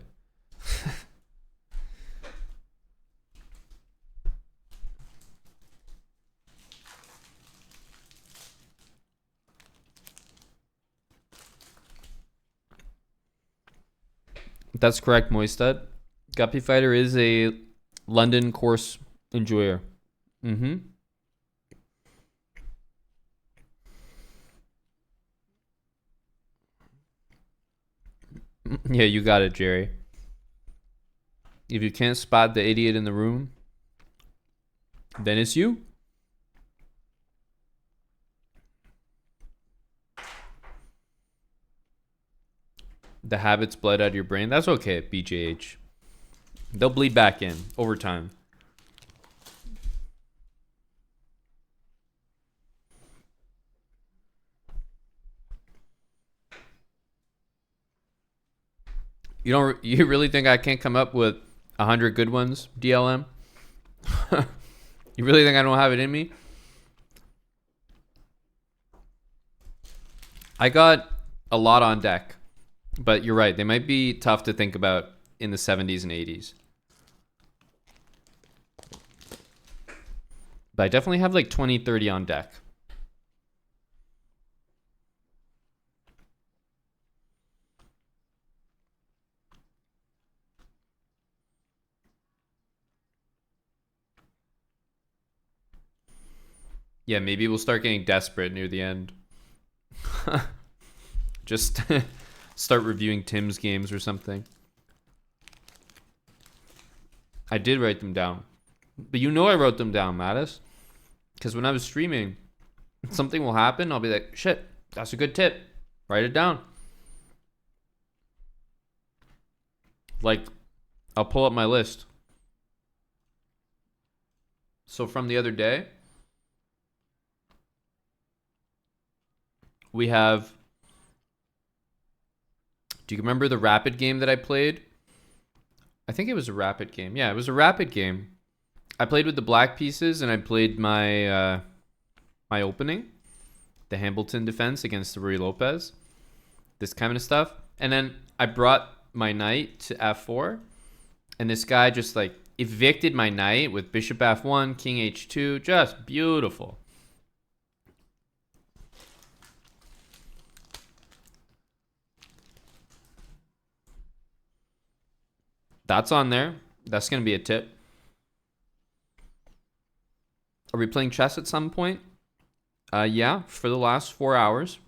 That's correct, Moistad. Guppy Fighter is a London course enjoyer. Yeah, you got it, Jerry. If you can't spot the idiot in the room, then it's you. The habits bled out of your brain. That's okay, BJH. They'll bleed back in over time. You really think I can't come up with 100 good ones, DLM? You really think I don't have it in me? I got a lot on deck, but you're right. They might be tough to think about in the 70s and 80s. But I definitely have like 20, 30 on deck. Yeah, maybe we'll start getting desperate near the end. Just start reviewing Tim's games or something. I did write them down. But you know I wrote them down, Mattis. Because when I was streaming, something will happen. I'll be like, shit, that's a good tip. Write it down. Like, I'll pull up my list. So from the other day, we have... Do you remember the rapid game that I played? I think it was a rapid game. Yeah, it was a rapid game. I played with the black pieces, and I played my my opening, the Hambleton defense against the Ruy Lopez, this kind of stuff. And then I brought my knight to f4, and this guy just like evicted my knight with bishop f1, king h2, just beautiful. That's on there. That's going to be a tip. Are we playing chess at some point? Yeah, for the last 4 hours.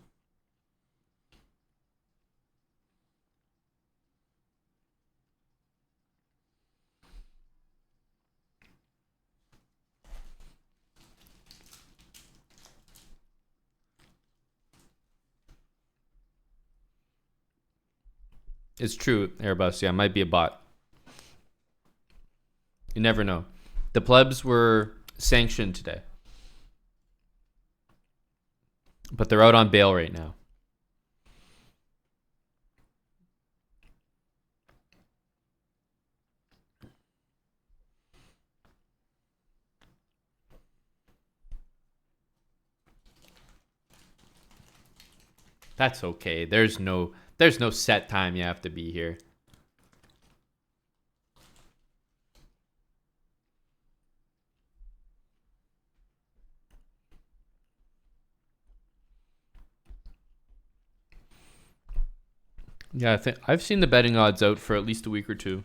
It's true, Airbus. Yeah, it might be a bot. You never know. The plebs were sanctioned today, but they're out on bail right now. That's okay. There's no set time you have to be here. Yeah, I think I've seen the betting odds out for at least a week or two.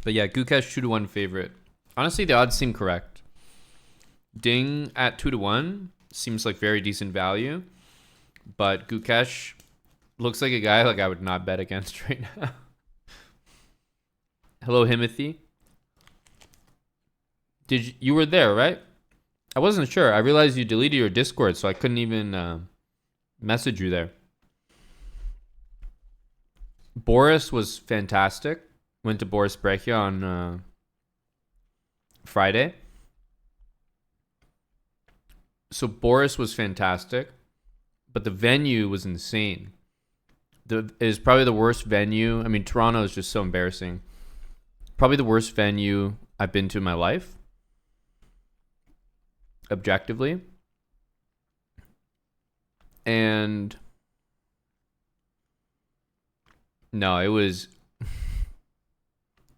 But yeah, Gukesh 2-1 favorite. Honestly, the odds seem correct. Ding at 2-1 seems like very decent value, but Gukesh looks like a guy like I would not bet against right now. Hello, Himothy. You were there, right? I wasn't sure. I realized you deleted your Discord, so I couldn't even message you there. Boris was fantastic. Went to Boris Brechia on Friday. So Boris was fantastic, but the venue was insane. It is probably the worst venue. I mean, Toronto is just so embarrassing. Probably the worst venue I've been to in my life, objectively. And no, it was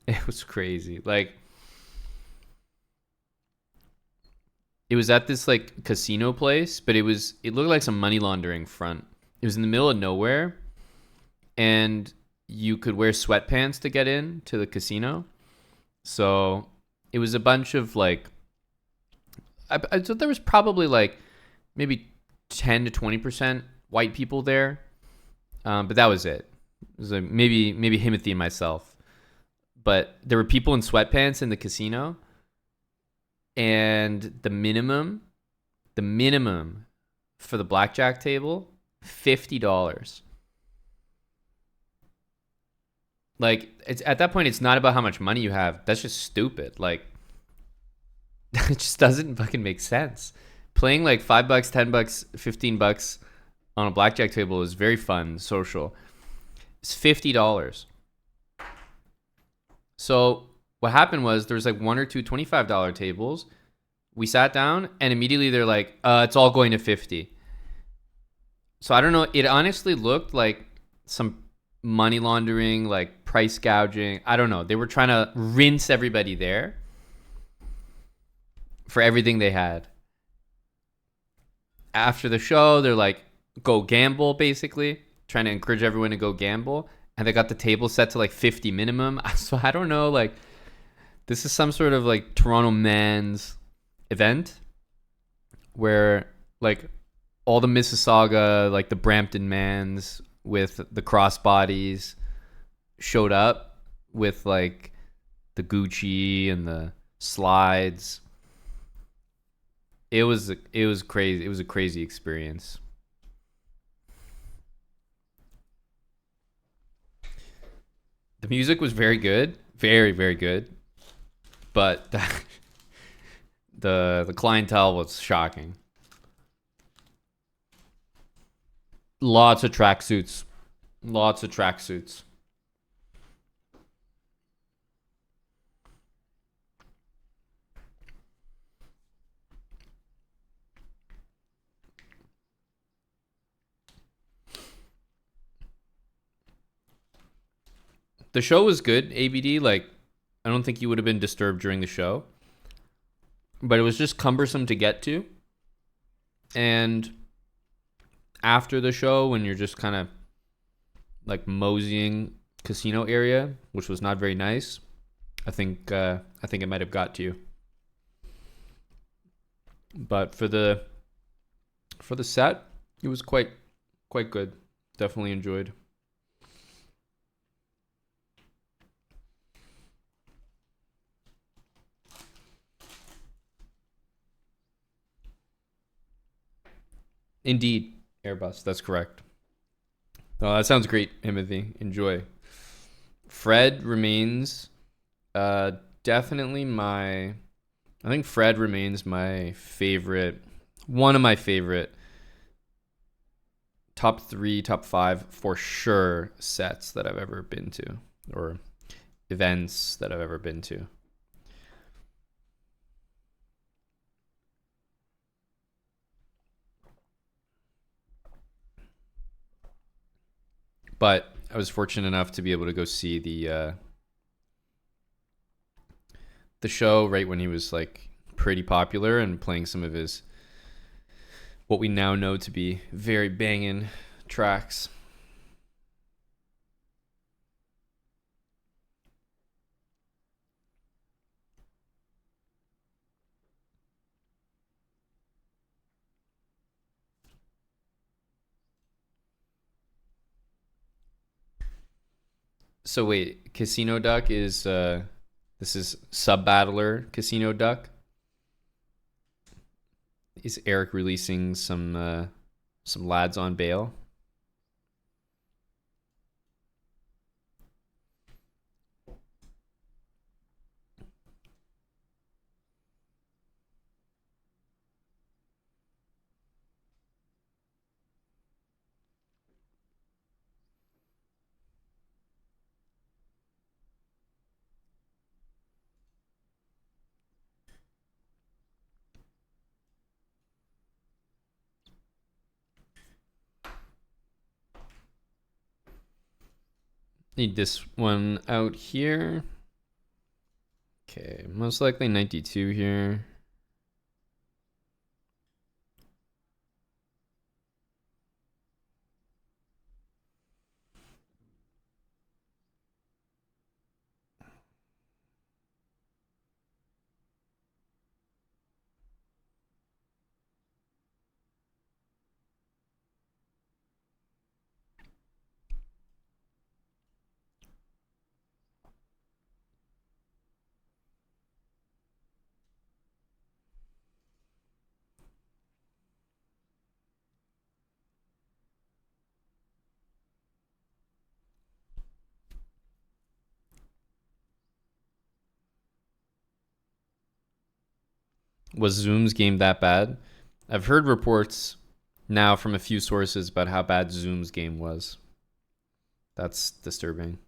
it was crazy. Like, it was at this like casino place, but it looked like some money laundering front. It was in the middle of nowhere, and you could wear sweatpants to get in to the casino. So it was a bunch of like, so there was probably like maybe 10 to 20% white people there, but that was it. It was like maybe Himothy and myself, but there were people in sweatpants in the casino, and the minimum for the blackjack table, $50. Like, it's at that point, it's not about how much money you have. That's just stupid. Like, it just doesn't fucking make sense. Playing like $5, $10, $15 on a blackjack table is very fun, social. It's $50. So what happened was there was like one or two $25 tables. We sat down, and immediately they're like, it's all going to 50. So I don't know. It honestly looked like some money laundering, like price gouging. I don't know. They were trying to rinse everybody there for everything they had. After the show, they're like, go gamble, basically, trying to encourage everyone to go gamble. And they got the table set to like 50 minimum. So I don't know, like, this is some sort of like Toronto man's event where like all the Mississauga, like the Brampton Mans with the crossbodies showed up with like the Gucci and the slides. It was crazy. It was a crazy experience. The music was very good, very very good, but the clientele was shocking. Lots of tracksuits, lots of tracksuits. The show was good, ABD. Like, I don't think you would have been disturbed during the show, but it was just cumbersome to get to. And after the show, when you're just kind of like moseying casino area, which was not very nice, I think it might have got to you. But for the set, it was quite good. Definitely enjoyed. Indeed, Airbus. That's correct. Oh, that sounds great, Timothy. Enjoy. Fred remains definitely my. I think Fred remains my favorite. One of my favorite top 3, top 5 for sure sets that I've ever been to, or events that I've ever been to. But I was fortunate enough to be able to go see the show right when he was like pretty popular and playing some of his what we now know to be very banging tracks. So wait, Casino Duck is this is Sub Battler Casino Duck. Is Eric releasing some lads on bail? Need this one out here. Okay, most likely 92 here. Was Zoom's game that bad? I've heard reports now from a few sources about how bad Zoom's game was. That's disturbing.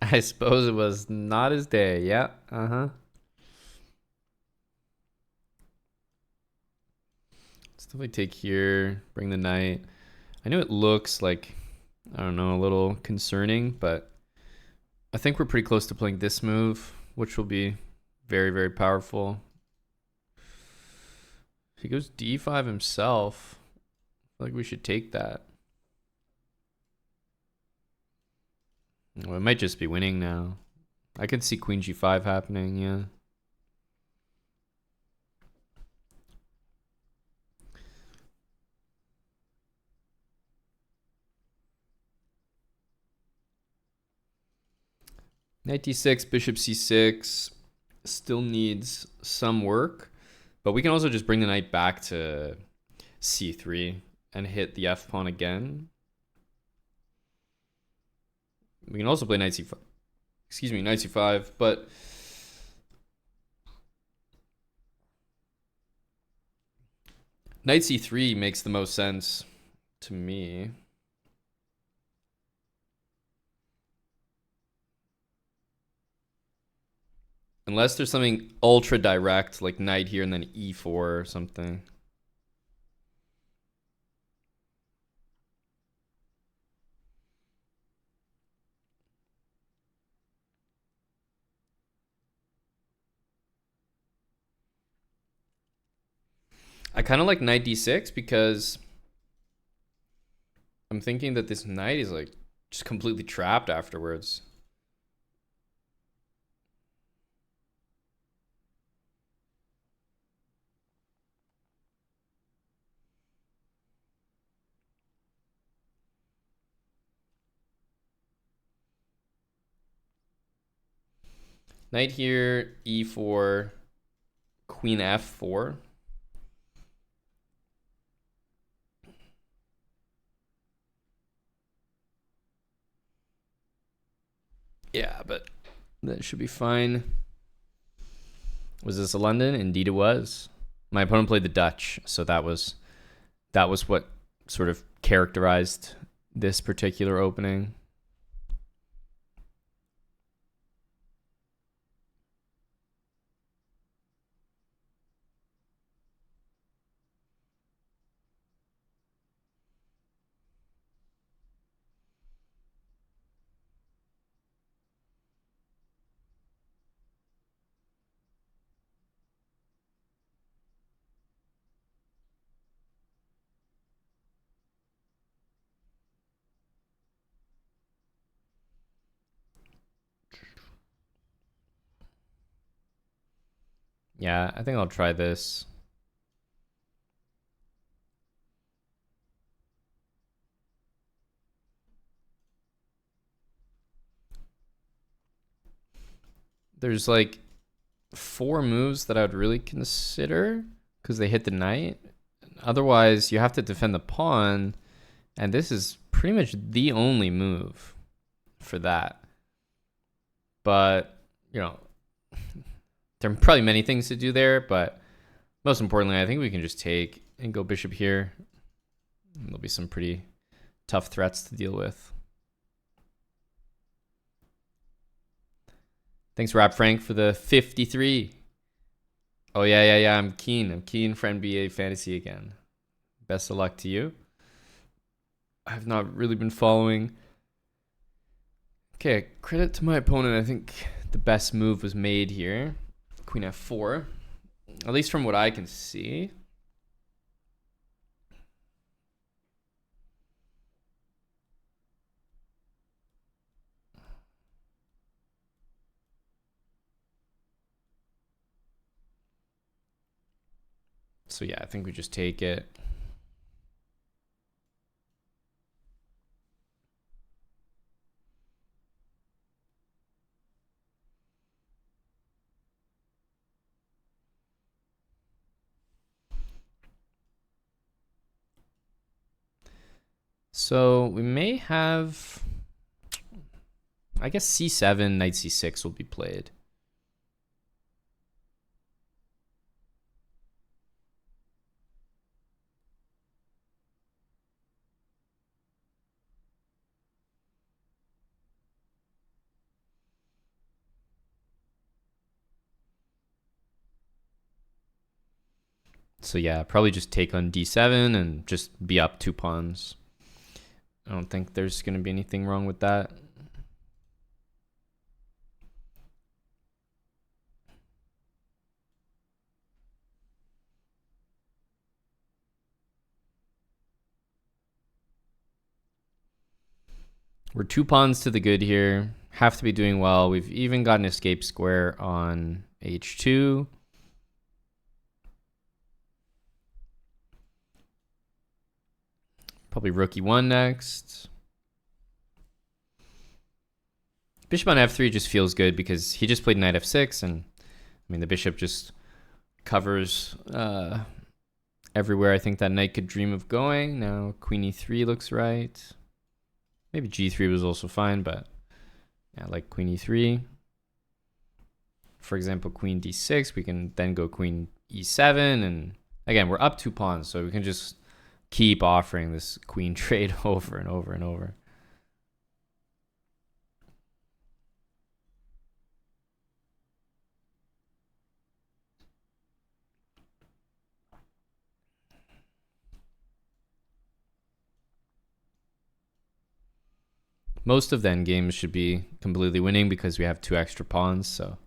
I suppose it was not his day. Yeah. Uh-huh. Let's definitely take here, bring the knight. I know it looks like, I don't know, a little concerning, but I think we're pretty close to playing this move, which will be very, very powerful. If he goes d5 himself, Like we should take that. Well, it might just be winning now. I could see queen g5 happening, yeah. Knight d6, bishop c6 still needs some work, but we can also just bring the knight back to c3 and hit the f pawn again. We can also play knight c5. Excuse me, knight c5, but knight c3 makes the most sense to me. Unless there's something ultra direct, like knight here and then e4 or something. I kind of like knight d6 because I'm thinking that this knight is like just completely trapped afterwards. Knight here, e4, queen f4. Yeah, but that should be fine. Was this a London? Indeed it was. My opponent played the Dutch, so that was what sort of characterized this particular opening. Yeah, I think I'll try this. There's like 4 moves that I would really consider because they hit the knight. Otherwise, you have to defend the pawn, and this is pretty much the only move for that. But, you know, there are probably many things to do there, but most importantly, I think we can just take and go bishop here. There'll be some pretty tough threats to deal with. Thanks, Rob Frank, for the 53. Oh, yeah. I'm keen. I'm keen for NBA Fantasy again. Best of luck to you. I've not really been following. Okay, credit to my opponent. I think the best move was made here. Queen f4. At least from what I can see. So yeah, I think we just take it. So we may have, I guess c7, knight c6 will be played. So yeah, probably just take on d7 and just be up 2 pawns. I don't think there's going to be anything wrong with that. We're 2 pawns to the good here. Have to be doing well. We've even got an escape square on h2. Probably rook e1 next. Bishop on f3 just feels good because he just played knight f6, and I mean the bishop just covers everywhere I think that knight could dream of going. Now queen e3 looks right. Maybe g3 was also fine, but yeah, I like queen e3. For example, queen d6, we can then go queen e7, and again, we're up 2 pawns, so we can just keep offering this queen trade over and over and over. Most of the endgames should be completely winning because we have 2 extra pawns, so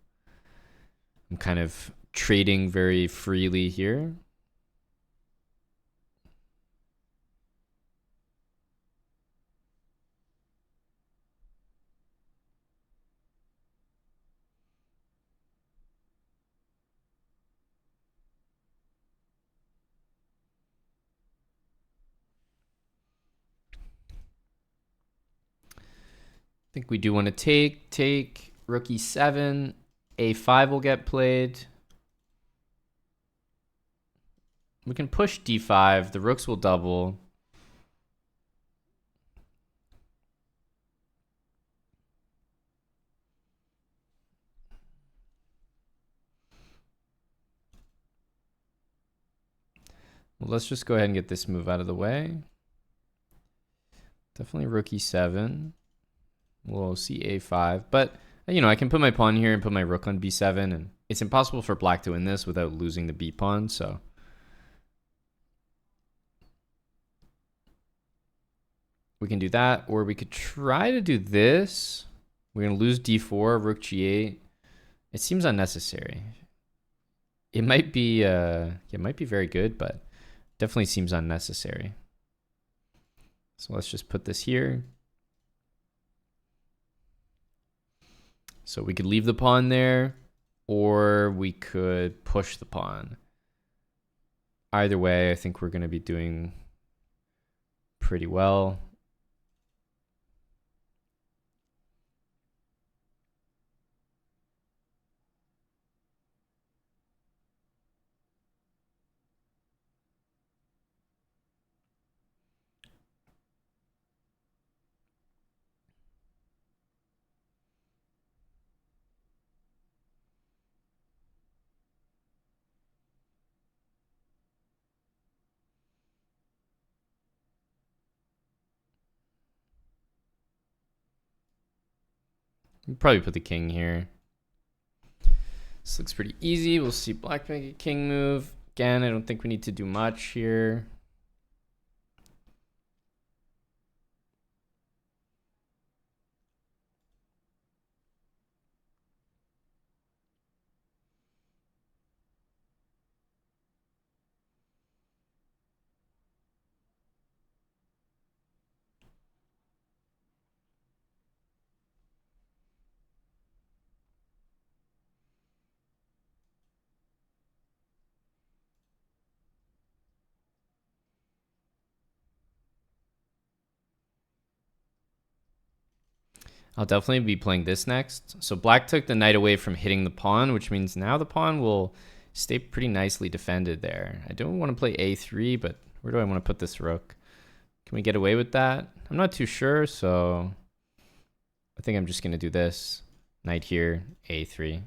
I'm kind of trading very freely here. I think we do want to take rook e7, a5 will get played. We can push d5, the rooks will double. Well, let's just go ahead and get this move out of the way. Definitely rook e7. We'll see a5, but you know, I can put my pawn here and put my rook on b7, and it's impossible for black to win this without losing the b pawn, so we can do that, or we could try to do this. We're gonna lose d4, rook g8. It seems unnecessary. It might be very good, but definitely seems unnecessary. So let's just put this here. So we could leave the pawn there, or we could push the pawn. Either way, I think we're going to be doing pretty well. We'll probably put the king here. This looks pretty easy. We'll see black make a king move. Again, I don't think we need to do much here. I'll definitely be playing this next. So black took the knight away from hitting the pawn, which means now the pawn will stay pretty nicely defended there. I don't want to play a3, but where do I want to put this rook? Can we get away with that? I'm not too sure, so I think I'm just going to do this. Knight here, a3.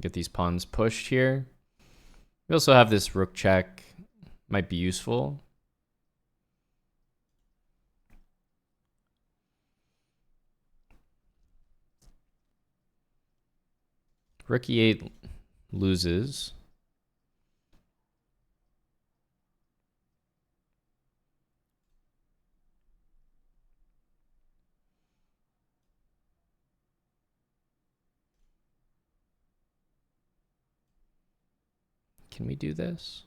Get these pawns pushed here. We also have this rook check. Might be useful. Rook e8 loses. Can we do this?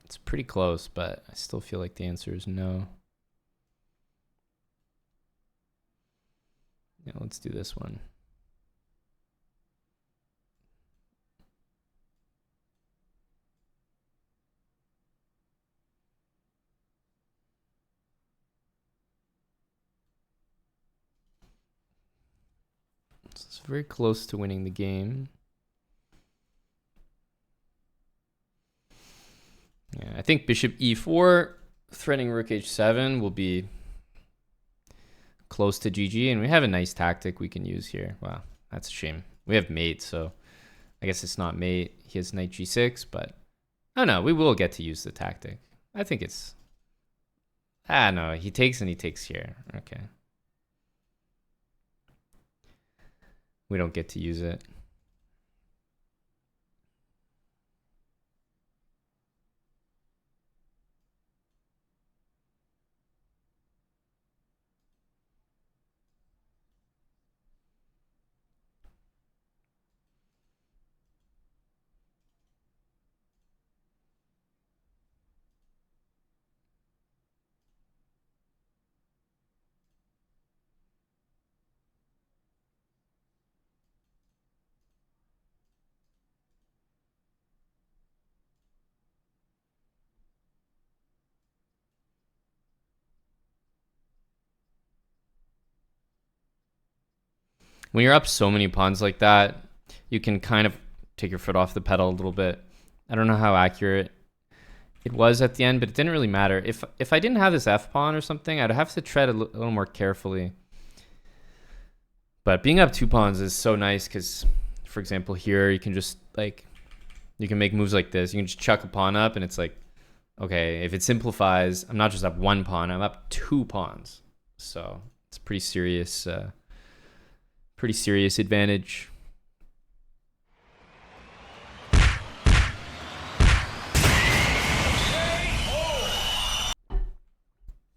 It's pretty close, but I still feel like the answer is no. Yeah, let's do this one. It's very close to winning the game. Yeah, I think bishop e4, threatening rook h7 will be close to GG, and we have a nice tactic we can use here. Wow, that's a shame. We have mate, so I guess it's not mate. He has knight g6, but oh no, we will get to use the tactic. I think it's... no, he takes and he takes here. Okay. We don't get to use it. When you're up so many pawns like that, you can kind of take your foot off the pedal a little bit. I don't know how accurate it was at the end, but it didn't really matter. If I didn't have this f pawn or something, I'd have to tread a little more carefully. But being up 2 pawns is so nice because, for example, here you can just like, you can make moves like this. You can just chuck a pawn up and it's like, okay, if it simplifies, I'm not just up 1 pawn, I'm up 2 pawns. So it's a pretty serious advantage.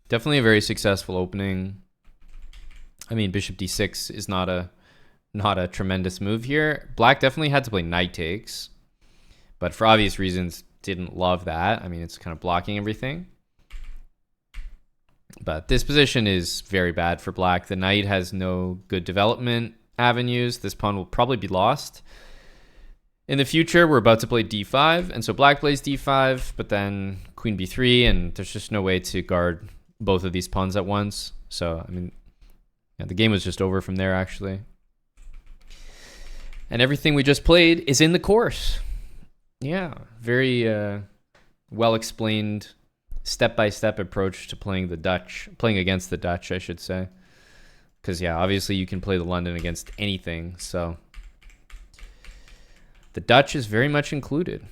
Definitely a very successful opening. I mean, bishop d6 is not a tremendous move here. Black definitely had to play knight takes, but for obvious reasons didn't love that. I mean, it's kind of blocking everything. But this position is very bad for black. The knight has no good development avenues. This pawn will probably be lost. In the future, we're about to play d5, and so black plays d5, but then queen b3, and there's just no way to guard both of these pawns at once. So, I mean, yeah, the game was just over from there, actually. And everything we just played is in the course. Yeah, very well-explained step-by-step approach to playing against the Dutch, I should say. Because, yeah, obviously you can play the London against anything, so the Dutch is very much included.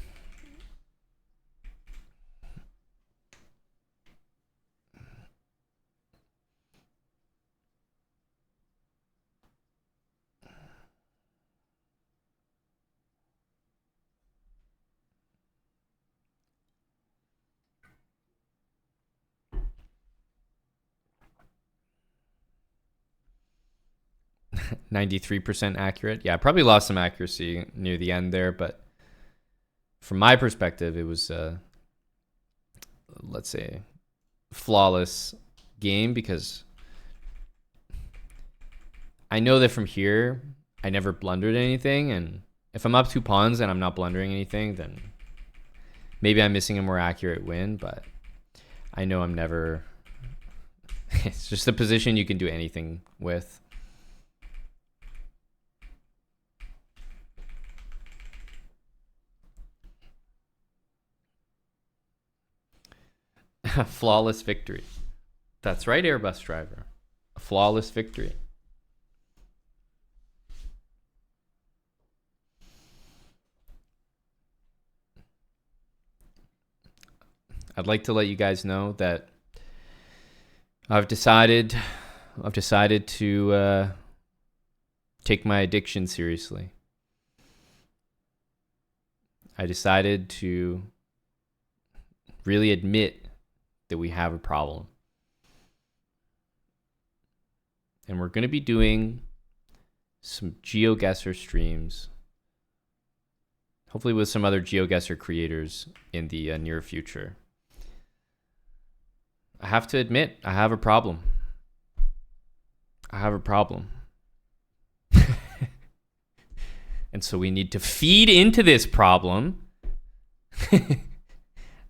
%93 accurate. Yeah, I probably lost some accuracy near the end there, but from my perspective, it was, let's say, flawless game because I know that from here, I never blundered anything, and if I'm up 2 pawns and I'm not blundering anything, then maybe I'm missing a more accurate win, but I know I'm never... It's just a position you can do anything with. Flawless victory. That's right, Airbus driver. A flawless victory. I'd like to let you guys know that I've decided to take my addiction seriously. I decided to really admit that we have a problem. And we're going to be doing some Geoguesser streams, hopefully with some other Geoguesser creators in the near future. I have to admit, I have a problem. And so we need to feed into this problem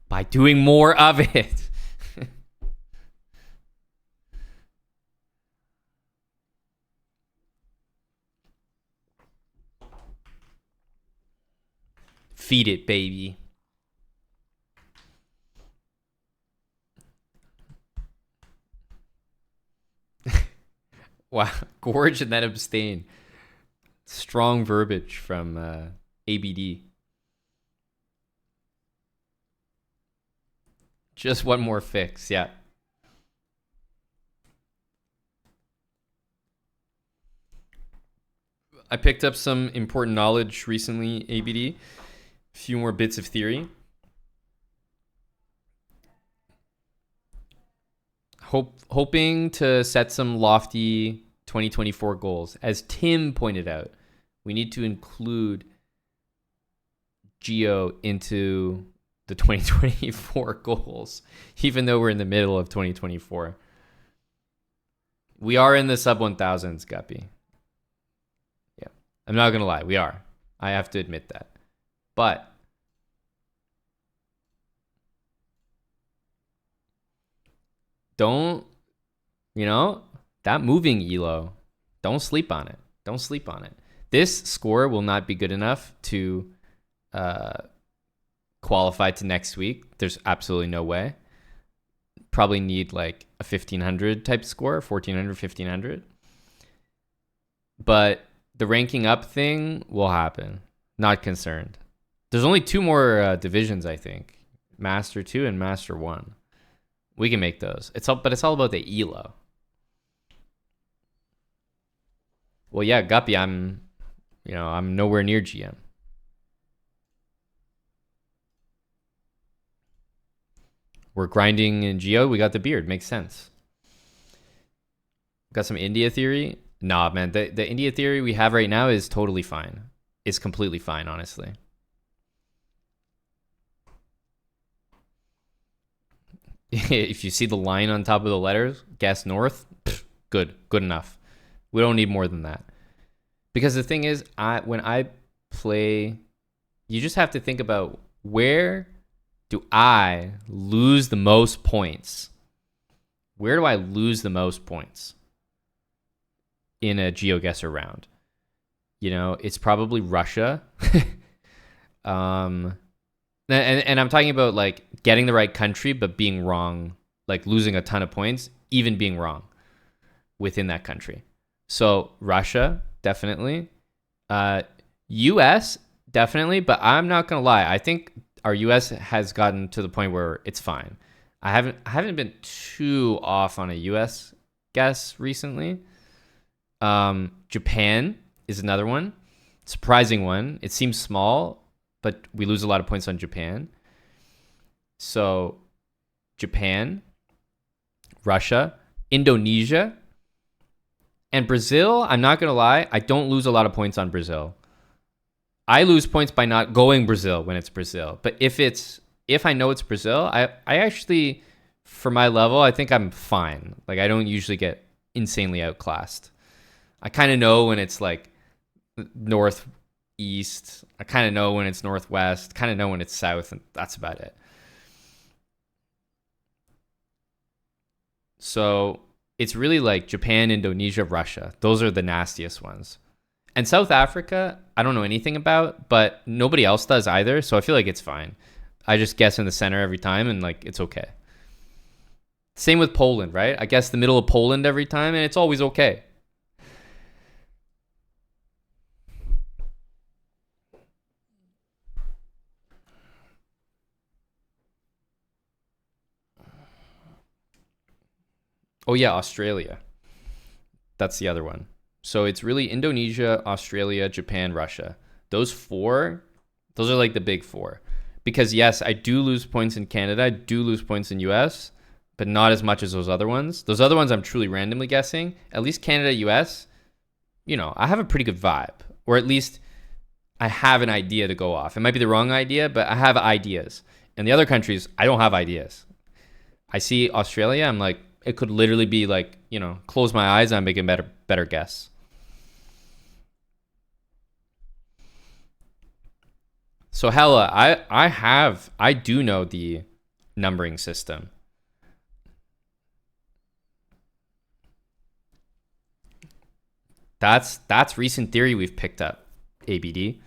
by doing more of it. Feed it, baby. Wow, gorge and then abstain. Strong verbiage from ABD. Just one more fix, yeah. I picked up some important knowledge recently, ABD. A few more bits of theory. Hoping to set some lofty 2024 goals. As Tim pointed out, we need to include Geo into the 2024 goals, even though we're in the middle of 2024. We are in the sub 1000s, Guppy. Yeah, I'm not going to lie. We are. I have to admit that. But don't, that moving elo, don't sleep on it. Don't sleep on it. This score will not be good enough to qualify to next week. There's absolutely no way. Probably need like a 1500 type score, 1400, 1500. But the ranking up thing will happen. Not concerned. There's only 2 more divisions, I think. Master 2 and Master 1. We can make those. But it's all about the elo. Well, yeah, Guppy, I'm nowhere near GM. We're grinding in Geo. We got the beard. Makes sense. Got some India theory. Nah, man. The India theory we have right now is totally fine. It's completely fine, honestly. If you see the line on top of the letters, guess north, good enough. We don't need more than that. Because the thing is, when I play, you just have to think about where do I lose the most points? Where do I lose the most points in a Geoguesser round? It's probably Russia. And I'm talking about like getting the right country, but being wrong, like losing a ton of points, even being wrong within that country. So Russia, definitely. US, definitely. But I'm not going to lie. I think our US has gotten to the point where it's fine. I haven't been too off on a US guess recently. Japan is another one. Surprising one. It seems small, but we lose a lot of points on Japan. So Japan, Russia, Indonesia, and Brazil. I'm not going to lie. I don't lose a lot of points on Brazil. I lose points by not going Brazil when it's Brazil. But if I know it's Brazil, I actually, for my level, I think I'm fine. Like I don't usually get insanely outclassed. I kind of know when it's like northeast. I kind of know when it's northwest. Kind of know when it's south, and that's about it. So it's really like Japan, Indonesia, Russia. Those are the nastiest ones. And South Africa, I don't know anything about, but nobody else does either. So I feel like it's fine. I just guess in the center every time, and like it's okay. Same with Poland, right? I guess the middle of Poland every time, and it's always okay. Oh yeah, Australia. That's the other one. So it's really Indonesia, Australia, Japan, Russia. Those are like the big 4. Because yes, I do lose points in Canada, I do lose points in US, but not as much as those other ones. Those other ones I'm truly randomly guessing. At least Canada, US, you know, I have a pretty good vibe, or at least I have an idea to go off. It might be the wrong idea, but I have ideas. And the other countries, I don't have ideas. I see Australia, I'm like, it could literally be like, you know, close my eyes and I'm making better guess. So hella, I do know the numbering system. That's recent theory we've picked up, ABD.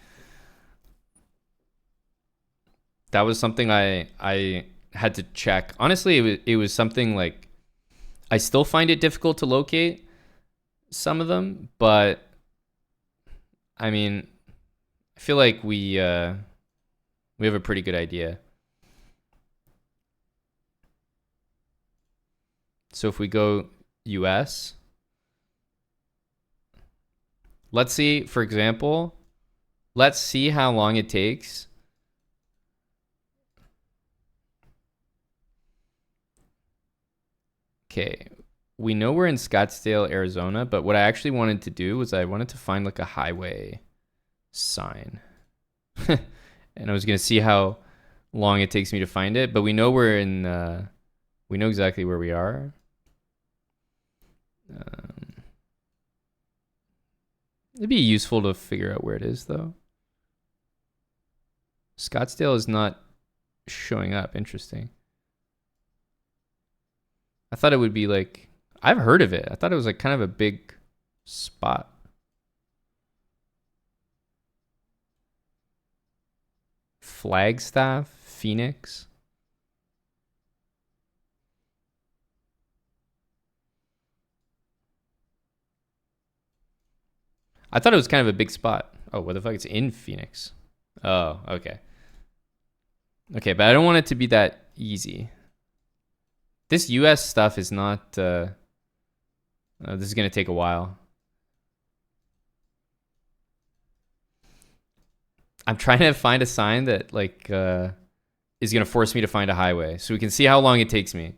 That was something I had to check. Honestly, it was something like I still find it difficult to locate some of them, but I mean, I feel like we have a pretty good idea. So if we go US, let's see, for example, let's see how long it takes. Okay, we know we're in Scottsdale, Arizona, but what I actually wanted to do was I wanted to find like a highway sign. And I was going to see how long it takes me to find it, but we know we're in, we know exactly where we are. It'd be useful to figure out where it is, though. Scottsdale is not showing up. Interesting. I thought it would be like, I've heard of it. I thought it was like kind of a big spot. Flagstaff, Phoenix. I thought it was kind of a big spot. Oh, what the fuck? It's in Phoenix. Oh, okay. Okay, but I don't want it to be that easy. This US stuff is not... this is going to take a while. I'm trying to find a sign that like is going to force me to find a highway so we can see how long it takes me.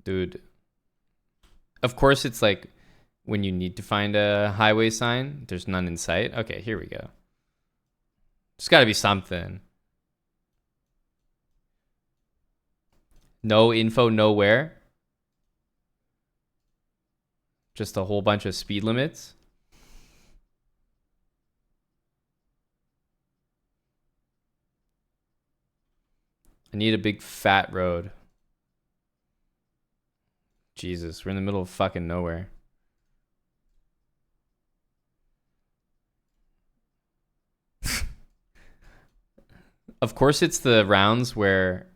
Dude. Of course it's like when you need to find a highway sign, there's none in sight. Okay, here we go. There's got to be something. No info nowhere. Just a whole bunch of speed limits. I need a big fat road. Jesus, we're in the middle of fucking nowhere. Of course it's the rounds where